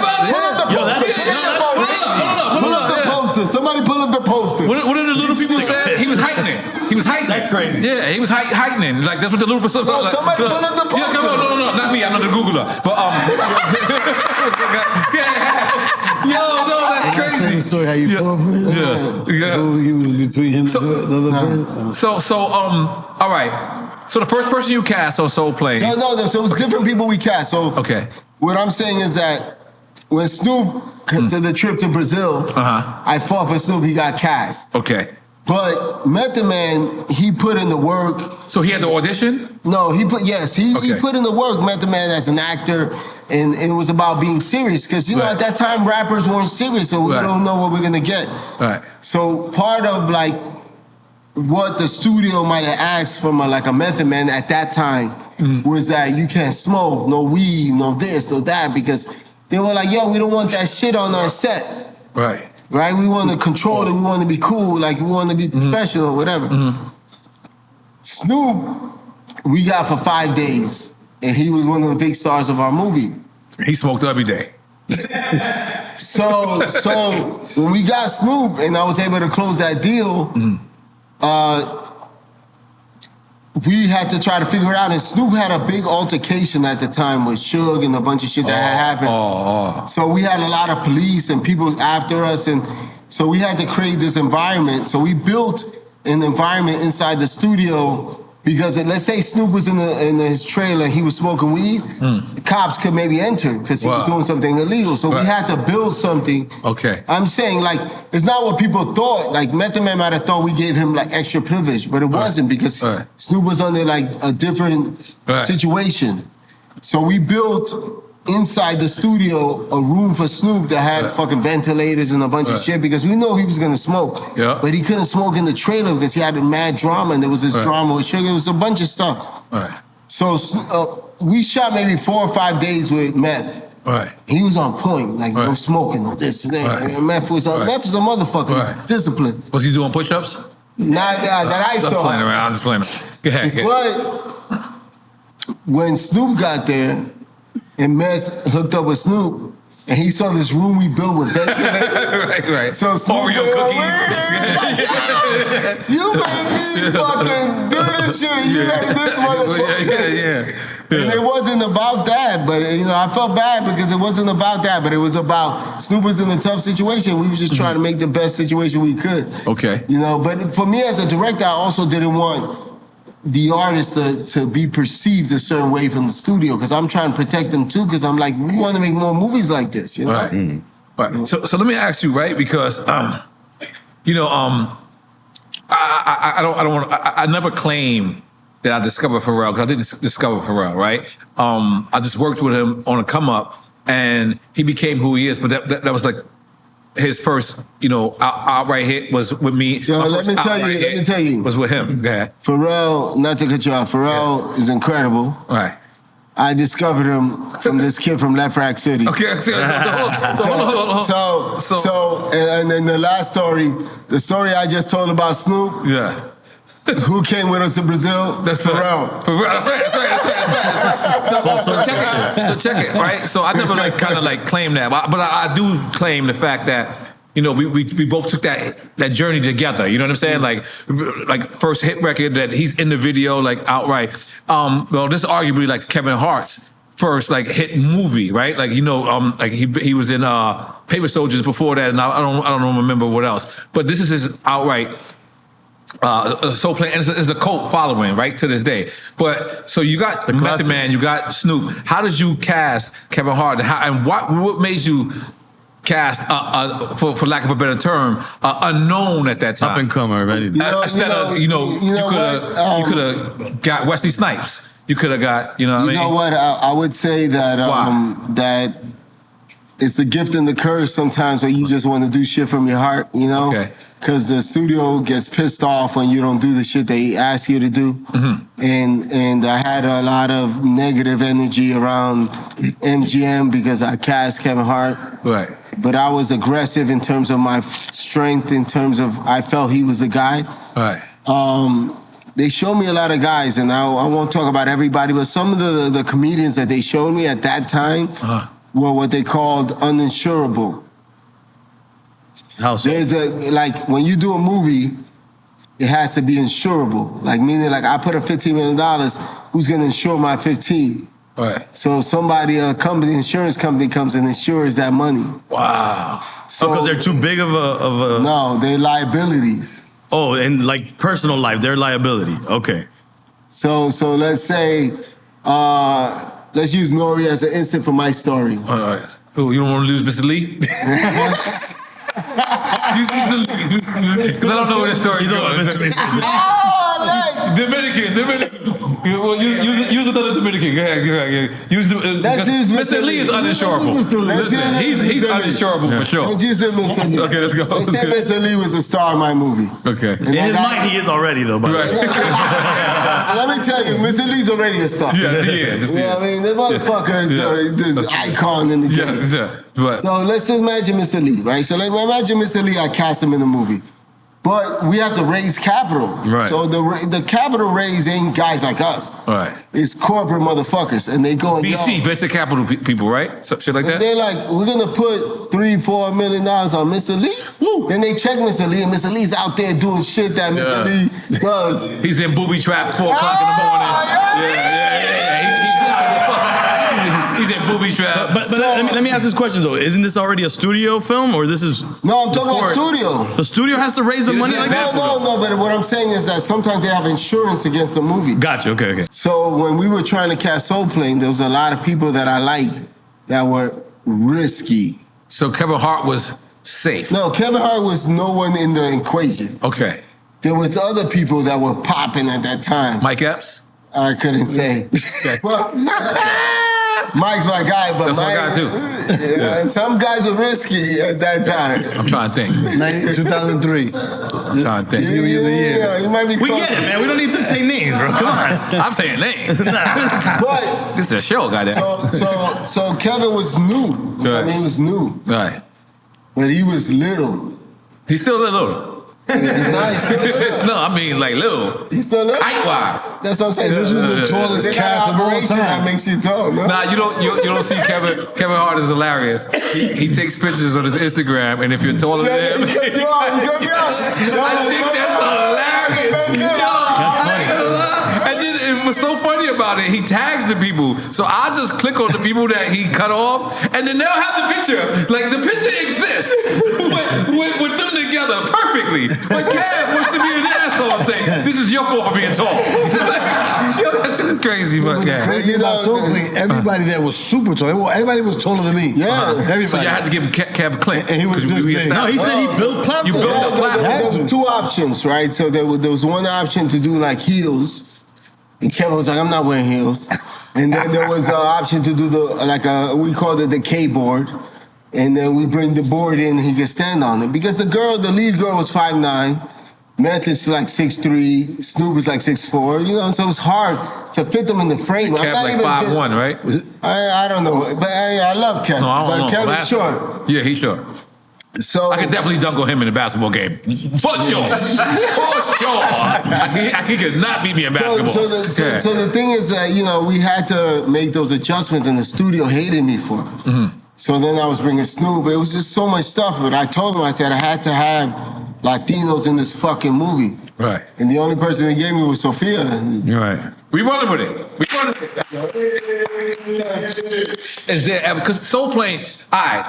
Speaker 3: Pull up the poster. Somebody pull up the poster.
Speaker 1: What did the little people say? He was heightening. That's crazy. Yeah, he was heightening. Like that's what the little people said.
Speaker 3: Somebody pull up the poster.
Speaker 1: Yeah, come on, no, not me. I'm not the Googler. But yo, no, that's crazy.
Speaker 4: Same story how you fought him?
Speaker 1: Yeah.
Speaker 4: He was between him and the other person?
Speaker 1: All right. So the first person you cast on Soul Plane.
Speaker 3: No. So it was different people we cast. So
Speaker 1: okay.
Speaker 3: What I'm saying is that when Snoop to the trip to Brazil, I fought for Snoop. He got cast.
Speaker 1: Okay.
Speaker 3: But Method Man, he put in the work.
Speaker 1: So he had the audition?
Speaker 3: No, he put in the work, Method Man, as an actor, and it was about being serious. Because, you know, at that time, rappers weren't serious, so we don't know what we're going to get.
Speaker 1: Right.
Speaker 3: So part of, like, what the studio might have asked from a Method Man at that time was that you can't smoke, no weed, no this, no that, because they were like, yo, we don't want that shit on our set.
Speaker 1: Right.
Speaker 3: Right? We want to control it. We want to be cool. Like, we want to be professional, whatever. Snoop, we got for 5 days. And he was one of the big stars of our movie.
Speaker 1: He smoked every day.
Speaker 3: So when we got Snoop and I was able to close that deal, we had to try to figure it out. And Snoop had a big altercation at the time with Suge and a bunch of shit that had happened. So we had a lot of police and people after us. And so we had to create this environment. So we built an environment inside the studio because let's say Snoop was in his trailer and he was smoking weed, the cops could maybe enter because he was doing something illegal. So we had to build something.
Speaker 1: Okay.
Speaker 3: I'm saying, like, it's not what people thought. Like, Method Man might have thought we gave him, like, extra privilege, but it wasn't because Snoop was under, like, a different situation. So we built inside the studio a room for Snoop that had fucking ventilators and a bunch of shit because we know he was gonna smoke. Yeah. But he couldn't smoke in the trailer because he had a mad drama and there was this drama with Sugar. It was a bunch of stuff. So we shot maybe 4 or 5 days with Meth. He was on point, like no smoking, no this and that. And Meth was a motherfucker. He's disciplined.
Speaker 1: Was he doing push-ups?
Speaker 3: Not that I saw.
Speaker 1: I'm just playing around. Go ahead.
Speaker 3: But when Snoop got there, and Meth hooked up with Snoop, and he saw this room we built with ventilators.
Speaker 1: Right.
Speaker 3: So Snoop
Speaker 1: Oreo cookies.
Speaker 3: You made me fucking do this shit, and you let this motherfucker. And it wasn't about that, but you know, I felt bad because it wasn't about that, but it was about Snoop was in a tough situation. We were just trying to make the best situation we could.
Speaker 1: Okay.
Speaker 3: You know, but for me as a director, I also didn't want the artist to be perceived a certain way from the studio because I'm trying to protect them too because I'm like, we want to make more movies like this, you know?
Speaker 1: Right. So let me ask you, right? Because, you know, I never claim that I discovered Pharrell because I didn't discover Pharrell, right? I just worked with him on a come up and he became who he is, but that was like his first, you know, outright hit was with me.
Speaker 3: Yo, let me tell you.
Speaker 1: Was with him. Yeah.
Speaker 3: Pharrell, not to cut you off, Pharrell is incredible.
Speaker 1: Right.
Speaker 3: I discovered him from this kid from Left Rack City.
Speaker 1: Okay. So
Speaker 3: and then the last story, the story I just told about Snoop.
Speaker 1: Yeah.
Speaker 3: Who came with us to Brazil? That's Pharrell.
Speaker 1: That's right. So check it, right? So I never kind of claim that, but I do claim the fact that, you know, we both took that journey together. You know what I'm saying? Like first hit record that he's in the video, like outright. Well, this is arguably like KevinHart's first hit movie, right? Like, you know, like he was in Paper Soldiers before that, and I don't remember what else. But this is his outright Soul Plane, and it's a cult following, right, to this day. But so you got Method Man, you got Snoop. How did you cast Kevin Hart, and what made you cast, for lack of a better term, unknown at that time,
Speaker 2: up and comer, right?
Speaker 1: You could have got Wesley Snipes. You could have got, you know what I mean?
Speaker 3: You know what? I would say that that it's a gift and the curse sometimes where you just want to do shit from your heart, you know?
Speaker 1: Okay.
Speaker 3: Because the studio gets pissed off when you don't do the shit they ask you to do.
Speaker 1: Mm-hmm.
Speaker 3: And I had a lot of negative energy around MGM because I cast Kevin Hart.
Speaker 1: Right.
Speaker 3: But I was aggressive in terms of my strength, in terms of I felt he was the guy.
Speaker 1: Right.
Speaker 3: They showed me a lot of guys, and I won't talk about everybody, but some of the comedians that they showed me at that time were what they called uninsurable.
Speaker 2: How so?
Speaker 3: There's like when you do a movie, it has to be insurable. Like meaning like I put up $15 million, who's gonna insure my 15?
Speaker 1: Right.
Speaker 3: So somebody, insurance company comes and insures that money.
Speaker 1: Wow.
Speaker 3: So
Speaker 2: because they're too big of a.
Speaker 3: No, they're liabilities.
Speaker 2: Oh, and like personal life, their liability. Okay.
Speaker 3: So let's say, let's use N.O.R.E as an instant for my story.
Speaker 1: All right. Who, you don't want to lose Mr. Lee? Use Mr. Lee. Because I don't know where the story's going. Dominican. Well, use another Dominican. Go ahead. Use Mr. Lee is uninsurable. Listen, he's uninsurable for sure.
Speaker 3: Let's use Mr. Lee.
Speaker 1: Okay, let's go.
Speaker 3: Let's say Mr. Lee was a star in my movie.
Speaker 1: Okay.
Speaker 3: And
Speaker 2: In his mind, he is already though. By the way.
Speaker 3: Let me tell you, Mr. Lee's already a star.
Speaker 1: Yes, he is.
Speaker 3: You know what I mean? The motherfucker is an icon in the game.
Speaker 1: Yeah. But
Speaker 3: So let's imagine Mr. Lee, right? So imagine Mr. Lee, I cast him in the movie. But we have to raise capital.
Speaker 2: Right.
Speaker 3: So the capital raise ain't guys like us.
Speaker 1: right.
Speaker 3: It's corporate motherfuckers. And they go and
Speaker 1: VC, venture capital people, right? Some shit like that?
Speaker 3: they're like, we're gonna put $3-4 million on Mr. Lee.
Speaker 2: Woo.
Speaker 3: Then they check Mr. Lee, and Mr. Lee's out there doing shit that Mr. Lee does.
Speaker 1: He's in booby trap 4 o'clock in the morning. He's in booby trap.
Speaker 2: But let me ask this question though: isn't this already a studio film, or this is?
Speaker 3: No, I'm talking about
Speaker 2: before-
Speaker 3: studio.
Speaker 2: The studio has to raise the
Speaker 1: Yeah,
Speaker 2: money
Speaker 1: it's
Speaker 2: like that.
Speaker 3: No, but what I'm saying is that sometimes they have insurance against the movie.
Speaker 2: Gotcha. Okay.
Speaker 3: So when we were trying to cast Soul Plane, there was a lot of people that I liked that were risky.
Speaker 1: So Kevin Hart was safe.
Speaker 3: No, Kevin Hart was no one in the equation.
Speaker 1: Okay.
Speaker 3: There was other people that were popping at that time.
Speaker 1: Mike Epps?
Speaker 3: I couldn't say. Well, Mike's my guy, but
Speaker 1: That's my
Speaker 3: Mike,
Speaker 1: guy, too.
Speaker 3: And some guys were risky at that time.
Speaker 1: I'm trying to think.
Speaker 4: 2003.
Speaker 1: I'm trying to think.
Speaker 3: Yeah, you might be
Speaker 2: We
Speaker 3: close.
Speaker 2: get it, man. We don't need to say names, bro. Come on.
Speaker 1: I'm saying names.
Speaker 3: But
Speaker 1: This is a show, goddamn.
Speaker 3: so Kevin was new.
Speaker 1: Right.
Speaker 3: I mean, he was new,
Speaker 1: Right.
Speaker 3: but he was little.
Speaker 1: He's still a little.
Speaker 3: He's nice.
Speaker 1: No, I mean like little.
Speaker 3: He's still little.
Speaker 1: Height-wise.
Speaker 3: That's what I'm saying.
Speaker 4: This was the tallest
Speaker 3: They got
Speaker 4: cast of all
Speaker 3: operation That
Speaker 4: time.
Speaker 3: makes you tall, no?
Speaker 1: Nah, you don't see Kevin Hart is hilarious. He takes pictures on his Instagram, and if you're taller than him,
Speaker 3: He cuts you off.
Speaker 1: I think that's hilarious.
Speaker 2: That's funny.
Speaker 1: And then it was so funny about it. He tags the people, so I just click on the people that he cut off, and then they'll have the picture. Like the picture exists with them together perfectly. But Kev wants to be an asshole and say, "This is your fault for being tall." Like, yo, that shit is crazy, but yeah.
Speaker 4: Crazy about Soul Plane, everybody that was super tall. Everybody was taller than me.
Speaker 3: Yeah.
Speaker 4: Everybody.
Speaker 1: So you had to give him Kev a clink.
Speaker 4: And he was
Speaker 1: 'cause
Speaker 4: this big.
Speaker 2: No, he said he built platforms.
Speaker 1: You built
Speaker 3: Yeah,
Speaker 1: the platform.
Speaker 3: there were two options, right? So there was one option to do like heels, and Kevin was like, "I'm not wearing heels." And then there was an option to do we called it the K board, and then we bring the board in, and he could stand on it because the lead girl was 5'9", Meth is like 6'3", Snoop is like 6'4", you know, so it was hard to fit them in the frame.
Speaker 1: Kev like 5'1", right?
Speaker 3: I don't know, but I love Kev.
Speaker 1: No, I don't know.
Speaker 3: But Kevin's short.
Speaker 1: Yeah, he's short.
Speaker 3: So
Speaker 1: I could definitely dunk on him in a basketball game. For sure. For sure. He could not beat me in basketball.
Speaker 3: So the thing is, we had to make those adjustments, and the studio hated me for it.
Speaker 1: Mm-hmm.
Speaker 3: So then I was bringing Snoop. It was just so much stuff. But I told him, I said I had to have Latinos in this fucking movie.
Speaker 1: Right.
Speaker 3: And the only person they gave me was Sophia. And
Speaker 2: Right.
Speaker 1: We running with it. Is there, because Soul Plane, all right.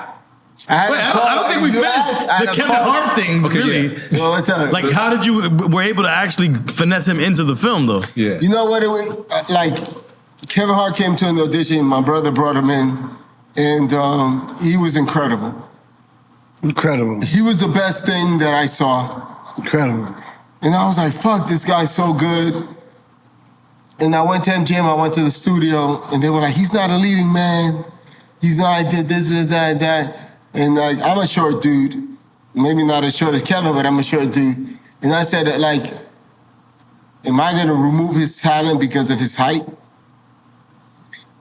Speaker 2: I don't think we finished the KevinHart thing,
Speaker 1: Okay,
Speaker 2: really.
Speaker 1: yeah.
Speaker 3: No, it's
Speaker 2: Like, how did you were able to actually finesse him into the film, though?
Speaker 1: Yeah.
Speaker 3: You know what? It was, like, KevinHart came to an audition. My brother brought him in, and he was incredible.
Speaker 4: Incredible.
Speaker 3: He was the best thing that I saw.
Speaker 4: Incredible.
Speaker 3: And I was like, fuck, this guy's so good. And I went to MGM, I went to the studio, and they were like, he's not a leading man. He's not this, that. And like, I'm a short dude. Maybe not as short as Kevin, but I'm a short dude. And I said, like, am I gonna remove his talent because of his height?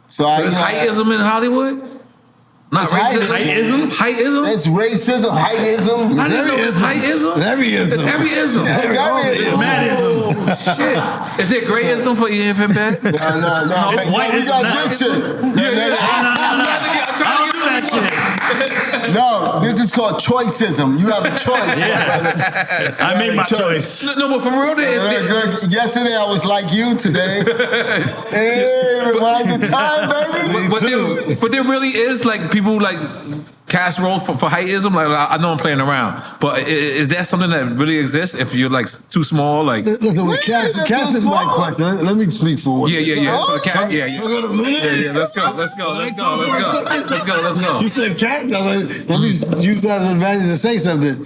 Speaker 3: So
Speaker 1: There's heightism in Hollywood? Not racism?
Speaker 2: Heightism?
Speaker 1: Heightism?
Speaker 3: It's racism, heightism.
Speaker 1: I didn't know it's heightism.
Speaker 4: Heavyism.
Speaker 1: Heavyism.
Speaker 2: Madism.
Speaker 1: Shit. Is there grayism for EFN bad?
Speaker 3: No.
Speaker 2: It's white
Speaker 3: We got
Speaker 2: now.
Speaker 3: this shit.
Speaker 2: I don't do that shit.
Speaker 3: No, this is called choiceism. You have a choice.
Speaker 2: I made my choice.
Speaker 1: No, but for real,
Speaker 3: Yesterday I was like you today. Hey, rewind the time, baby.
Speaker 1: but there really is like people like cast roles for heightism. Like I know I'm playing around, but is that something that really exists? If you're like too small, like
Speaker 4: Listen, with casting is my question. Let me speak for one.
Speaker 1: yeah. For the cat, yeah. Let's go.
Speaker 4: You said casting. Let me use that as an advantage to say something.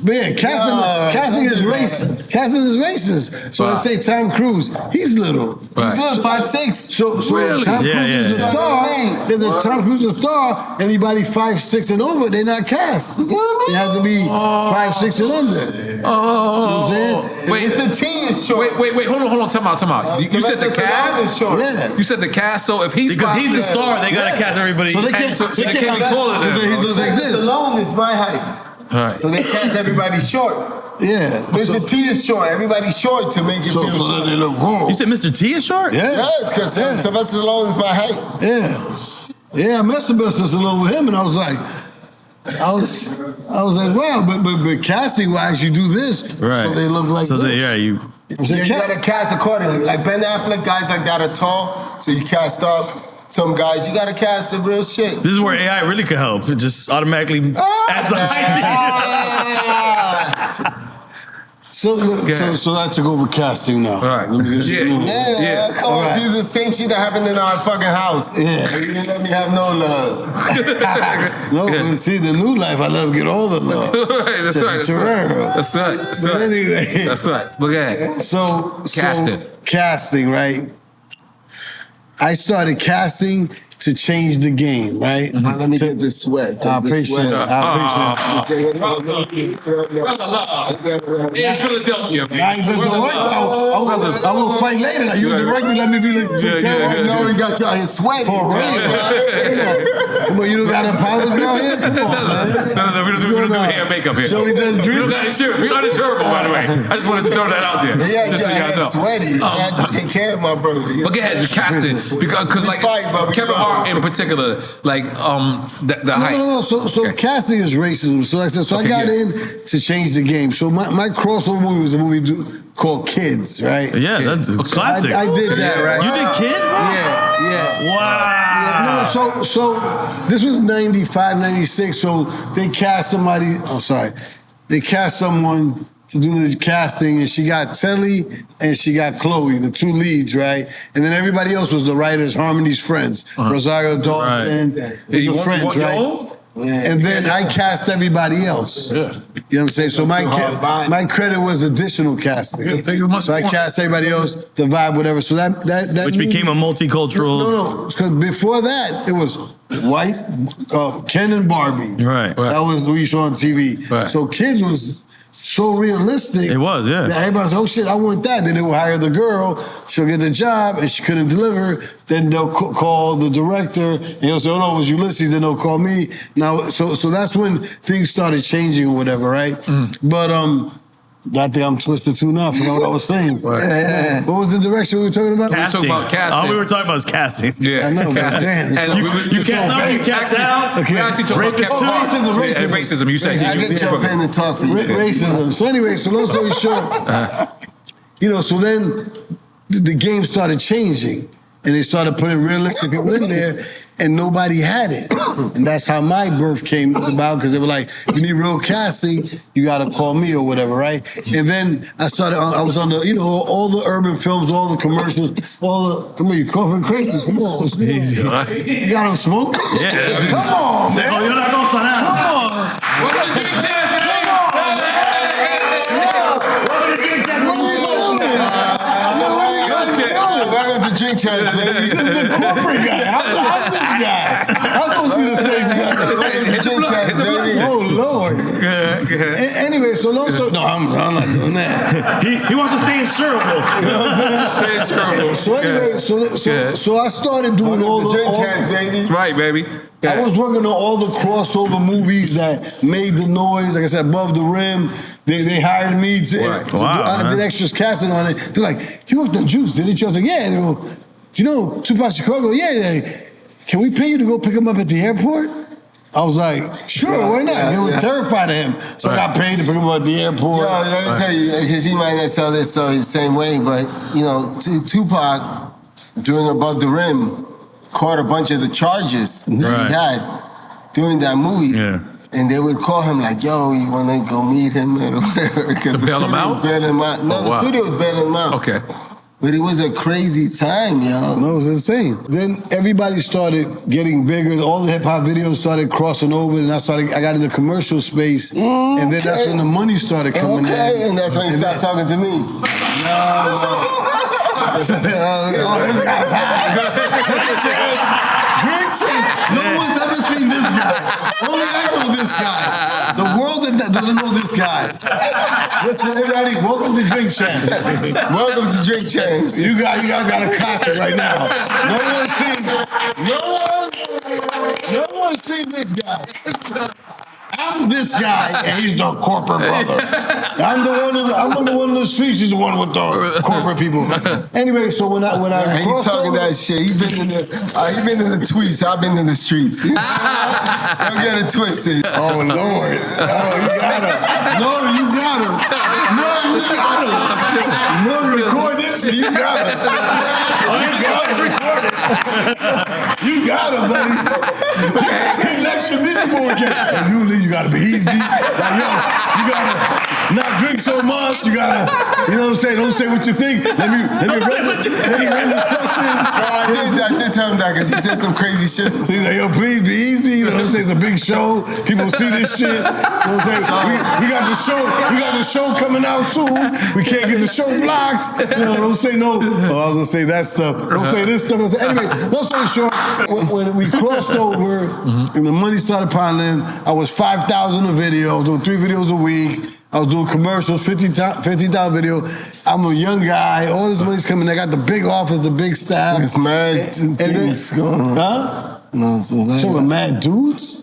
Speaker 4: Man, casting is racist. Casting is racist. So let's say Tom Cruise. He's little.
Speaker 1: Right.
Speaker 3: He's little, 5'6".
Speaker 4: So
Speaker 1: Really?
Speaker 4: Tom Cruise is a
Speaker 2: Yeah.
Speaker 4: star. If Tom Cruise is a star, anybody 5'6" and over, they're not cast. They have to be 5'6" and under. You know what I'm saying?
Speaker 1: Wait,
Speaker 3: It's the T is short.
Speaker 1: wait. Hold on. Time out. You said the cast.
Speaker 4: Yeah.
Speaker 1: You said the cast. So if he's
Speaker 2: Because he's the
Speaker 1: 5'6",
Speaker 2: star, they gotta cast everybody.
Speaker 4: So they can't,
Speaker 1: so they can't be taller than him.
Speaker 4: He looks like this.
Speaker 3: Stallone is my height.
Speaker 1: All right.
Speaker 3: So they cast everybody short.
Speaker 4: Yeah.
Speaker 3: Mr. T is short. Everybody's short to make it
Speaker 4: So
Speaker 3: feel
Speaker 4: then
Speaker 3: short.
Speaker 4: they look wrong.
Speaker 2: You said Mr. T is short?
Speaker 4: Yeah.
Speaker 3: Yes, because Sylvester Stallone is my height.
Speaker 4: Yeah, I met Sylvester Stallone with him, and I was like, wow, but casting wise, you do this,
Speaker 2: Right.
Speaker 4: so they look like
Speaker 2: So
Speaker 4: this.
Speaker 2: you.
Speaker 4: I'm saying,
Speaker 3: You gotta cast accordingly. Like Ben Affleck, guys like that are tall, so you cast up. Some guys, you gotta cast the real shit.
Speaker 2: This is where AI really could help. It just automatically adds the height.
Speaker 4: So that's to go over casting now.
Speaker 1: All right.
Speaker 4: Let me just-
Speaker 3: Yeah. Come on, see the same shit that happened in our fucking house.
Speaker 4: Yeah.
Speaker 3: You didn't let me have no love.
Speaker 4: No, but see, the new life, I let him get all the love.
Speaker 1: That's
Speaker 4: Jessy
Speaker 1: right.
Speaker 4: Terrero.
Speaker 1: That's right.
Speaker 4: But anyway.
Speaker 1: That's right. Look at it.
Speaker 4: So
Speaker 1: Casting.
Speaker 4: casting, right? I started casting to change the game, right?
Speaker 3: Let me get this sweat.
Speaker 4: I appreciate it.
Speaker 1: In Philadelphia,
Speaker 4: I will fight later. Like, you direct me, let me be like,
Speaker 3: No, we got you out here sweating.
Speaker 4: for real. Come on, you don't got a powder girl here? Come on, man.
Speaker 1: No, we don't do hair and makeup here.
Speaker 4: No, he does
Speaker 1: We don't
Speaker 4: drinks.
Speaker 1: got insurance. We uninsurable, by the way. I just wanted to throw that out there.
Speaker 3: Yeah,
Speaker 1: just so y'all know.
Speaker 3: sweaty. I had to take care of my brother.
Speaker 1: But go ahead, the casting, because like
Speaker 3: fight, but we
Speaker 1: Kevin
Speaker 3: fight.
Speaker 1: Hart in particular, like the height.
Speaker 4: No. So
Speaker 1: Okay.
Speaker 4: casting is racism. So I said, I got in to change the game. So my crossover movie was a movie called Kids, right?
Speaker 2: Yeah, that's a classic.
Speaker 4: I did that, right?
Speaker 2: You did Kids, bro?
Speaker 4: Yeah.
Speaker 2: Wow.
Speaker 4: No, so this was 95, 96. So they cast somebody. Oh, sorry. They cast someone to do the casting, and she got Telly and she got Chloe, the two leads, right? And then everybody else was the writers, Harmony's friends, Rosario Dawson, the friends, right? And then I cast everybody else. You know what I'm saying? So my credit was additional casting. So I cast everybody else, the vibe, whatever. So that
Speaker 2: Which
Speaker 4: movie,
Speaker 2: became a multicultural.
Speaker 4: no, because before that it was white, Ken and Barbie.
Speaker 2: Right.
Speaker 4: That was what you saw on TV.
Speaker 1: Right.
Speaker 4: So Kids was so realistic.
Speaker 2: It was, yeah.
Speaker 4: That everybody was, oh shit, I want that. Then they would hire the girl, she'll get the job, and she couldn't deliver. Then they'll call the director, and he'll say, oh no, it was Ulysses, then they'll call me. Now, so that's when things started changing or whatever, right? But I think I'm twisted too now from what I was saying. What was the direction we were talking about?
Speaker 2: Casting.
Speaker 1: about casting.
Speaker 2: All we were talking about is casting.
Speaker 1: Yeah,
Speaker 4: I know, but
Speaker 1: casting.
Speaker 4: damn.
Speaker 1: And
Speaker 2: You cast out, you cast out.
Speaker 1: We actually talked about
Speaker 2: Rapist
Speaker 1: Kevin Hart.
Speaker 2: too.
Speaker 4: Racism.
Speaker 1: And racism. You said
Speaker 3: I can jump in and talk for you.
Speaker 4: Racism. So anyway, so long story short, so then the game started changing. and they started putting realistic people in there, and nobody had it. And that's how my birth came about, because they were like, you need real casting, you gotta call me or whatever, right? And then I was on the, you know, all the urban films, all the commercials, come on, you coughing crazy, come on. What's going on?
Speaker 2: Easy, right?
Speaker 4: You got them smoke?
Speaker 2: Yeah.
Speaker 4: Come on, man.
Speaker 2: Yo la cosa,
Speaker 4: Come on.
Speaker 1: Welcome to Drink Champs, baby.
Speaker 3: Welcome to Drink Champs, baby.
Speaker 4: This is the corporate guy. I'm this guy. I'm supposed to be the same guy.
Speaker 3: Welcome to Drink Champs, baby.
Speaker 4: Oh, Lord. Anyway, so long story. No, I'm not doing that.
Speaker 2: He wants to stay insurable.
Speaker 1: Stay insurable.
Speaker 4: So anyway, so I started doing all the
Speaker 3: Drink Champs, baby.
Speaker 1: Right, baby.
Speaker 4: I was working on all the crossover movies that made the noise. Like I said, Above the Rim. They hired me to
Speaker 1: Right.
Speaker 4: do, I did extras casting on it. They're like, you worked on Juice, didn't you? I was like, yeah. They go, do you know Tupac Shakur? I go, yeah. Can we pay you to go pick him up at the airport? I was like, sure, why not? They were terrified of him. So I got paid to pick him up at the airport.
Speaker 3: Yo, let me tell you, because he might not tell this story the same way, but, you know, Tupac, doing Above the Rim, caught a bunch of the charges that he had during that movie.
Speaker 2: Yeah.
Speaker 3: And they would call him like, yo, you want to go meet him or whatever. Because
Speaker 1: To bail him out?
Speaker 3: Bailing him out. No, the studio was bailing him out.
Speaker 1: Okay.
Speaker 3: But it was a crazy time, yo.
Speaker 4: No, it was insane. Then everybody started getting bigger. All the hip hop videos started crossing over, and I got into commercial space. And then that's when the money started coming in.
Speaker 3: Okay, and that's when you stopped talking to me.
Speaker 4: This guy's high. Drink Champ. No one's ever seen this guy. Only I know this guy. The world doesn't know this guy. Listen, everybody, welcome to Drink Champs.
Speaker 3: Welcome to Drink Champs.
Speaker 4: You guys got a classic right now. No one's seen this guy. I'm this guy, and he's the corporate brother. I'm the one in the streets. He's the one with the corporate people. Anyway, so when I
Speaker 3: He's talking that shit. He been in the tweets. I've been in the streets. Don't get it twisted.
Speaker 4: Oh Lord! Oh, you got him. No, you got him. No, you got him. No, record this shit. You got him. You got him, buddy. He lectured me before again. You gotta be easy. Like, yo, you gotta not drink so much. You gotta, you know what I'm saying? Don't say what you think. Let me run the session.
Speaker 3: I did tell him that because he said some crazy shit.
Speaker 4: He's like, yo, please be easy. You know what I'm saying? It's a big show. People see this shit. You know what I'm saying? We got the show coming out soon. We can't get the show blocked. You know, don't say no. Oh, I was gonna say that stuff. Don't say this stuff. Anyway, long story short, when we crossed over and the money started piling in, I was 5,000 a video. I was doing 3 videos a week. I was doing commercials, 50,000 video. I'm a young guy. All this money's coming. I got the big office, the big staff.
Speaker 3: It's mad
Speaker 4: and
Speaker 3: things going on.
Speaker 4: Huh?
Speaker 3: No,
Speaker 4: So with mad dudes?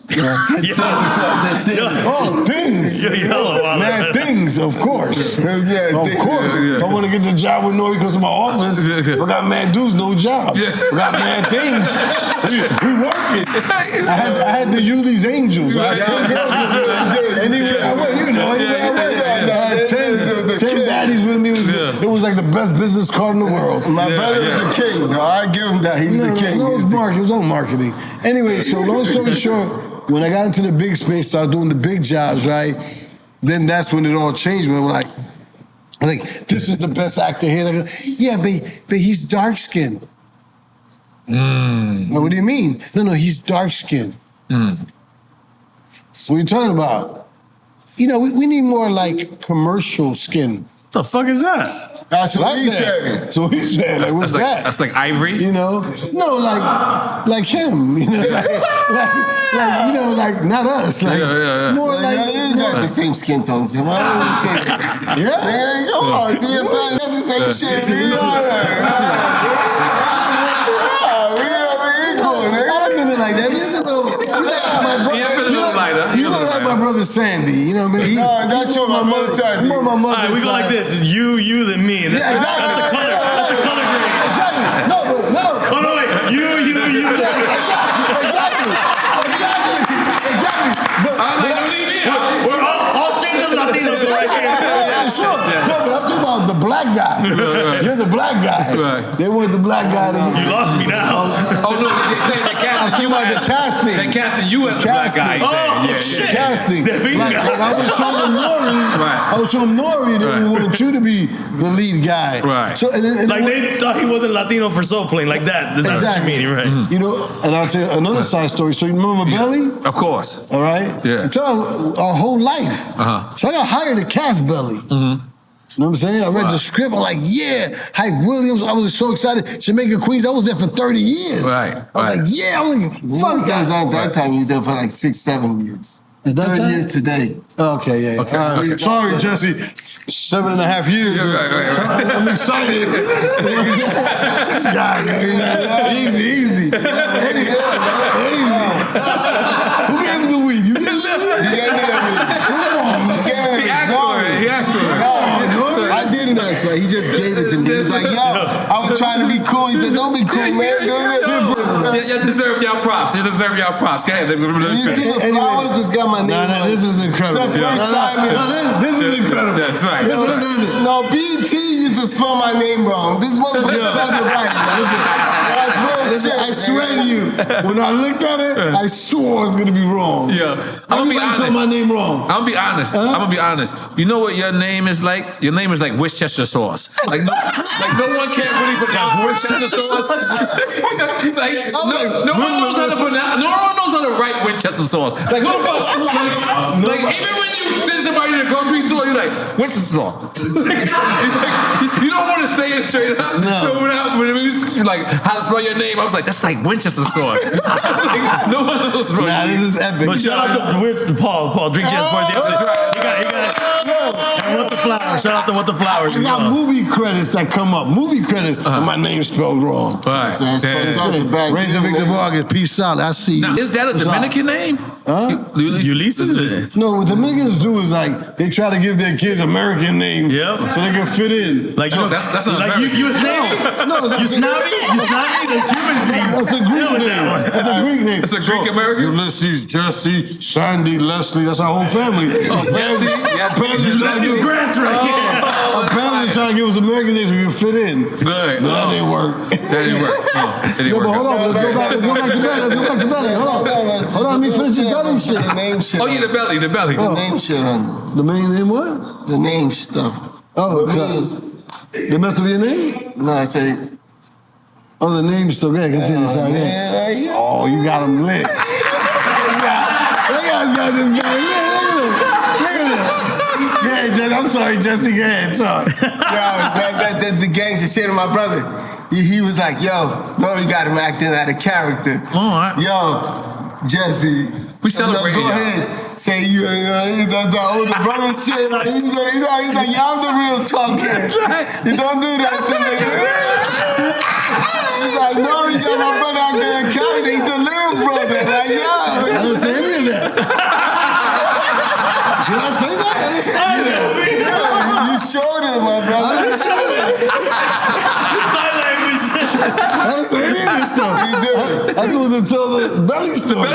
Speaker 4: Oh, things. Mad things, of course. Of course. I want to get the job with N.O.R.E because of my office. I got mad dudes, no job. I got mad things. We working. I had the Ulysses Angels. I had 10 girls with me. Anyway, I went, you know. I had 10 baddies with me. It was like the best business card in the world.
Speaker 3: My brother was the king, though. I give him that. He's the king.
Speaker 4: No, it was on marketing. Anyway, so long story short, when I got into the big space, started doing the big jobs, right? Then that's when it all changed. When I was like, this is the best actor here. Like, yeah, but he's dark skinned. Well, what do you mean? No, he's dark skinned. What are you talking about? You know, we need more like commercial skin.
Speaker 2: What the fuck is that?
Speaker 3: That's what he said.
Speaker 4: So he said, like, what's that?
Speaker 1: That's like Ivory?
Speaker 4: You know? No, like him. You know, like you know, like not us. Like more like
Speaker 3: You got the same skin tones.
Speaker 4: Yeah?
Speaker 3: Come on, DFN, that's the same shit. We
Speaker 4: like that. He's a little, my brother. You look like my brother Sandy. You know what I mean?
Speaker 3: No, that's what my mother said.
Speaker 4: You know my mother.
Speaker 2: All right, we go like this. It's you, then me. That's the color. That's the color grade.
Speaker 4: Exactly. No.
Speaker 2: Oh no, wait. You.
Speaker 4: Exactly.
Speaker 2: We're all shades of Latinos right here.
Speaker 4: Sure. No, but I'm talking about the black black guy. You're the black guy.
Speaker 1: Right.
Speaker 4: They want the black guy to
Speaker 2: You lost me now.
Speaker 1: Oh no, they say they
Speaker 4: I'm
Speaker 1: casting
Speaker 4: talking
Speaker 1: you
Speaker 4: about the
Speaker 1: as
Speaker 4: casting.
Speaker 1: they casting you as the black guy. He's saying.
Speaker 2: Oh,
Speaker 1: Yeah,
Speaker 2: shit.
Speaker 4: Casting.
Speaker 2: There we
Speaker 4: Like,
Speaker 2: go.
Speaker 4: I was showing N.O.R.E.
Speaker 1: Right.
Speaker 4: I was showing N.O.R.E. that we want you to be the lead guy.
Speaker 1: Right.
Speaker 4: So, and
Speaker 2: Like they thought he wasn't Latino for soul plane like that. That's
Speaker 4: Exactly.
Speaker 2: what you mean, right?
Speaker 4: You know, and I'll tell you another side story. So you remember Belly?
Speaker 1: Of course.
Speaker 4: All right?
Speaker 1: Yeah.
Speaker 4: I'm telling you, our whole life. So I got hired to cast Belly. You know what I'm saying? I read the script. I'm like, yeah. Hype Williams. I was so excited. Jamaica Queens. I was there for 30 years.
Speaker 1: Right,
Speaker 4: I was like, yeah. I was like, fuck that.
Speaker 3: That time you was there for like 6-7 years.
Speaker 4: At that
Speaker 3: 30
Speaker 4: time?
Speaker 3: years today.
Speaker 4: Okay, yeah.
Speaker 1: Okay,
Speaker 4: All right.
Speaker 1: okay.
Speaker 4: Sorry, Jesse. 7.5 years.
Speaker 1: Right.
Speaker 4: I'm excited. This guy, man. Easy. Easy. Who gave him the weed? You gave him the weed?
Speaker 3: He gave me that weed.
Speaker 1: He asked for it. He asked for it.
Speaker 3: No, I didn't ask for it. He just gave it to me. He was like, yo, I was trying to be cool. He said, don't be cool, man.
Speaker 1: You deserve y'all props. You deserve y'all props. Go ahead.
Speaker 3: You see the flowers? It's got my name on it.
Speaker 4: This is incredible.
Speaker 3: The first time
Speaker 4: This is incredible.
Speaker 1: That's right.
Speaker 4: Listen.
Speaker 3: No, BT used to spell my name wrong. This motherfucker spelled it right.
Speaker 4: Listen, I swear to you, when I looked at it, I swore it was gonna be wrong.
Speaker 1: Yeah. I'm gonna be
Speaker 4: Everybody spelled
Speaker 1: honest.
Speaker 4: my name wrong.
Speaker 1: I'm gonna be honest. I'm gonna be honest. You know what your name is like? Your name is like Worcestershire sauce. Like no one can really pronounce Worcestershire sauce. Like no one knows how to pronounce. No one knows how to write Winchester sauce. Like who the fuck? Like even when you send somebody to the grocery store, you're like Winchester sauce. You don't want to say it straight up.
Speaker 4: No.
Speaker 1: So when we was like how to spell your name, I was like that's like Winchester sauce. Like, no one knows.
Speaker 4: Nah, this is epic.
Speaker 2: But shout out to Paul, Drink Champs Boys. He got and What the Flowers. Shout out to What the Flowers.
Speaker 4: I got movie credits that come up. Movie credits, and my name's spelled wrong.
Speaker 1: Right. Damn.
Speaker 4: Razor Victor Vargas, peace out. I see.
Speaker 1: Now, is that a Dominican name?
Speaker 4: Huh?
Speaker 2: Ulysses?
Speaker 4: No, what Dominicans do is like they try to give their kids American names
Speaker 2: Yep.
Speaker 4: so they can fit in.
Speaker 2: Like,
Speaker 1: No, that's not
Speaker 2: like
Speaker 1: American.
Speaker 2: you a snake?
Speaker 4: No,
Speaker 2: You snobby? The Cubans name.
Speaker 4: That's a Greek name. That's a Greek name.
Speaker 1: It's a Greek American?
Speaker 4: Ulysses, Jesse, Sandy, Leslie. That's our whole family. Our family trying to
Speaker 2: Ulysses
Speaker 4: give
Speaker 2: Grant's right here.
Speaker 4: our family trying to give us American names so we can fit in.
Speaker 1: Good.
Speaker 4: No, that didn't work.
Speaker 1: That didn't work. No, it didn't
Speaker 4: No,
Speaker 1: work.
Speaker 4: but hold on. Let's go back to Belly. Hold on, let me finish the Belly shit.
Speaker 3: The name shit.
Speaker 1: Oh yeah, the belly.
Speaker 3: The name shit on
Speaker 4: The main name what?
Speaker 3: the name stuff.
Speaker 4: Oh,
Speaker 3: Me.
Speaker 4: the messed up your name?
Speaker 3: No, I say.
Speaker 4: Oh, the name still there. Continue. Sorry, yeah.
Speaker 3: Yeah.
Speaker 4: Oh, you got him lit. That guy's got this guy lit. Look at this. Yeah, Jesse, I'm sorry, Jesse. Go ahead, talk.
Speaker 3: Yo, the gangster shit on my brother. He was like, yo, N.O.R.E. got him acting out of character.
Speaker 1: All right.
Speaker 3: Yo, Jesse.
Speaker 1: We celebrated
Speaker 3: Go
Speaker 1: y'all.
Speaker 3: ahead. Say he does that older brother shit. Like, he's like, yeah, I'm the real talker. You don't do that to me. He's like, N.O.R.E. got my brother out there in character. He's a little brother. Like, yo.
Speaker 4: I didn't say any of that. Did I say that? I didn't say any of that.
Speaker 3: You showed him, my brother.
Speaker 4: I didn't say any of this stuff.
Speaker 3: You did.
Speaker 4: I told to tell the belly story.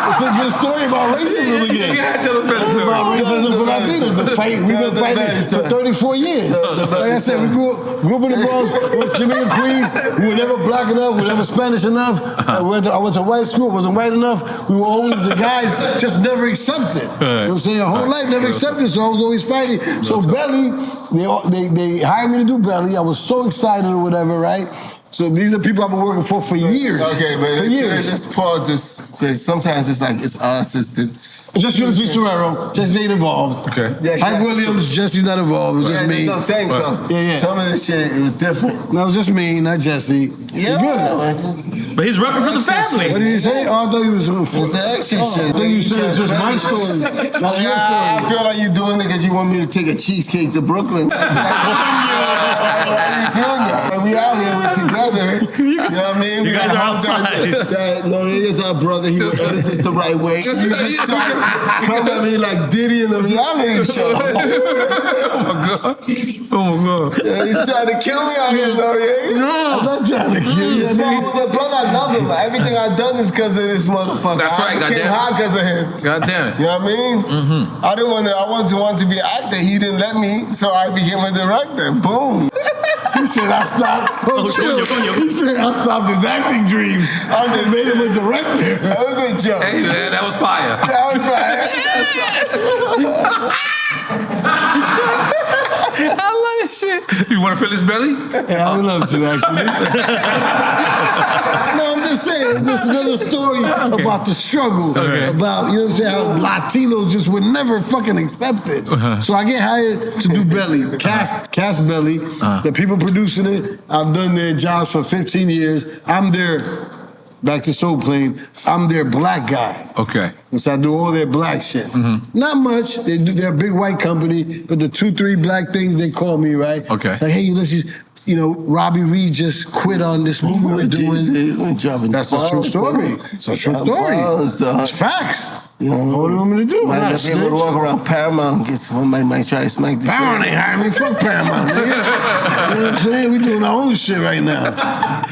Speaker 4: It's a good story about racism again.
Speaker 1: Yeah, tell us better story.
Speaker 4: About racism for Latinos. The fight, we've been fighting for 34 years. Like I said, we grew up in the Bronx, with Jamaican Queens. We were never black enough, we were never Spanish enough. I went to white school, wasn't white enough. We were always the guys just never accepted. You know what I'm saying? Our whole life never accepted, so I was always fighting. So Belly, they hired me to do Belly. I was so excited or whatever, right? So these are people I've been working for years.
Speaker 3: Okay, but
Speaker 4: for years.
Speaker 3: let's pause this. Because sometimes it's like it's us, it's the.
Speaker 4: Just Ulysses Terrero, just ain't involved.
Speaker 1: Okay.
Speaker 3: Yeah,
Speaker 4: Hype Williams, Jesse's not involved. It was just me.
Speaker 3: That's what I'm saying. So
Speaker 4: Yeah.
Speaker 3: some of this shit, it was different.
Speaker 4: No, it was just me, not Jesse.
Speaker 3: Yeah,
Speaker 4: Good.
Speaker 3: it's just-
Speaker 2: But he's repping for the
Speaker 4: What
Speaker 2: family.
Speaker 4: did he say? Oh, I thought he was.
Speaker 3: It's an extra shit.
Speaker 4: I think you said it's just my story, not your
Speaker 3: I
Speaker 4: story.
Speaker 3: feel like you're doing it because you want me to take a cheesecake to Brooklyn. Why are you doing that? Like, we out here, we're together. know what I mean?
Speaker 2: You guys are outside.
Speaker 3: N.O.R.E. is our brother. He will edit this the right way. You just try to come at me like Diddy in the reality show.
Speaker 1: Oh my God.
Speaker 3: Yeah, he's trying to kill me out here, N.O.R.E.
Speaker 4: I'm not trying to kill you.
Speaker 3: The brother, I love him. Everything I've done is because of this motherfucker.
Speaker 1: That's right,
Speaker 3: I became
Speaker 1: goddamn.
Speaker 3: high because of him.
Speaker 1: God damn it.
Speaker 3: You know what I mean?
Speaker 1: Mm-hmm.
Speaker 3: I wanted to be an actor. He didn't let me, so I became a director. Boom.
Speaker 4: He said, I stopped.
Speaker 2: Oh, coño.
Speaker 4: He said, I stopped his acting dream. I just made him a director.
Speaker 3: That was a joke.
Speaker 1: Hey, man, that was fire.
Speaker 3: That was fine.
Speaker 1: I love that shit. You want to fill his belly?
Speaker 4: Yeah, I would love to, actually. No, I'm just saying, it's just another story about the struggle.
Speaker 1: Okay.
Speaker 4: About, you know what I'm saying, how Latinos just would never fucking accept it. So I get hired to do Belly, cast Belly. The people producing it, I've done their jobs for 15 years. I'm their, back to Soul Plane, I'm their black guy.
Speaker 1: Okay.
Speaker 4: So I do all their black shit. Not much. They're a big white company, but the 2-3 black things they call me, right?
Speaker 1: Okay.
Speaker 4: It's like, hey, Ulysses, you know, Robbie Reed just quit on this movie we're doing. That's a true story. It's a true story. It's facts. You know, what do you want me to do?
Speaker 3: Might not be able to walk around Paramount and somebody might try to smack the
Speaker 4: Paramount ain't hiring me. Fuck Paramount, nigga. You know what I'm saying? We're doing our own shit right now.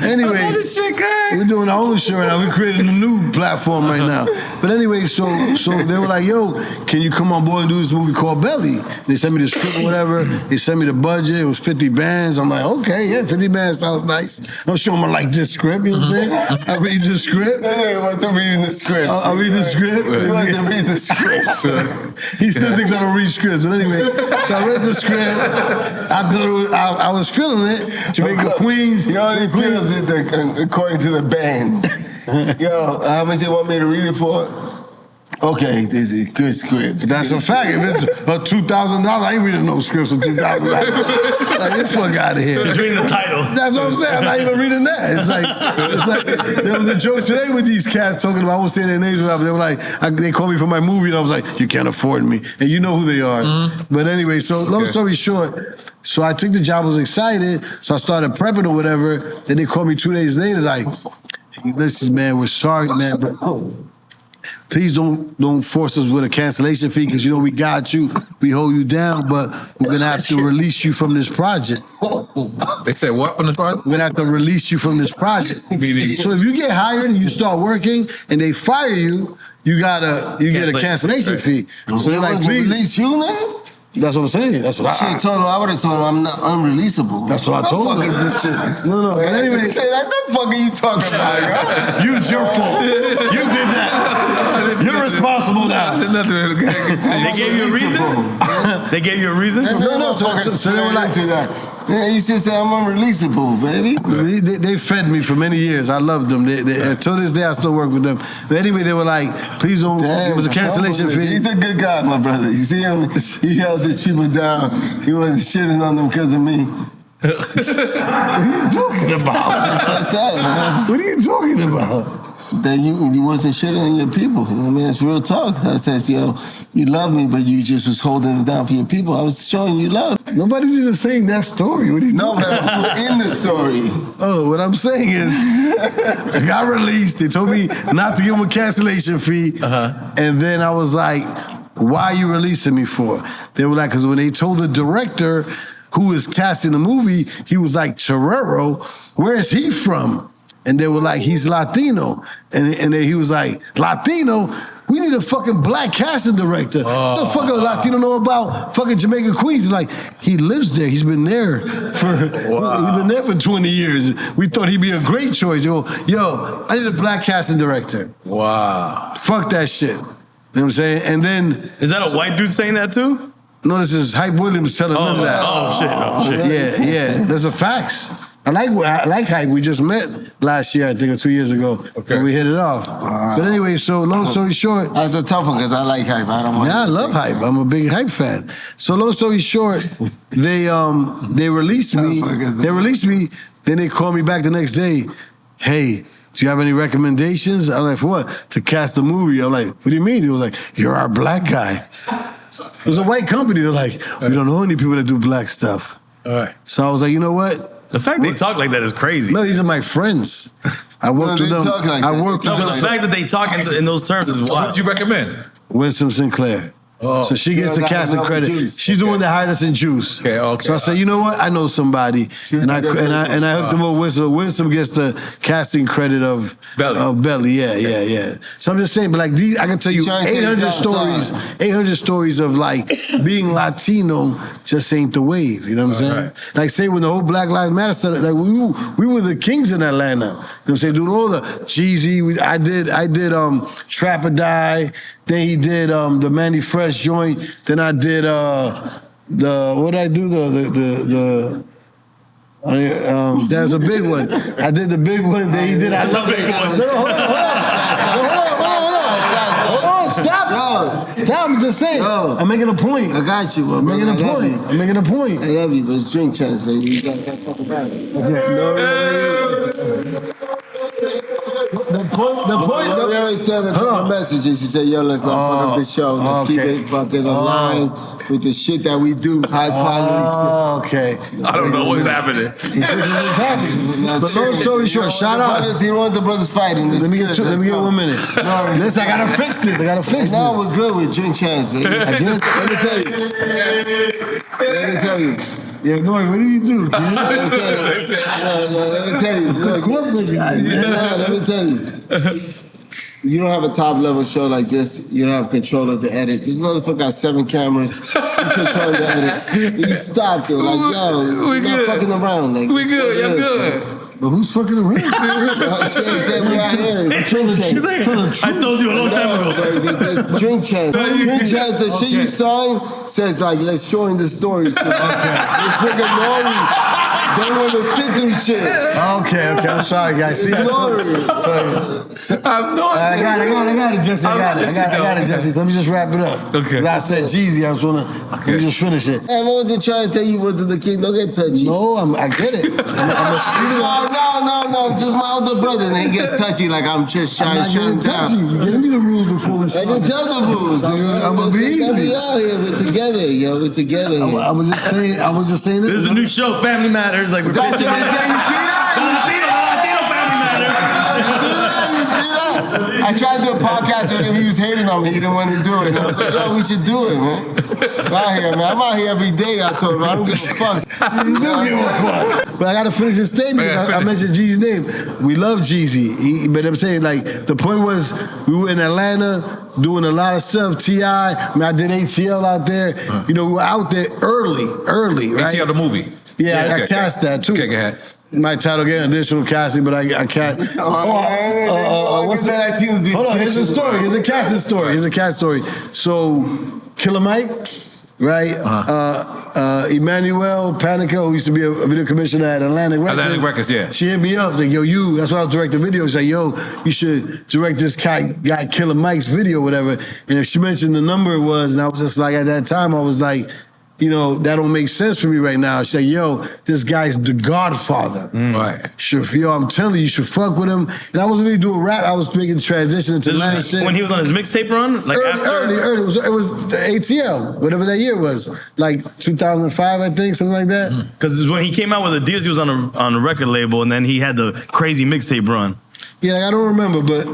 Speaker 4: Anyway, we're doing our own shit right now. We're creating a new platform right now. But anyway, so they were like, yo, can you come on board and do this movie called Belly? They sent me the script or whatever. They sent me the budget. It was 50 bands. I'm like, okay, yeah, 50 bands sounds nice. I'm sure I'm gonna like this script, you know what I'm saying? I read the script.
Speaker 3: Hey, what's reading the script?
Speaker 4: I read the script.
Speaker 3: He wasn't reading the script.
Speaker 4: He still thinks I don't read scripts. But anyway, so I read the script. I thought I was feeling it. Jamaica Queens.
Speaker 3: He only feels it according to the bands. Yo, how much they want me to read it for? Okay, this is a good script.
Speaker 4: That's a fact. If it's $2,000, I ain't reading no scripts for $2,000. Like, get the fuck out of here.
Speaker 2: Just reading the title.
Speaker 4: That's what I'm saying. I'm not even reading that. It's like there was a joke today with these cats talking about, I won't say their names, but they were like, they called me for my movie, and I was like, you can't afford me. And you know who they are. But anyway, so long story short, so I took the job, I was excited, so I started prepping or whatever. Then they called me 2 days later, like, hey, listen, man, we're sorry, man, but please don't force us with a cancellation fee, because you know we got you, we hold you down, but we're gonna have to release you from this project.
Speaker 1: They said what from this project?
Speaker 4: We're gonna have to release you from this project. So if you get hired and you start working and they fire you, you get a cancellation fee. So they're like, please
Speaker 3: release you now?
Speaker 4: That's what I'm saying. That's what
Speaker 3: I would have told him I'm not unreleasable.
Speaker 4: That's what I told him.
Speaker 3: What the fuck is this shit?
Speaker 4: No. But anyway,
Speaker 3: Say, what the fuck are you talking about, yo?
Speaker 4: it's your fault. You did that. You're responsible now.
Speaker 2: They gave you a reason? They gave you a reason?
Speaker 3: No. So they were like to that. Yeah, you should say I'm unreleasable, baby.
Speaker 4: They fed me for many years. I loved them. Until this day, I still work with them. But anyway, they were like, please don't give us a cancellation fee.
Speaker 3: He's a good guy, my brother. You see him? He held these people down. He wasn't shitting on them because of me.
Speaker 4: What are you talking about?
Speaker 3: Fuck that, man.
Speaker 4: What are you talking about?
Speaker 3: That you wasn't shitting on your people. You know what I mean? It's real talk. I says, yo, you love me, but you just was holding it down for your people. I was showing you love.
Speaker 4: Nobody's even saying that story. What are you talking about?
Speaker 3: No, but in the story.
Speaker 4: Oh, what I'm saying is, I got released. They told me not to give them a cancellation fee. And then I was like, why are you releasing me for? They were like, because when they told the director who was casting the movie, he was like, Terrero, where is he from? And they were like, he's Latino. And then he was like, Latino? We need a fucking black casting director. What the fuck a Latino know about fucking Jamaica Queens? Like, he lives there. He's been there for 20 years. We thought he'd be a great choice. Yo, I need a black casting director.
Speaker 1: Wow.
Speaker 4: Fuck that shit. You know what I'm saying? And then...
Speaker 2: Is that a white dude saying that too?
Speaker 4: No, this is Hype Williams telling them that.
Speaker 2: Oh, shit.
Speaker 4: Yeah. There's a facts. I like Hype. We just met last year, I think, or 2 years ago. Okay. And we hit it off. But anyway, so long story short.
Speaker 3: That's a tough one because I like Hype. I don't want.
Speaker 4: Yeah, I love Hype. I'm a big Hype fan. So long story short, they released me. Then they called me back the next day. Hey, do you have any recommendations? I'm like, for what? To cast the movie. I'm like, what do you mean? He was like, you're our black guy. It was a white company. They're like, we don't know any people that do black stuff.
Speaker 1: All right.
Speaker 4: So I was like, you know what?
Speaker 2: The fact they talk like that is crazy.
Speaker 4: No, these are my friends. I worked with them. I worked with
Speaker 2: No, but
Speaker 4: them.
Speaker 2: the fact that they talk in those terms is
Speaker 1: What
Speaker 2: wild.
Speaker 1: would you recommend?
Speaker 4: Winston Sinclair. So she gets the casting credit. She's the one that hired us in Juice.
Speaker 1: Okay.
Speaker 4: So I said, you know what? I know somebody, and I hooked him up with Winston. Winston gets the casting credit of Belly. Yeah. So I'm just saying, but like these, I can tell you 800 stories of like being Latino just ain't the wave. You know what I'm saying?
Speaker 1: Right.
Speaker 4: Like say when the whole Black Lives Matter stuff, like we were the kings in Atlanta. You know what I'm saying? Doing all the Jeezy. I did Trap or Die. Then he did the Manny Fresh joint. Then I did what I do there's a big one. I did the big one. Then he did. I love it. Hold on. Stop. I'm just saying. I'm making a point.
Speaker 3: I got you, bro.
Speaker 4: I'm making a point.
Speaker 3: I love you, but it's drink chance, baby. You gotta talk about it. The point. We always send a couple messages. She said, "Yo, let's not fuck up the show. Let's keep it fucking aligned with the shit that we do. High quality."
Speaker 4: Okay.
Speaker 2: I don't know what's happening.
Speaker 4: What's happening? But long story short, shout out.
Speaker 3: You don't want the brothers fighting.
Speaker 4: Let me get 1 minute. Listen, I gotta fix this.
Speaker 3: Now we're good with drink chance, baby. Let me tell you.
Speaker 4: Yeah, N.O.R.E, what do you do, kid?
Speaker 3: Let me tell you. Look, let me tell you. You don't have a top level show like this. You don't have control of the edit. This motherfucker got 7 cameras. You control the edit. You stop it. Like, yo, you're not fucking around. Like,
Speaker 1: We good. You're good.
Speaker 4: But who's fucking around?
Speaker 3: I'm saying we out here. Drink chance.
Speaker 2: I told you a long time ago.
Speaker 3: Drink chance. Drink chance. The shit you signed says like, let's show him the stories. Okay. This nigga N.O.R.E. don't want to sit through shit.
Speaker 4: Okay. I'm sorry, guys. See,
Speaker 3: N.O.R.E.
Speaker 4: I got it, Jesse. I got it, Jesse. Let me just wrap it up.
Speaker 1: Okay.
Speaker 4: 'Cause I said Jeezy. I was gonna. Let me just finish it.
Speaker 3: I wasn't trying to tell you wasn't the king. Don't get touchy.
Speaker 4: No, I get it. I'm a speeder.
Speaker 3: No. Just my older brother, and he gets touchy like I'm just
Speaker 4: I'm not
Speaker 3: shutting
Speaker 4: getting touchy.
Speaker 3: down.
Speaker 4: You gave me the rules before we
Speaker 3: I
Speaker 4: started.
Speaker 3: didn't tell the rules.
Speaker 4: I'm gonna be
Speaker 3: We
Speaker 4: easy.
Speaker 3: out here. We're together, yo. We're together.
Speaker 4: I was just saying.
Speaker 2: This is a new show, Family Matters. Like we're
Speaker 3: That's
Speaker 2: pitching
Speaker 3: what I'm
Speaker 2: it.
Speaker 3: saying. You see that?
Speaker 2: Latino Family Matters.
Speaker 3: You see that? I tried to do a podcast with him. He was hating on me. He didn't want to do it. I was like, yo, we should do it, man. I'm out here, man. I'm out here every day. I told him I don't give a fuck.
Speaker 4: You do give a fuck. But I gotta finish this statement. I mentioned Jeezy's name. We love Jeezy. But I'm saying, like, the point was we were in Atlanta doing a lot of stuff. T.I. I did ATL out there. You know, we were out there early, right?
Speaker 1: ATL the movie.
Speaker 4: Yeah, I cast that too.
Speaker 1: Okay, go ahead.
Speaker 4: My title getting additional casting, but I cast. What's that? Hold on, here's a story. Here's a casting story. So, Killer Mike, right? Emmanuel Panico, who used to be a video commissioner at Atlantic Records.
Speaker 1: Yeah.
Speaker 4: She hit me up, like, yo, that's why I was directing video. She's like, yo, you should direct this guy Killer Mike's video, whatever. And if she mentioned the number it was, and I was just like, at that time, I was like, you know, that don't make sense for me right now. She's like, yo, this guy's the Godfather.
Speaker 1: Right.
Speaker 4: Yo, I'm telling you, you should fuck with him. And I wasn't really doing rap. I was making the transition into Atlanta shit.
Speaker 2: When he was on his mixtape run? Like
Speaker 4: early. It was the ATL, whatever that year was. Like 2005, I think, something like that.
Speaker 2: Because when he came out with Adidas, he was on a record label, and then he had the crazy mixtape run.
Speaker 4: Yeah, I don't remember, but...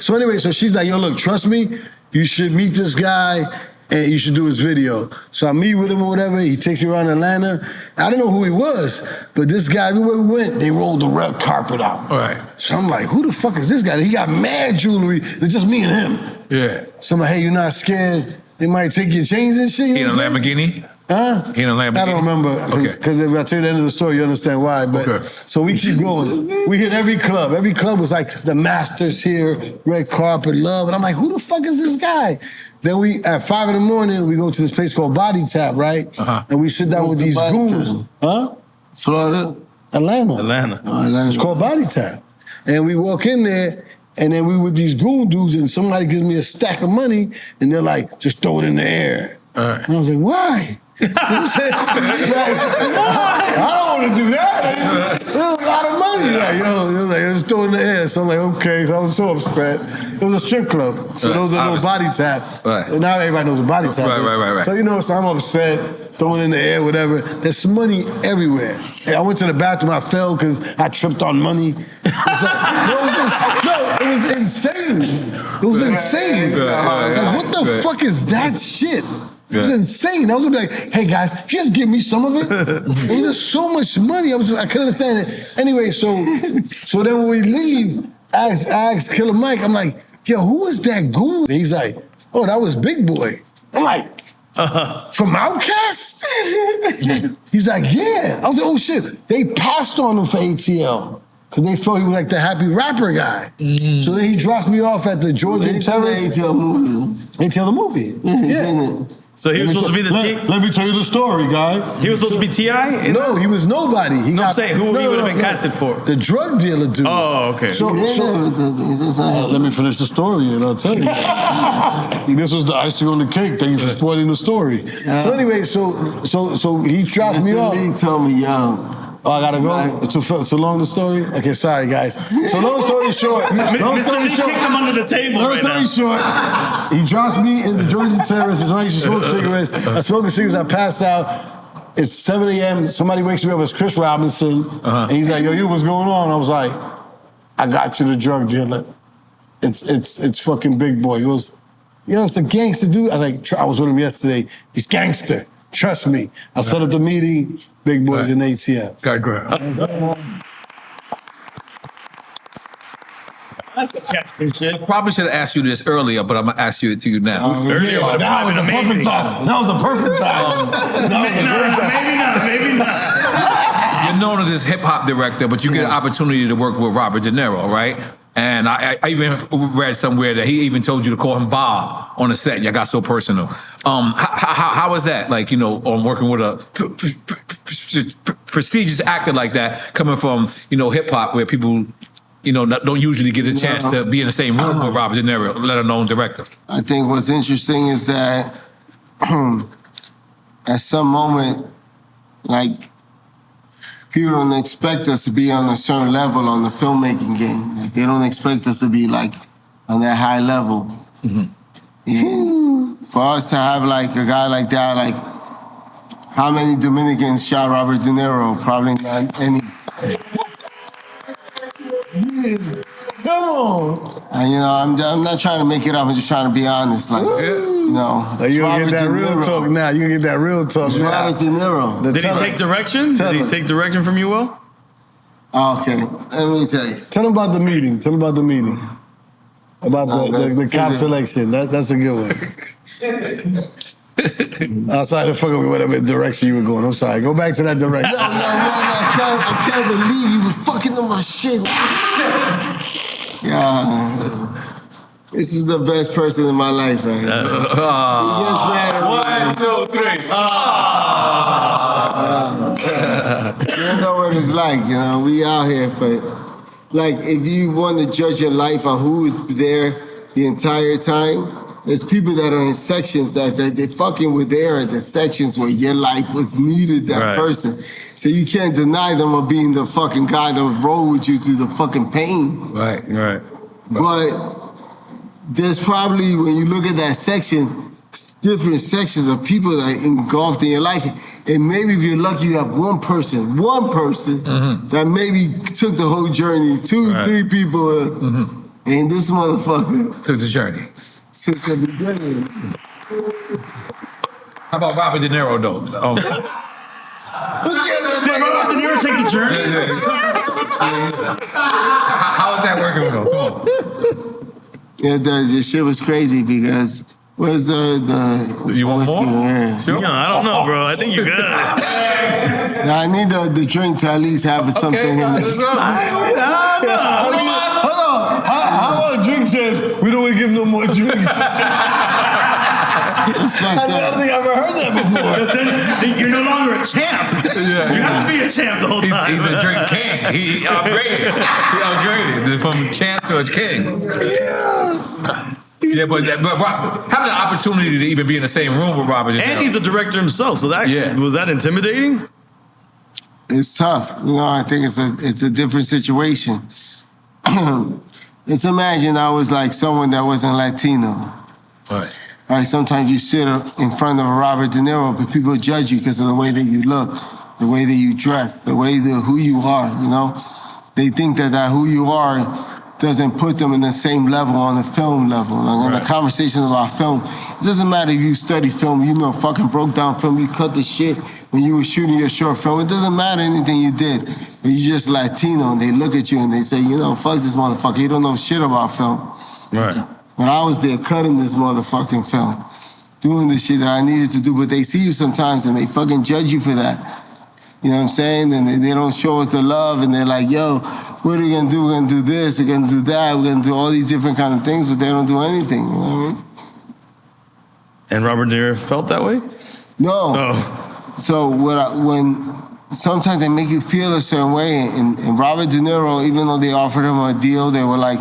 Speaker 4: so anyway, so she's like, yo, look, trust me, you should meet this guy, and you should do his video. So I meet with him or whatever. He takes me around Atlanta. I didn't know who he was, but this guy, everywhere we went, they rolled the red carpet out.
Speaker 1: All right.
Speaker 4: So I'm like, who the fuck is this guy? He got mad jewelry. It's just me and him.
Speaker 1: Yeah.
Speaker 4: So I'm like, hey, you're not scared? They might take your chains and shit?
Speaker 1: He in a Lamborghini?
Speaker 4: Huh?
Speaker 1: He in a Lamborghini?
Speaker 4: I don't remember. Because if I tell you the end of the story, you understand why. But So we keep going. We hit every club. Every club was like, the Masters here, red carpet, love. And I'm like, who the fuck is this guy? Then at 5 in the morning, we go to this place called Body Tap, right? And we sit down with these goons. Huh?
Speaker 3: Florida?
Speaker 4: Atlanta. It's called Body Tap. And we walk in there, and then we with these goon dudes, and somebody gives me a stack of money, and they're like, just throw it in the air. And I was like, why? You know what I'm saying? Like, I don't want to do that. It was a lot of money. Like, yo, it was like, just throw it in the air. So I'm like, okay. So I was so upset. It was a strip club. So those are little body tap.
Speaker 1: Right.
Speaker 4: And now everybody knows what body tap is.
Speaker 1: Right.
Speaker 4: So, you know, so I'm upset, throwing it in the air, whatever. There's money everywhere. Hey, I went to the bathroom, I fell because I tripped on money. It was insane. It was insane. Like, what the fuck is that shit? It was insane. I was gonna be like, hey guys, just give me some of it. It was just so much money. I couldn't understand it. Anyway, so then when we leave, I asked Killer Mike, I'm like, yo, who is that goon? And he's like, oh, that was Big Boy. I'm like, from Outkast? He's like, yeah. I was like, oh shit. They passed on him for ATL. Because they felt he was like the happy rapper guy. So then he dropped me off at the Georgian Terrace.
Speaker 3: ATL movie.
Speaker 4: ATL the movie.
Speaker 3: Yeah.
Speaker 2: So he was supposed to be the
Speaker 4: Let me tell you the story, guy.
Speaker 2: He was supposed to be T.I.?
Speaker 4: No, he was nobody.
Speaker 2: I'm saying, who he would have been casted for?
Speaker 4: The drug dealer dude.
Speaker 2: Oh, okay.
Speaker 4: Let me finish the story and I'll tell you. This was the icing on the cake. Thank you for spoiling the story. So anyway, so he dropped me off.
Speaker 3: He told me, yo.
Speaker 4: Oh, I gotta go? It's too long the story? Okay, sorry guys. So long story short.
Speaker 2: Mr. Lee kicked him under the table right now.
Speaker 4: Long story short, he drops me in the Georgian Terrace. I used to smoke cigarettes. I smoke cigarettes, I passed out. It's 7 a.m. Somebody wakes me up, it's Chris Robinson. And he's like, yo, you, what's going on? I was like, I got you the drug dealer. It's fucking Big Boy. He goes, you know, it's a gangster dude. I was like, I was with him yesterday. He's gangster. Trust me. I set up the meeting. Big Boys in ATL.
Speaker 1: Got great.
Speaker 2: That's a casting shit.
Speaker 1: I probably should have asked you this earlier, but I'm gonna ask you to you now.
Speaker 2: Earlier would have been amazing.
Speaker 4: That was a perfect time.
Speaker 2: Maybe not.
Speaker 1: You're known as this hip hop director, but you get an opportunity to work with Robert De Niro, right? And I even read somewhere that he even told you to call him Bob on the set. Y'all got so personal. How was that? Like, you know, working with a prestigious actor like that, coming from, you know, hip hop, where people, you know, don't usually get a chance to be in the same room with Robert De Niro, let alone director.
Speaker 3: I think what's interesting is that at some moment, like, people don't expect us to be on a certain level on the filmmaking game. Like, they don't expect us to be like on that high level. And for us to have like a guy like that, like, how many Dominicans shot Robert De Niro? Probably not any.
Speaker 4: Come on.
Speaker 3: And, you know, I'm not trying to make it up. I'm just trying to be honest. Like, you know,
Speaker 4: You gonna get that real talk now. You gonna get that real talk now.
Speaker 3: Robert De Niro.
Speaker 2: Did he take direction? Did he take direction from you, Will?
Speaker 3: Okay, let me tell you.
Speaker 4: Tell him about the meeting. About the cop selection. That's a good one. Outside of fucking with whatever direction you were going. I'm sorry. Go back to that direction.
Speaker 3: No, I can't believe you was fucking on my shit. Yeah. This is the best person in my life, man.
Speaker 1: One, two, three.
Speaker 3: You know what it's like, you know. We out here for, like, if you want to judge your life on who is there the entire time, there's people that are in sections that they fucking were there at the sections where your life was needed, that person. So you can't deny them of being the fucking guy that roll with you through the fucking pain.
Speaker 1: Right.
Speaker 3: But there's probably, when you look at that section, different sections of people that are engulfed in your life. And maybe if you're lucky, you have one person that maybe took the whole journey, 2, 3 people, and this motherfucker
Speaker 1: Took the journey.
Speaker 3: since the beginning.
Speaker 1: How about Robert De Niro, though?
Speaker 2: Did Robert De Niro take the journey?
Speaker 1: How is that working, though? Come on.
Speaker 3: Yeah, it does. Your shit was crazy because where's the
Speaker 1: You want more?
Speaker 3: Yeah.
Speaker 1: Sure.
Speaker 2: No, I don't know, bro. I think you're good.
Speaker 3: Now, I need the drink to at least have something in there.
Speaker 4: Hold on. How about drink says we don't want to give no more drinks? I don't think I've ever heard that before.
Speaker 2: You're no longer a champ. You have to be a champ the whole time.
Speaker 1: He's a drink king. He upgraded. From champ to a king.
Speaker 4: Yeah.
Speaker 1: Yeah, but having the opportunity to even be in the same room with Robert De Niro.
Speaker 2: And he's the director himself, so that was that intimidating?
Speaker 3: It's tough. You know, I think it's a different situation. Let's imagine I was like someone that wasn't Latino.
Speaker 1: Right.
Speaker 3: Right, sometimes you sit in front of a Robert De Niro, but people judge you because of the way that you look, the way that you dress, the way that who you are, you know? They think that who you are doesn't put them in the same level on the film level. Like in the conversation about film, it doesn't matter if you study film, you know fucking broke down film, you cut the shit when you were shooting your short film. It doesn't matter anything you did, but you just Latino and they look at you and they say, you know, fuck this motherfucker, he don't know shit about film.
Speaker 2: Right.
Speaker 3: But I was there cutting this motherfucking film, doing the shit that I needed to do, but they see you sometimes and they fucking judge you for that. You know what I'm saying? And they don't show us the love and they're like, yo, what are we gonna do? We're gonna do this, we're gonna do that, we're gonna do all these different kind of things, but they don't do anything, you know what I mean?
Speaker 2: And Robert De Niro felt that way?
Speaker 3: No.
Speaker 2: Oh.
Speaker 3: So when sometimes they make you feel a certain way, and Robert De Niro, even though they offered him a deal, they were like,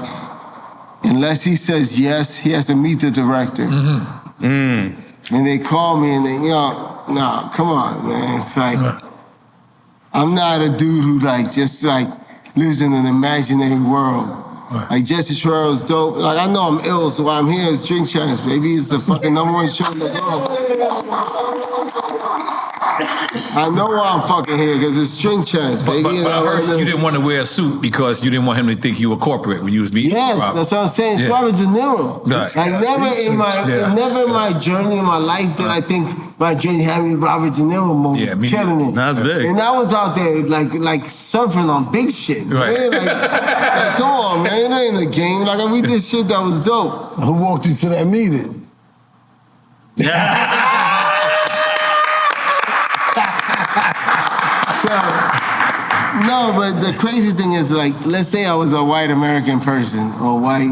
Speaker 3: unless he says yes, he has to meet the director.
Speaker 2: Mm-hmm.
Speaker 3: And they call me and they, you know, no, come on, man. It's like, I'm not a dude who like just like lives in an imaginary world. Like Jessy Terrero's dope. Like I know I'm ill, so why I'm here is Drink Champs, baby. It's the fucking #1 show in the world. I know why I'm fucking here, because it's Drink Champs, baby.
Speaker 1: But I heard you didn't want to wear a suit because you didn't want him to think you were corporate when you was meeting.
Speaker 3: Yes,
Speaker 1: Robert.
Speaker 3: that's what I'm saying. It's Robert De Niro.
Speaker 1: Right.
Speaker 3: Like never in my journey in my life did I think my journey had me Robert De Niro mode, killing it.
Speaker 2: That's big.
Speaker 3: And I was out there like surfing on big shit.
Speaker 1: Right.
Speaker 3: Man. Like, come on, man. It ain't a game. Like we did shit that was dope.
Speaker 4: Who walked you to that meeting?
Speaker 3: No, but the crazy thing is, like, let's say I was a white American person or white,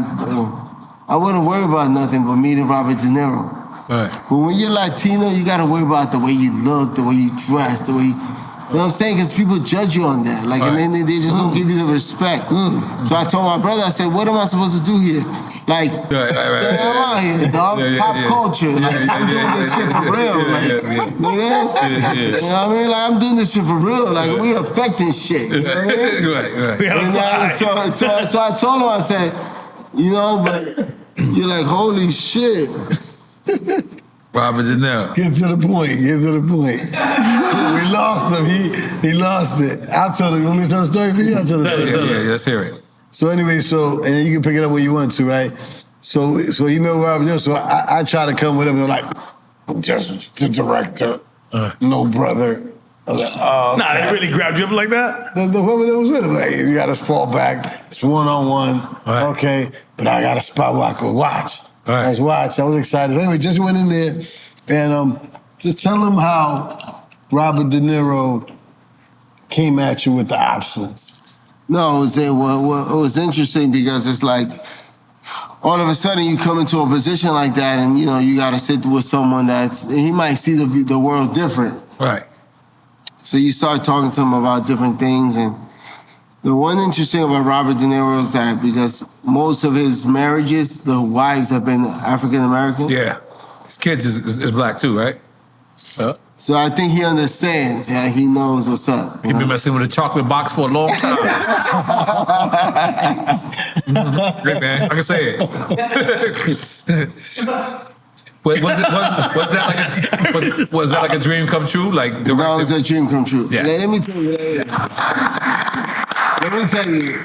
Speaker 3: I wouldn't worry about nothing but meeting Robert De Niro.
Speaker 1: Right.
Speaker 3: But when you're Latino, you gotta worry about the way you look, the way you dress, the way you know what I'm saying? Because people judge you on that. Like, and then they just don't give you the respect. So I told my brother, I said, what am I supposed to do here? Like, I'm out here, dog. Pop culture. Like, I'm doing this shit for real. Like, you know what I mean? Like, I'm doing this shit for real. Like, we affecting shit. You know what I mean? So I told him, I said, you know, but you're like, holy shit.
Speaker 1: Robert De Niro.
Speaker 4: Get to the point. We lost him. He lost it. I'll tell you. You want me to tell the story for you? I'll tell the story.
Speaker 1: Yeah, let's hear it.
Speaker 4: So anyway, and then you can pick it up where you want to, right? So you met Robert De Niro. So I try to come with him. And they're like, I'm just the director. No brother. I was like, oh.
Speaker 2: Nah, they really grabbed you up like that?
Speaker 4: The woman that was with him, like, you got to fall back. It's one-on-one.
Speaker 1: Right.
Speaker 4: Okay. But I got a spot where I could watch.
Speaker 1: Right.
Speaker 4: Let's watch. I was excited. So anyway, just went in there and just tell him how Robert De Niro came at you with the options.
Speaker 3: No, it was interesting because it's like all of a sudden you come into a position like that and, you know, you got to sit with someone he might see the world different.
Speaker 1: Right.
Speaker 3: So you start talking to him about different things. And the one interesting about Robert De Niro is that because most of his marriages, the wives have been African-American.
Speaker 1: Yeah. His kids is black too, right?
Speaker 3: So I think he understands. Yeah, he knows what's up.
Speaker 1: He been messing with a chocolate box for a long time. Great, man. I can say it. Was that like a dream come true? Like
Speaker 3: no, it was a dream come true.
Speaker 1: Yes.
Speaker 3: Let me tell you.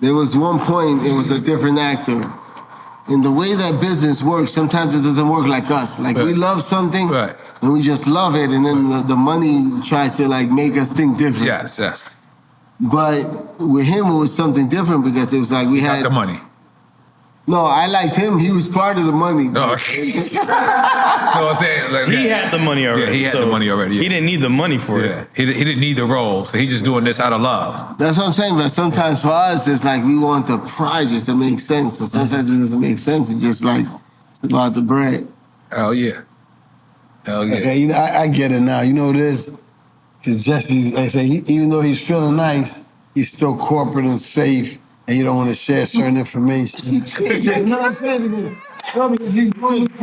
Speaker 3: There was one point, it was a different actor. And the way that business works, sometimes it doesn't work like us. Like we love something, and we just love it, and then the money tries to like make us think different.
Speaker 1: Yes.
Speaker 3: But with him, it was something different because it was like we had
Speaker 1: the money.
Speaker 3: No, I liked him. He was part of the money.
Speaker 1: No, I'm saying, like,
Speaker 2: he had the money already.
Speaker 1: Yeah, he had the money already. Yeah.
Speaker 2: He didn't need the money for it.
Speaker 1: He didn't need the role, so he's just doing this out of love.
Speaker 3: That's what I'm saying. But sometimes for us, it's like we want the project to make sense. And sometimes it doesn't make sense. It's just like it's about the bread.
Speaker 1: Hell yeah.
Speaker 4: Okay, you know, I get it now. You know what it is? Because Jesse, like I say, even though he's feeling nice, he's still corporate and safe and you don't want to share certain information. He said, no, I'm saying, no, because these moments,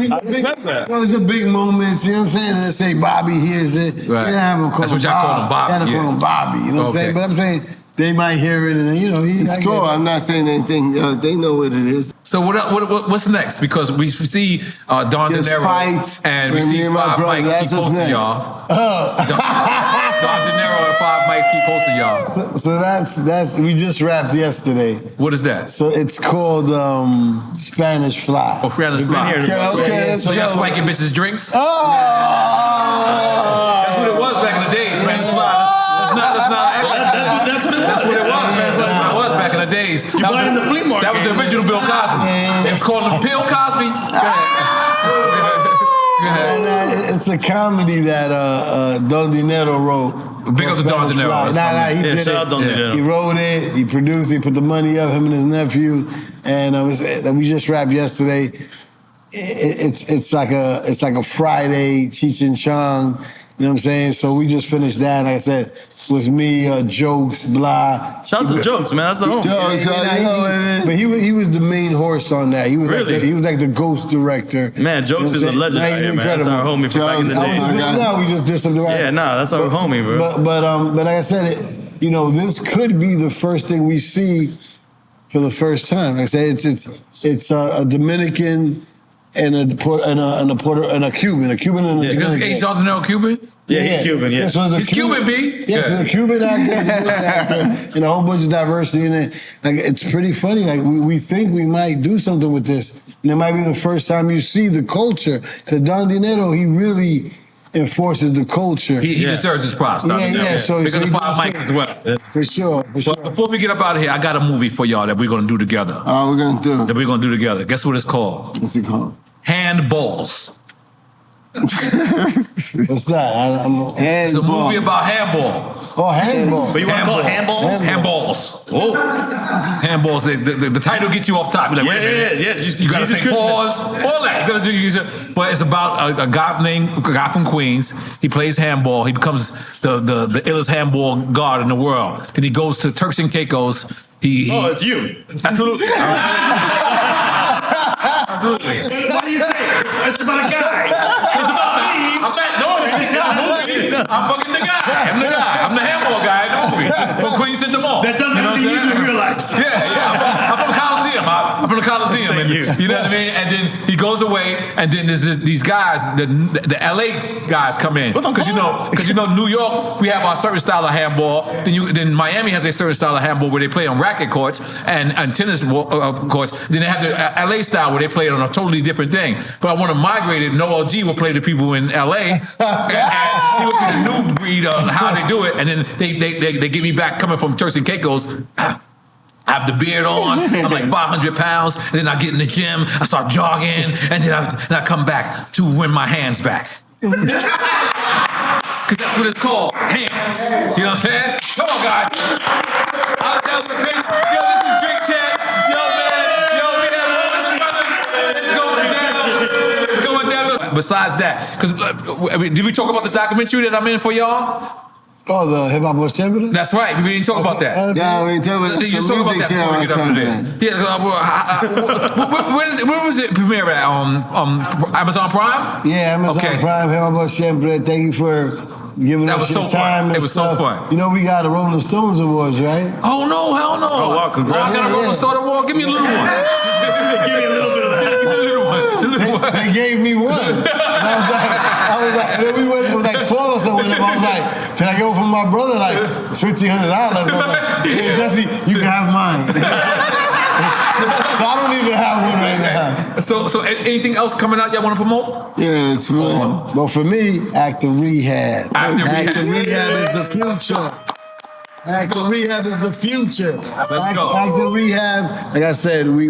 Speaker 4: those are big moments, you know what I'm saying? Let's say Bobby hears it.
Speaker 1: Right.
Speaker 4: You don't have him call
Speaker 1: That's
Speaker 4: him
Speaker 1: what y'all call him, Bobby.
Speaker 4: You gotta call him Bobby, you know what I'm saying? But I'm saying, they might hear it and, you know,
Speaker 3: It's cool. I'm not saying anything. They know what it is.
Speaker 1: So what's next? Because we see Don De
Speaker 3: There's
Speaker 1: Niro
Speaker 3: fights
Speaker 1: and we
Speaker 3: with me
Speaker 1: see
Speaker 3: and my
Speaker 1: 5
Speaker 3: brother.
Speaker 1: mics
Speaker 3: That's
Speaker 1: keep
Speaker 3: what's
Speaker 1: posting
Speaker 3: next.
Speaker 1: y'all. Don De Niro and 5 mics keep posting y'all.
Speaker 4: So that's we just wrapped yesterday.
Speaker 1: What is that?
Speaker 4: So it's called Spanish Fly.
Speaker 1: Oh, Spanish Fly.
Speaker 3: Okay,
Speaker 1: So y'all spiking bitches' drinks?
Speaker 4: Oh!
Speaker 1: That's what it was back in the day, Spanish Fly. That's what it was, man. That's what it was back in the days. That was the original Bill Cosby. They was calling him Bill Cosby. Go ahead.
Speaker 4: It's a comedy that Don De Niro wrote.
Speaker 1: Big up to Don De Niro.
Speaker 4: He did it. He wrote it. He produced it. He put the money up. Him and his nephew. And we just wrapped yesterday. It's like a Friday Cheech and Chong. You know what I'm saying? So we just finished that. Like I said, it was me, Jokes, blah.
Speaker 2: Shout out to Jokes, man. That's the home.
Speaker 4: But he was the main horse on that. He was he was like the ghost director.
Speaker 2: Man, Jokes is a legend out here, man. That's our homie from back in the day.
Speaker 4: Now we just did something right.
Speaker 2: Yeah, that's our homie, bro.
Speaker 4: But like I said, this could be the first thing we see for the first time. Like I said, it's a Dominican and a Cuban, a Cuban and a Dominican.
Speaker 1: Ain't Don De Niro Cuban?
Speaker 2: Yeah, he's Cuban, yeah.
Speaker 4: He's
Speaker 1: Cuban, B.
Speaker 4: Yes,
Speaker 1: Yeah.
Speaker 4: a Cuban actor, and a whole bunch of diversity in it. Like, it's pretty funny. Like, we think we might do something with this. And it might be the first time you see the culture. Because Don De Niro, he really enforces the culture.
Speaker 1: He deserves his props. Don De Niro.
Speaker 4: So
Speaker 1: because of 5 mics as well.
Speaker 4: For sure.
Speaker 1: But before we get up out of here, I got a movie for y'all that we're going to do together.
Speaker 3: Oh, we're going to do.
Speaker 1: That we're going to do together. Guess what it's called?
Speaker 3: What's it called?
Speaker 1: Handballs.
Speaker 4: What's that?
Speaker 1: It's a movie about handball.
Speaker 4: Oh, handball.
Speaker 2: But you want to call it handballs?
Speaker 1: Handballs.
Speaker 2: Oh.
Speaker 1: Handballs. The title gets you off top. You're like,
Speaker 2: Yeah.
Speaker 1: You gotta say pause. All that. You gotta do. But it's about a guy from Queens. He plays handball. He becomes the illest handball guard in the world. And he goes to Turks and Caicos.
Speaker 2: It's you.
Speaker 1: Absolutely. Absolutely.
Speaker 2: What do you say? It's about a guy. It's about me.
Speaker 1: I'm fucking the guy. I'm the handball guy in the movie. From Queens to Mall.
Speaker 2: That doesn't have to be you in real life.
Speaker 1: Yeah. I'm from the Coliseum. I'm from the Coliseum. And you know what I mean? And then he goes away, and then there's these guys, the LA guys come in. Because you know, New York, we have our certain style of handball. Then Miami has a certain style of handball where they play on racket courts and tennis courts. Then they have the LA style where they play it on a totally different thing. But I want to migrate it. N.O.R.E will play the people in LA. And he will get a new breed of how they do it. And then they get me back coming from Turks and Caicos. I have the beard on. I'm like 500 pounds. And then I get in the gym. I start jogging. And then I come back to win my hands back. Because that's what it's called. Hands. You know what I'm saying? Come on, guys. I'll tell the big. Yo, this is Big Chat. Yo, man. Yo, we got it's going down. Besides that, because did we talk about the documentary that I'm in for y'all?
Speaker 4: Oh, the Hip Hop World Championship?
Speaker 1: That's right. We didn't talk about that.
Speaker 3: Yeah, we talk about
Speaker 1: You talk about that before we get up there. Yeah. Where was it premiere at? Amazon Prime?
Speaker 4: Yeah, Amazon Prime, Hip Hop World Championship. Thank you for giving us your time.
Speaker 1: It was so fun.
Speaker 4: You know, we got the Rolling Stones Awards, right?
Speaker 1: Oh, no, hell no.
Speaker 2: Oh, wow, congrats.
Speaker 1: I got a Rolling Stone Award. Give me a little one.
Speaker 2: Give me a little bit of that.
Speaker 1: Give me a little one.
Speaker 4: They gave me one. And I was like, and then it was like 4 or something. I was like, can I get one from my brother? Like $1,500. I was like, hey, Jesse, you can have mine. So I don't even have one right now.
Speaker 1: So anything else coming out y'all want to promote?
Speaker 3: Yeah, it's real.
Speaker 4: But for me, Active Rehab.
Speaker 1: Active
Speaker 4: Rehab is the future. Active Rehab is the future.
Speaker 1: Let's go.
Speaker 4: Active Rehab, like I said, we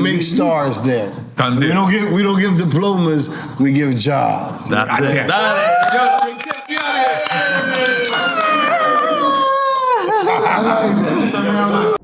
Speaker 4: make stars there. We don't give diplomas, we give jobs.
Speaker 2: That's it.
Speaker 1: Yo, get out of here.